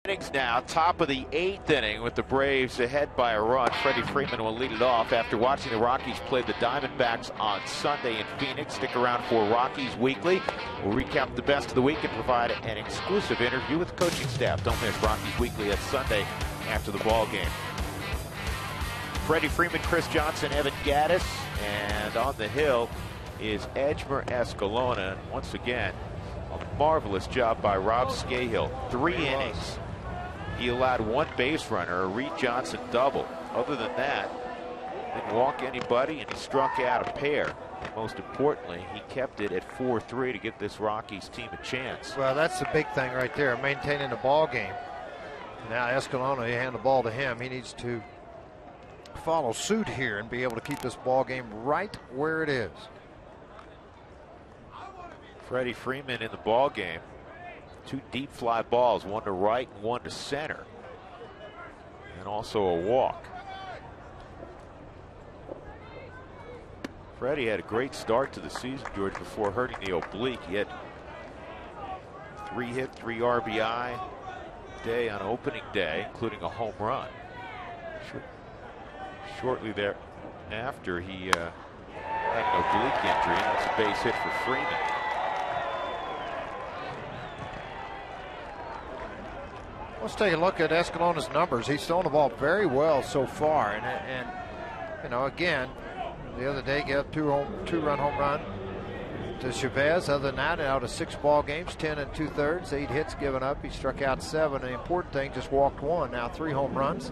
Innings now, top of the 8th inning with the Braves ahead by a run. Freddie Freeman will lead it off after watching the Rockies play the Diamondbacks on Sunday in Phoenix. Stick around for Rockies Weekly. We'll recap the best of the week and provide an exclusive interview with the coaching staff. Don't miss Rockies Weekly at Sunday after the ball game. Freddie Freeman, Chris Johnson, Evan Gaddis, and on the hill is Edgmer Escalona. And once again, a marvelous job by Rob Scahill. 3 innings. He allowed 1 base runner, a Reed Johnson double. Other than that, didn't walk anybody, and he struck out a pair. And most importantly, he kept it at 4-3 to give this Rockies team a chance. Well, that's the big thing right there, maintaining the ball game. Now Escalona, you hand the ball to him. He needs to follow suit here and be able to keep this ball game right where it is. Freddie Freeman in the ball game. 2 deep fly balls, 1 to right and 1 to center. And also a walk. Freddie had a great start to the season, George, before hurting the oblique. He had 3 hit, 3 RBI day on opening day, including a home run. Shortly thereafter, he had an oblique injury, and that's a base hit for Freeman. Let's take a look at Escalona's numbers. He's thrown the ball very well so far, and you know, again, the other day gave up 2-run home run to Chavez. Other than that, out of 6 ball games, 10 2/3, 8 hits given up. He struck out 7. And the important thing, just walked 1. Now 3 home runs.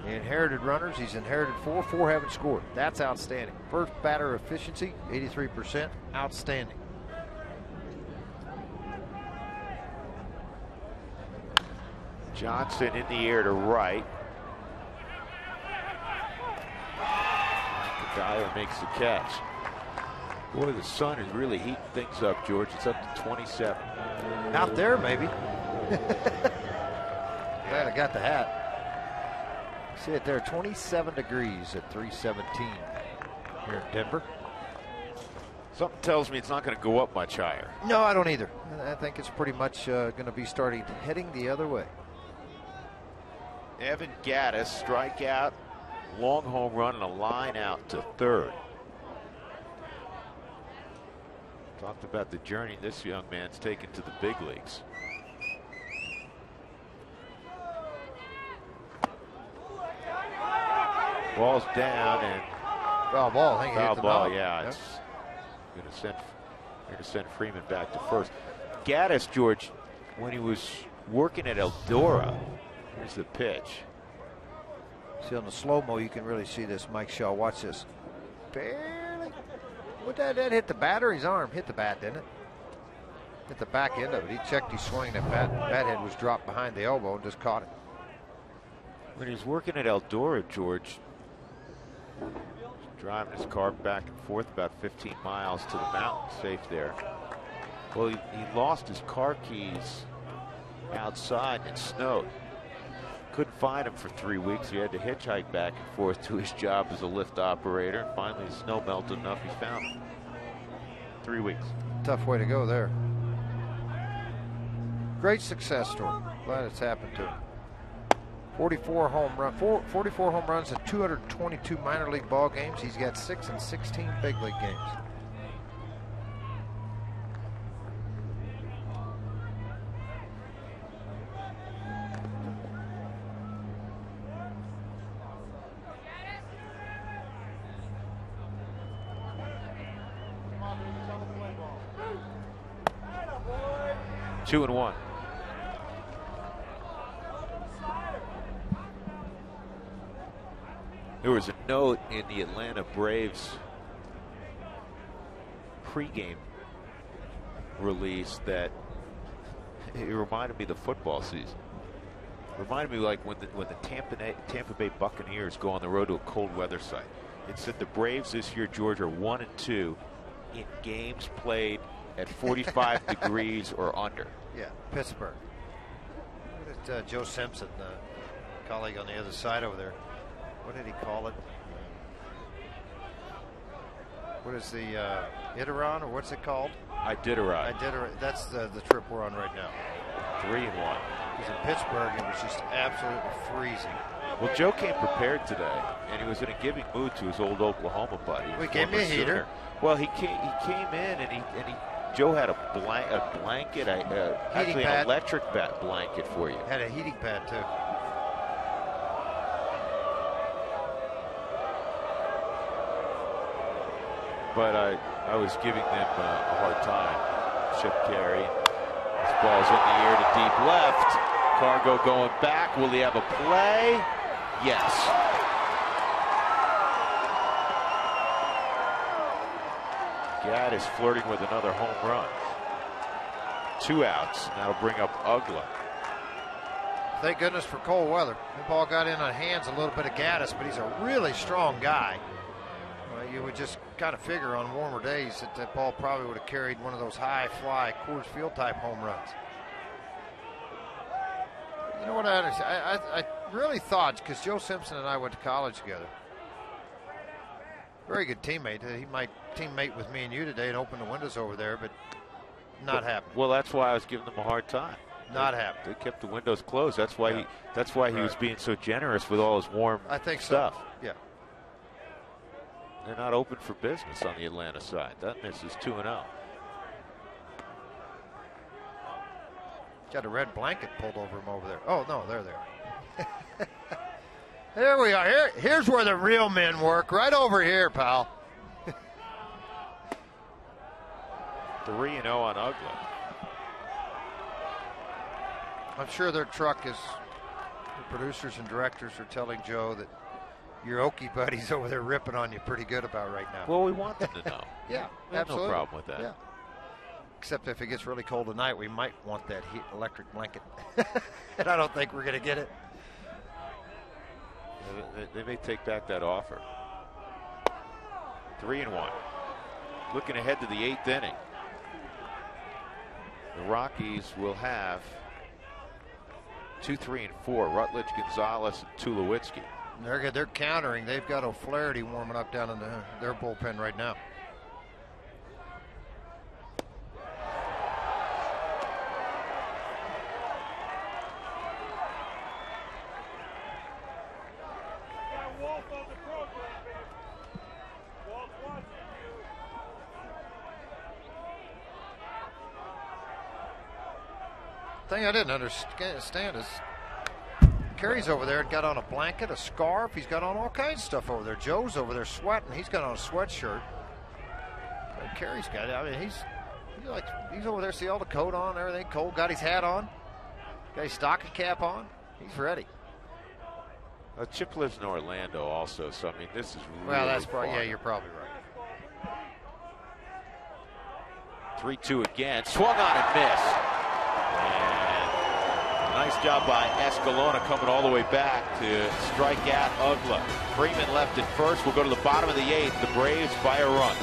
He inherited runners. He's inherited 4. 4 haven't scored. That's outstanding. First batter efficiency, 83%. Outstanding. Johnson in the air to right. Dyer makes the catch. Boy, the sun is really heating things up, George. It's up to 27. Out there, maybe. Glad I got the hat. See it there, 27 degrees at 317 here in Denver. Something tells me it's not going to go up much higher. No, I don't either. I think it's pretty much going to be heading the other way. Evan Gaddis, strikeout, long home run, and a line out to third. Talked about the journey this young man's taken to the big leagues. Ball's down and foul ball. I think he hit the ball. knob. Yeah, Yep. It's going to send Freeman back to first. Gaddis, George, when he was working at Eldora. Here's the pitch. See, on the slow-mo, you can really see this. Mike Shaw, watch this. Barely. What that hit the battery's arm? Hit the bat, didn't it? Hit the back end of it. He checked his swing. That bat head was dropped behind the elbow and just caught it. When he was working at Eldora, George, driving his car back and forth about 15 miles to the mountain, safe there. Well, he lost his car keys outside and it snowed. Couldn't find him for 3 weeks. He had to hitchhike back and forth to his job as a lift operator. And finally, the snow melted enough, he found him. 3 weeks. Tough way to go there. Great success story. Glad it's happened to him. 44 home runs in 222 minor league ball games. He's got 6 in 16 big league games. Two and one. There was a note in the Atlanta Braves pregame release that it reminded me of the football season. It reminded me like when the Tampa Bay Buccaneers go on the road to a cold weather site. It said the Braves this year, George, are 1-2 in games played at 45 degrees or under. Yeah, Pittsburgh. Look at Joe Simpson, colleague on the other side over there. What did he call it? What is the Iditarod, or what's it called? Iditarod. That's the trip we're on right now. 3-1. Because in Pittsburgh, it was just absolutely freezing. Well, Joe came prepared today, and he was in a giving mood to his old Oklahoma buddy. We gave me a heater. Well, he came in, and Joe had a blanket, actually an electric blanket for you. Had a heating pad too. But I was giving them a hard time. Chip carry. This ball's in the air to deep left. Cargo going back. Will he have a play? Yes. Gadd is flirting with another home run. 2 outs. And that'll bring up Ugla. Thank goodness for cold weather. The ball got in on hands a little bit of Gaddis, but he's a really strong guy. You would just kind of figure on warmer days that ball probably would have carried one of those high fly Coors Field type home runs. You know what I understand? I really thought, because Joe Simpson and I went to college together. Very good teammate. He might teammate with me and you today and open the windows over there, but not happening. Well, that's why I was giving them a hard time. Not happening. They kept the windows closed. That's why he was being so generous with all his warm stuff. So. Yeah. They're not open for business on the Atlanta side. That misses 2-0. Got a red blanket pulled over him over there. Oh, no, they're there. There we are. Here's where the real men work. Right over here, pal. 3-0 on Ugla. I'm sure their truck is, the producers and directors are telling Joe that your Okie buddies over there ripping on you pretty good about right now. Well, we want them to know. Yeah, absolutely. No problem with that. Yeah. Except if it gets really cold tonight, we might want that electric blanket. And I don't think we're going to get it. They may take back that offer. 3-1. Looking ahead to the 8th inning. The Rockies will have 2, 3, and 4. Rutledge, Gonzalez, and Tulowitzki. They're countering. They've got O'Flaherty warming up down in their bullpen right now. Thing I didn't understand is Kerry's over there and got on a blanket, a scarf. He's got on all kinds of stuff over there. Joe's over there sweating. He's got on a sweatshirt. And Kerry's got it. I mean, he's over there. See all the coat on, everything cold. Got his hat on. Got his stocking cap on. He's ready. Chip lives in Orlando also, so I mean, this is really Well, that's probably, fun. yeah, you're probably right. 3-2 again. Swung on and missed. And nice job by Escalona coming all the way back to strike out Ugla. Freeman left at first. We'll go to the bottom of the 8th. The Braves by a run.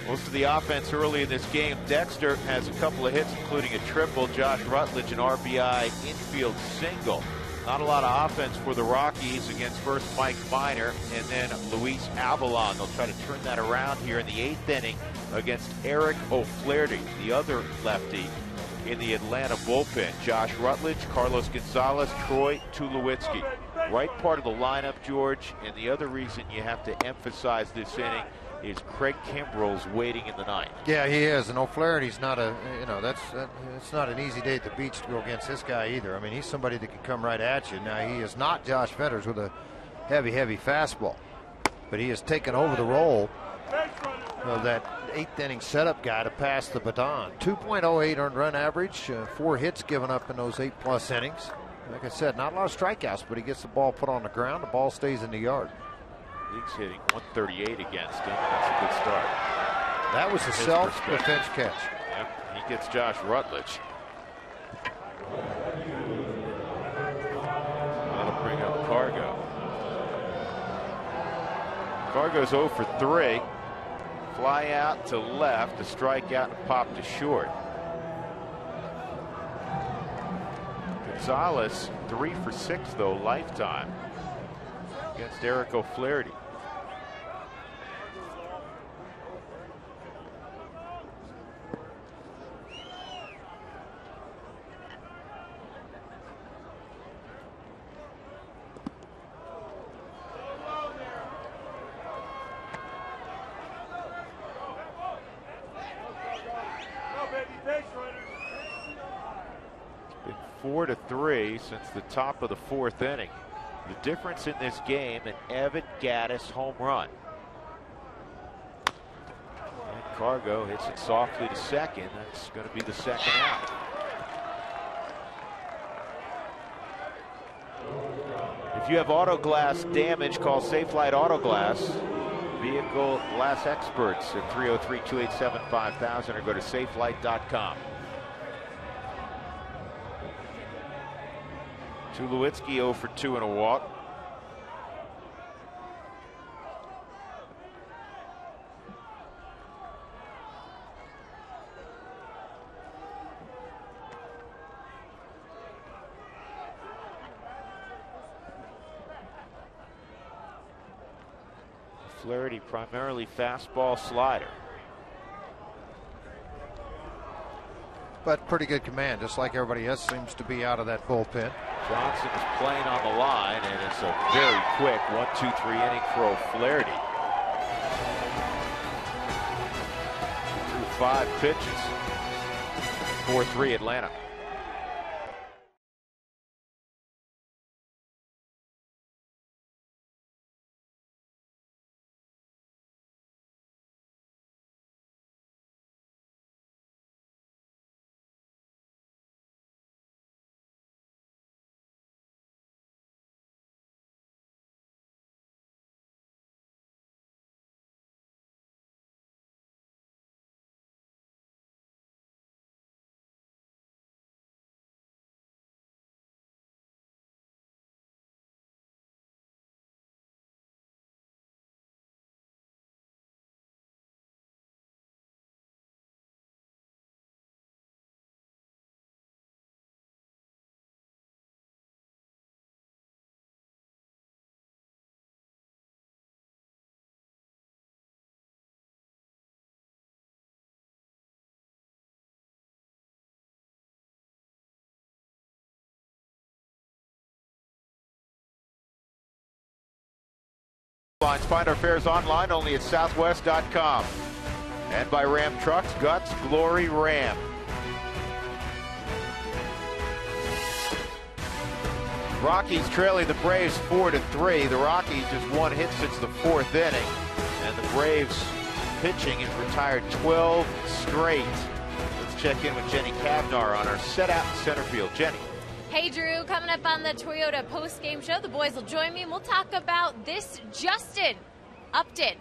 Most of the offense early in this game. Dexter has a couple of hits, including a triple. Josh Rutledge, an RBI infield single. Not a lot of offense for the Rockies against first Mike Minor and then Luis Avalon. They'll try to turn that around here in the 8th inning against Eric O'Flaherty, the other lefty in the Atlanta bullpen. Josh Rutledge, Carlos Gonzalez, Troy Tulowitzki. Right part of the lineup, George, and the other reason you have to emphasize this inning is Craig Kimbrell's waiting in the 9th. Yeah, he is, and O'Flaherty's not a, it's not an easy day at the beach to go against this guy either. I mean, he's somebody that can come right at you. Now, he is not Josh Fetters with a heavy fastball, but he has taken over the role of that 8th inning setup guy to pass the baton. 2.08 earned run average, 4 hits given up in those 8+ innings. Like I said, not a lot of strikeouts, but he gets the ball put on the ground. The ball stays in the yard. League's hitting 138 against him. That's a good start. That was a self-defense catch. Yep, he gets Josh Rutledge. That'll bring up Cargo. Cargo's 0 for 3. Fly out to left, a strikeout and pop to short. Gonzalez 3 for 6 though, lifetime against Eric O'Flaherty. It's been 4-3 since the top of the 4th inning. The difference in this game, an Evan Gattis home run. And Cargo hits it softly to second. That's going to be the second out. If you have auto glass damage, call Safelite Auto Glass. Vehicle glass experts at 303-287-5000 or go to safelite.com. Tulowitzki 0 for 2 and a walk. Flaherty primarily fastball slider. But pretty good command, just like everybody else seems to be out of that bullpen. Johnson is playing on the line, and it's a very quick 1-2-3 inning for O'Flaherty. Through 5 pitches. 4-3 Atlanta. Find our fares online only at southwest.com. And by Ram Trucks, Guts, Glory, Ram. Rockies trailing the Braves 4-3. The Rockies just 1 hit since the 4th inning. And the Braves pitching has retired 12 straight. Let's check in with Jenny Kavnar on our set out in center field. Jenny. Hey Drew, coming up on the Toyota post-game show, the boys will join me and we'll talk about this Justin Upton.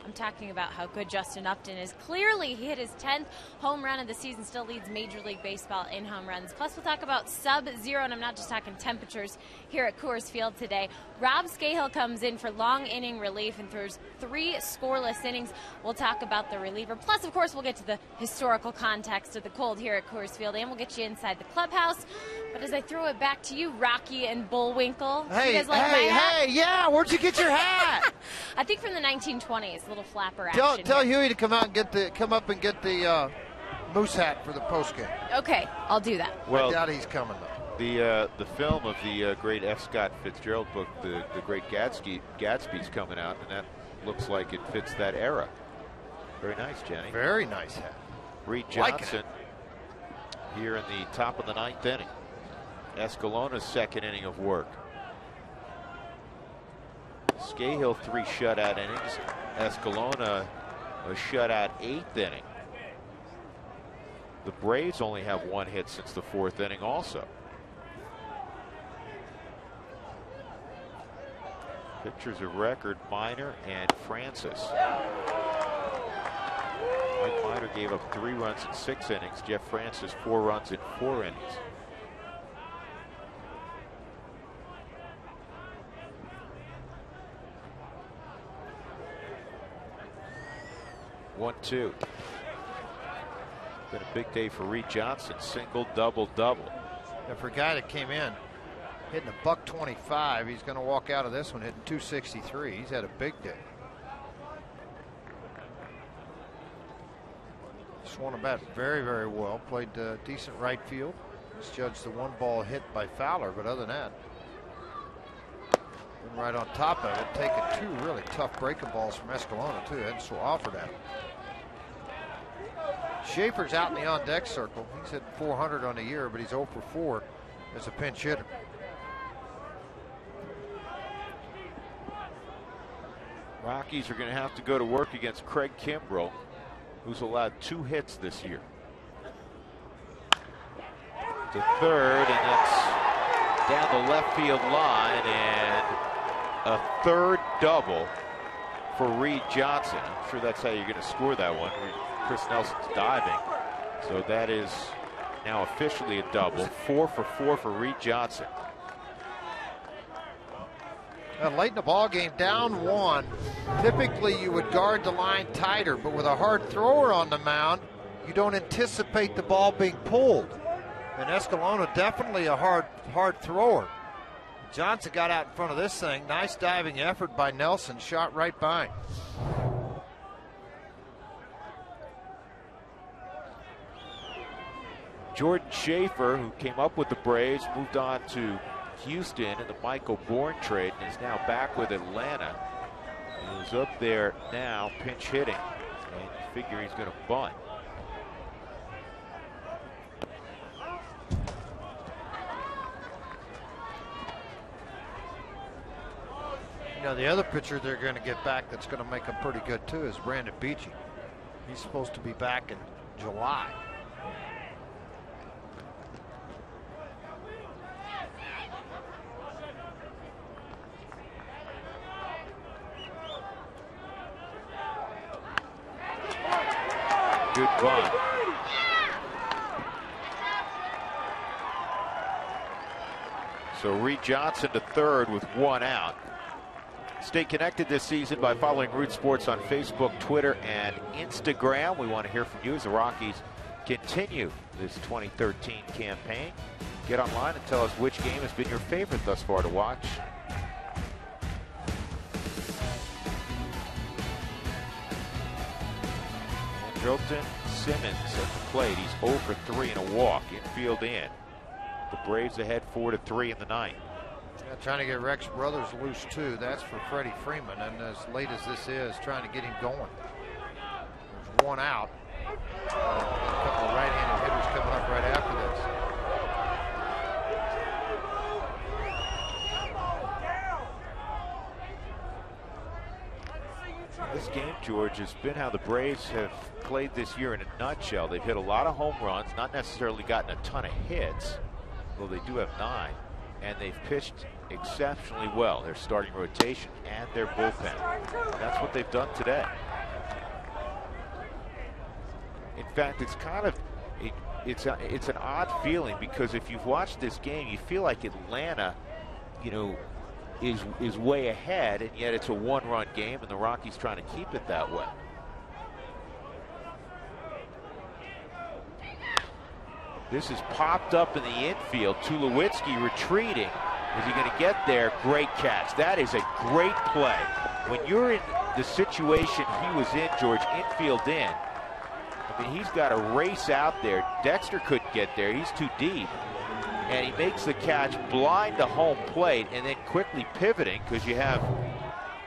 I'm talking about how good Justin Upton is. Clearly, he hit his 10th home run of the season, still leads Major League Baseball in home runs. Plus, we'll talk about sub-zero, and I'm not just talking temperatures here at Coors Field today. Rob Scahill comes in for long inning relief and throws 3 scoreless innings. We'll talk about the reliever. Plus, of course, we'll get to the historical context of the cold here at Coors Field, and we'll get you inside the clubhouse. But as I throw it back to you, Rocky and Bullwinkle. Hey, you guys like my hat? Yeah, where'd you get your hat? I think from the 1920s, little flapper action. Tell Huey to come out and get the moose hat for the postgame. Okay, I'll do that. Well, I doubt he's coming though. The film of the great F. Scott Fitzgerald book, the Great Gatsby's coming out, and that looks like it fits that era. Very nice, Jenny. Very nice hat. Reed Johnson here in the top of the 9th inning. Escalona's 2nd inning of work. Scahill 3 shutout innings. Escalona a shutout 8th inning. The Braves only have 1 hit since the 4th inning also. Pitchers of record, Minor and Francis. Mike Minor gave up 3 runs in 6 innings. Jeff Francis 4 runs in 4 innings. One-two. Been a big day for Reed Johnson. Single, double, double. And for a guy that came in hitting a $125, he's going to walk out of this one hitting 263. He's had a big day. Swung a bat very, very well. Played decent right field. Just judged the 1 ball hit by Fowler, but other than that, been right on top of it, taking 2 really tough breaking balls from Escalona too. And so offered at him. Schaefer's out in the on-deck circle. He's hit 400 on the year, but he's 0 for 4 as a pinch hitter. Rockies are going to have to go to work against Craig Kimbrell, who's allowed 2 hits this year. To third, and that's down the left field line, and a 3rd double for Reed Johnson. I'm sure that's how you're going to score that one. Chris Nelson's diving. So that is now officially a double. 4 for 4 for Reed Johnson. Late in the ball game, down 1. Typically you would guard the line tighter, but with a hard thrower on the mound, you don't anticipate the ball being pulled. And Escalona definitely a hard thrower. Johnson got out in front of this thing. Nice diving effort by Nelson. Shot right by. Jordan Schaefer, who came up with the Braves, moved on to Houston in the Michael Bourne trade and is now back with Atlanta. He's up there now, pinch hitting, and you figure he's going to bunt. You know, the other pitcher they're going to get back that's going to make them pretty good too is Brandon Beachy. He's supposed to be back in July. Good bunt. So Reed Johnson to third with one out. Stay connected this season by following Root Sports on Facebook, Twitter, and Instagram. We want to hear from you as the Rockies continue this 2013 campaign. Get online and tell us which game has been your favorite thus far to watch. Andrelton Simmons at the plate. He's 0 for 3 and a walk. Infield in. The Braves ahead 4-3 in the ninth. Yeah, trying to get Rex Brothers loose too. That's for Freddie Freeman. And as late as this is, trying to get him going. There's one out. A couple of right-handed hitters coming up right after this. This game, George, has been how the Braves have played this year in a nutshell. They've hit a lot of home runs, not necessarily gotten a ton of hits, though they do have 9, and they've pitched exceptionally well. Their starting rotation and their bullpen. That's what they've done today. In fact, it's kind of it's an odd feeling, because if you've watched this game, you feel like Atlanta, you know, is way ahead, and yet it's a one-run game, and the Rockies trying to keep it that way. This is popped up in the infield. Tulowitzki retreating. Is he going to get there? Great catch. That is a great play. When you're in the situation he was in, George, infield in, I mean, he's got to race out there. Dexter couldn't get there. He's too deep. And he makes the catch blind to home plate, and then quickly pivoting because you have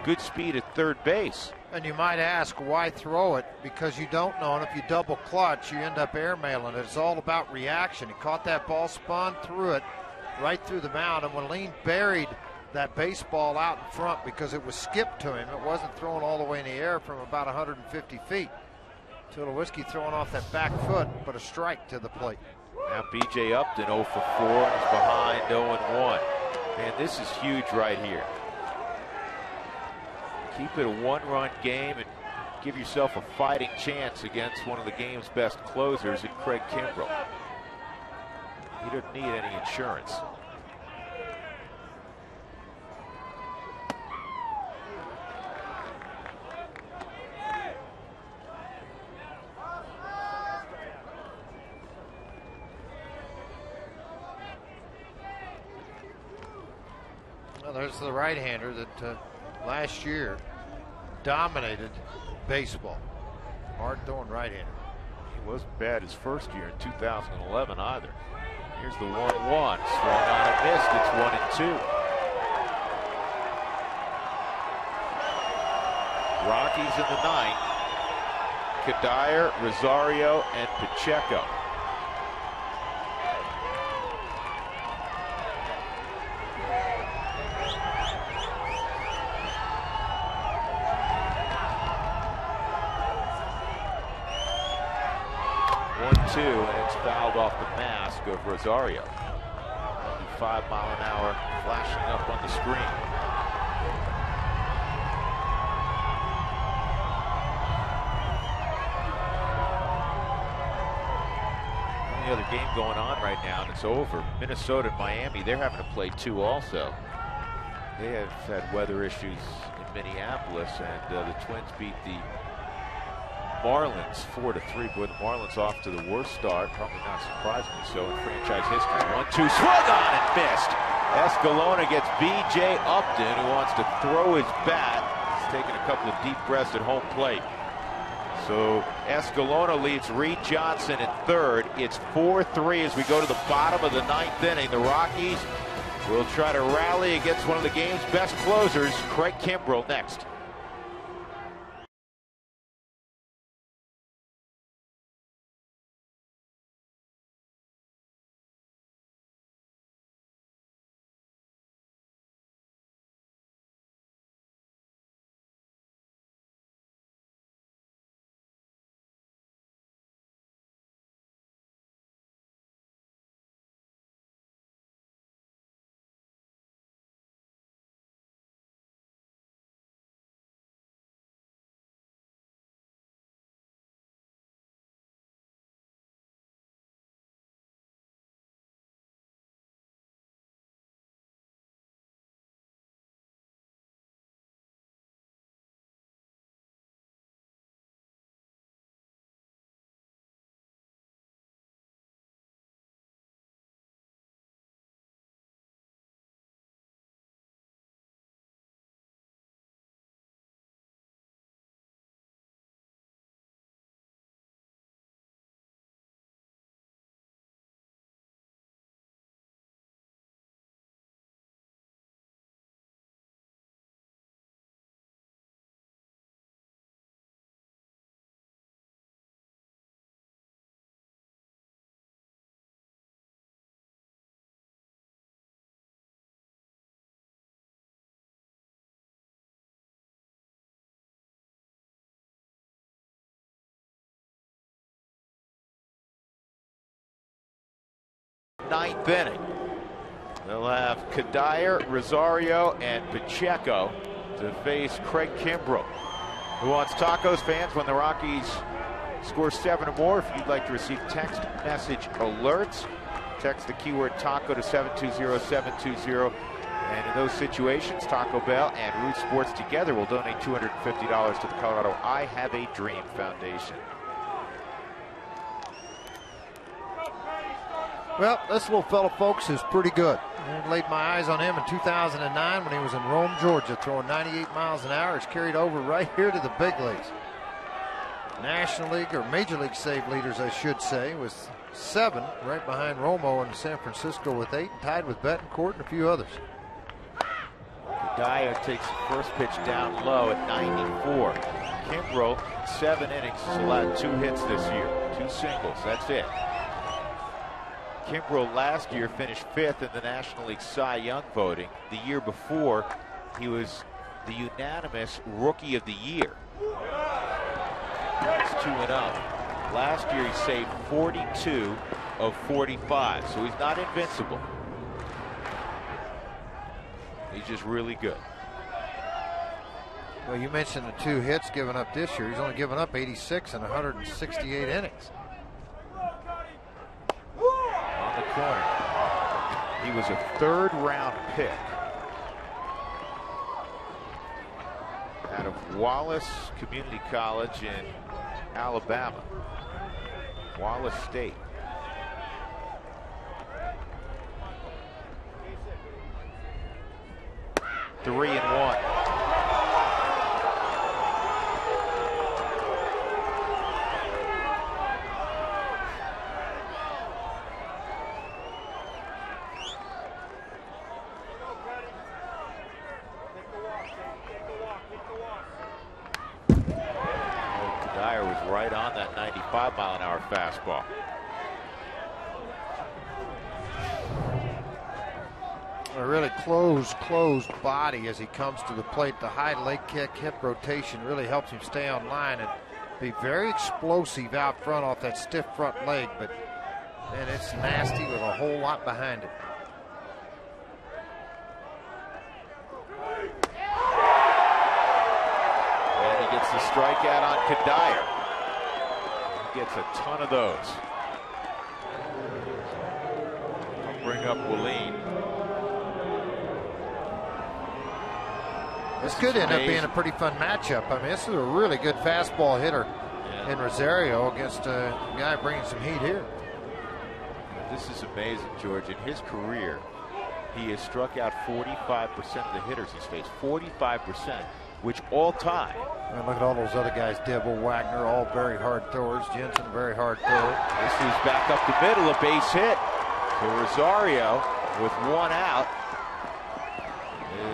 good speed at third base. And you might ask, why throw it? Because you don't know, and if you double clutch, you end up airmailing it. It's all about reaction. He caught that ball, spun through it, right through the mound, and Moline buried that baseball out in front because it was skipped to him. It wasn't thrown all the way in the air from about 150 feet. Tulowitzki throwing off that back foot, but a strike to the plate. Now B.J. Upton 0 for 4 and is behind 0-1. Man, this is huge right here. Keep it a one-run game and give yourself a fighting chance against one of the game's best closers in Craig Kimbrell. He doesn't need any insurance. Well, there's the right-hander that last year dominated baseball. Hard-throwing right-hander. He wasn't bad his first year in 2011 either. Here's the 1-1. Swung on and missed. It's 1-2. Rockies in the ninth. Kadire, Rosario, and Pacheco. And it's fouled off the mask of Rosario. 5 mile an hour flashing up on the screen. Only other game going on right now, and it's over. Minnesota and Miami, they're having to play 2 also. They have had weather issues in Minneapolis, and the Twins beat the Marlins 4-3. Boy, the Marlins off to the worst start, probably not surprisingly so in franchise history. 1-2, swung on and missed. Escalona gets B.J. Upton, who wants to throw his bat. He's taking a couple of deep breaths at home plate. So Escalona leads Reed Johnson at third. It's 4-3 as we go to the bottom of the ninth inning. The Rockies will try to rally against one of the game's best closers, Craig Kimbrell, next. Ninth inning. They'll have Kadire, Rosario, and Pacheco to face Craig Kimbrell. Who wants tacos, fans? When the Rockies score 7 or more, if you'd like to receive text message alerts, text the keyword taco to 720-720. And in those situations, Taco Bell and Root Sports together will donate $250 to the Colorado I Have a Dream Foundation. Well, this little fellow, folks, is pretty good. I laid my eyes on him in 2009 when he was in Rome, Georgia, throwing 98 miles an hour. He's carried over right here to the big leagues. National League or Major League save leaders, I should say, with 7, right behind Romo in San Francisco with 8, tied with Betancourt and a few others. Dyer takes the first pitch down low at 94. Kimbrell, 7 innings, has allowed 2 hits this year, 2 singles, that's it. Kimbrell last year finished 5th in the National League Cy Young voting. The year before, he was the unanimous Rookie of the Year. That's 2-0. Last year he saved 42 of 45, so he's not invincible. He's just really good. Well, you mentioned the 2 hits given up this year. He's only given up 86 in 168 innings. On the corner. He was a 3rd-round pick out of Wallace Community College in Alabama. Wallace State. Three and one. Dyer was right on that 95-mile-an-hour fastball. A really closed body as he comes to the plate. The high leg kick, hip rotation really helps him stay on line and be very explosive out front off that stiff front leg, but man, it's nasty with a whole lot behind it. And he gets the strikeout on Kadire. He gets a ton of those. I'll bring up Willeen. This could end up being a pretty fun matchup. I mean, this is a really good fastball hitter in Rosario against a guy bringing some heat here. This is amazing, George. In his career, He has struck out 45% of the hitters he's faced. 45%, which all time. And look at all those other guys. Dibble, Wagner, all very hard throwers. Jensen, very hard thrower. This is back up the middle, a base hit. So Rosario, with one out,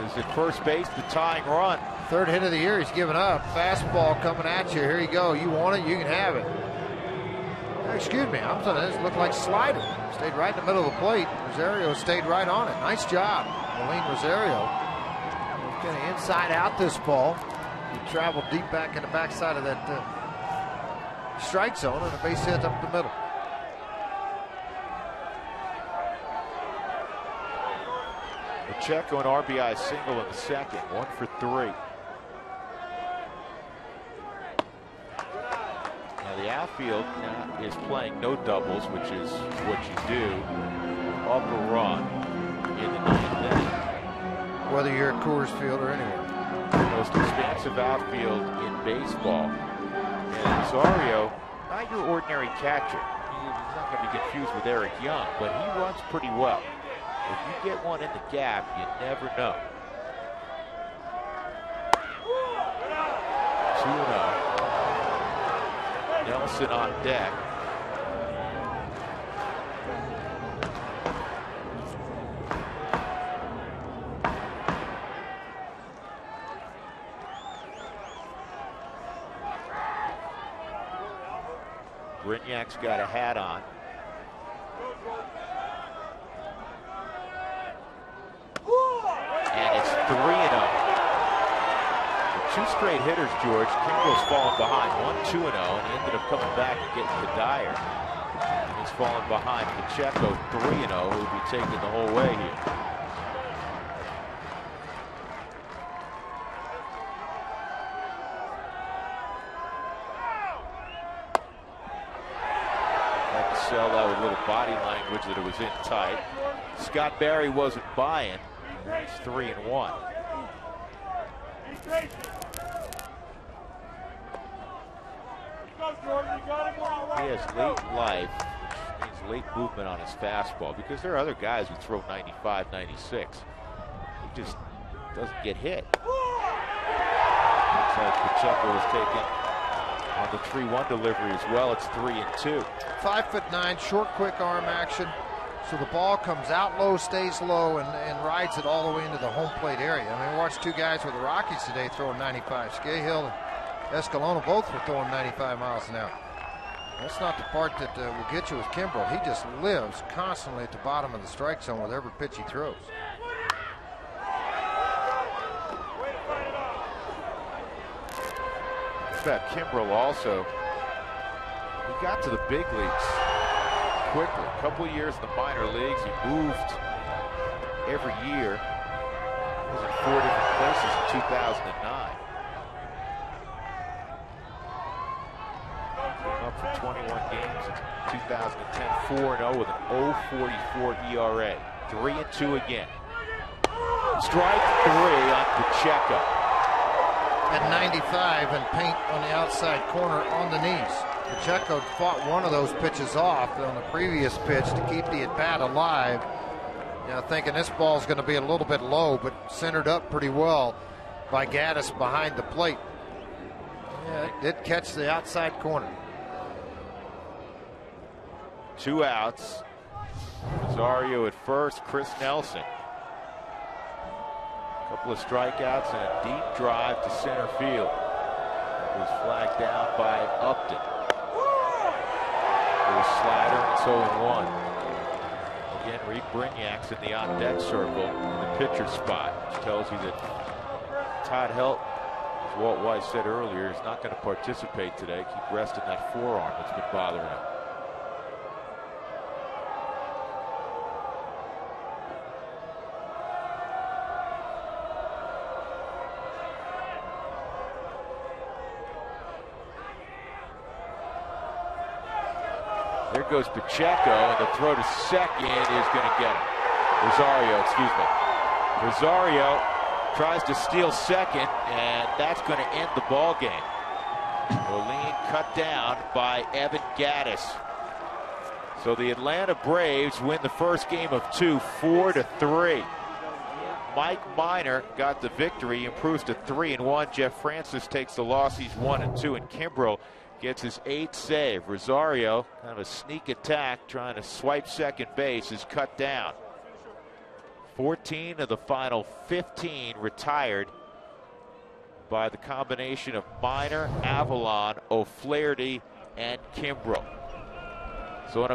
is at first base, the tying run. Third hit of the year he's given up. Fastball coming at you. Here you go. You want it, you can have it. Excuse me, I'm saying this looked like slider. Stayed right in the middle of the plate. Rosario stayed right on it. Nice job, Molin Rosario. Kind of inside out this ball. He traveled deep back in the backside of that strike zone, and a base hit up the middle. Pacheco, an RBI single in the second, 1 for 3. Now the outfield is playing no doubles, which is what you do. Up a run in the 9th inning. Whether you're at Coors Field or anywhere. The most expansive outfield in baseball. And Rosario, not your ordinary catcher. He's not going to be confused with Eric Young, but he runs pretty well. If you get one in the gap, you never know. 2-0. Nelson on deck. Brignac's got a hat on. And it's 3-0. Two straight hitters, George. Kimbrel's fallen behind 1-2-0, and he ended up coming back and getting to Dyer. He's fallen behind Pacheco 3-0, who will be taking the whole way here. Had to sell that with a little body language that it was in tight. Scott Barry wasn't buying. It's 3-1. He has late life, which means late movement on his fastball, because there are other guys who throw 95, 96. He just doesn't get hit. Looks like Pacheco was taken on the 3-1 delivery as well. It's 3-2. 5'9", short, quick arm action. So the ball comes out low, stays low, and rides it all the way into the home plate area. I mean, we watched two guys with the Rockies today throwing 95. Scahill and Escalona both were throwing 95 miles an hour. That's not the part that will get you with Kimbrel. He just lives constantly at the bottom of the strike zone with every pitch he throws. In fact, Kimbrel also, he got to the big leagues quickly. A couple of years in the minor leagues, he moved every year. He was in 4 different places in 2009. Came up for 21 games in 2010, 4-0 with an 0.44 ERA. 3-2 again. Strike 3 on Pacheco. At 95 and paint on the outside corner on the knees. Pacheco fought one of those pitches off on the previous pitch to keep the at-bat alive. You know, thinking this ball's going to be a little bit low, but centered up pretty well by Gaddis behind the plate. Yeah, it did catch the outside corner. 2 outs. Rosario at first, Chris Nelson. A couple of strikeouts and a deep drive to center field. It was flagged down by Upton. It was slider, and it's 0-1. Again, Reed Brignac's in the on-deck circle in the pitcher spot, which tells you that Todd Helt, as Walt Weiss said earlier, is not going to participate today. Keep resting that forearm that's been bothering him. There goes Pacheco, and the throw to second is going to get him. Rosario tries to steal second, and that's going to end the ball game. Molin cut down by Evan Gaddis. So the Atlanta Braves win the first game of 2, 4-3. Mike Minor got the victory, improves to 3-1. Jeff Francis takes the loss. He's 1-2, and Kimbrel gets his 8th save. Rosario, kind of a sneak attack, trying to swipe second base, is cut down. 14 of the final 15 retired by the combination of Minor, Avalon, O'Flaherty, and Kimbrel. So in a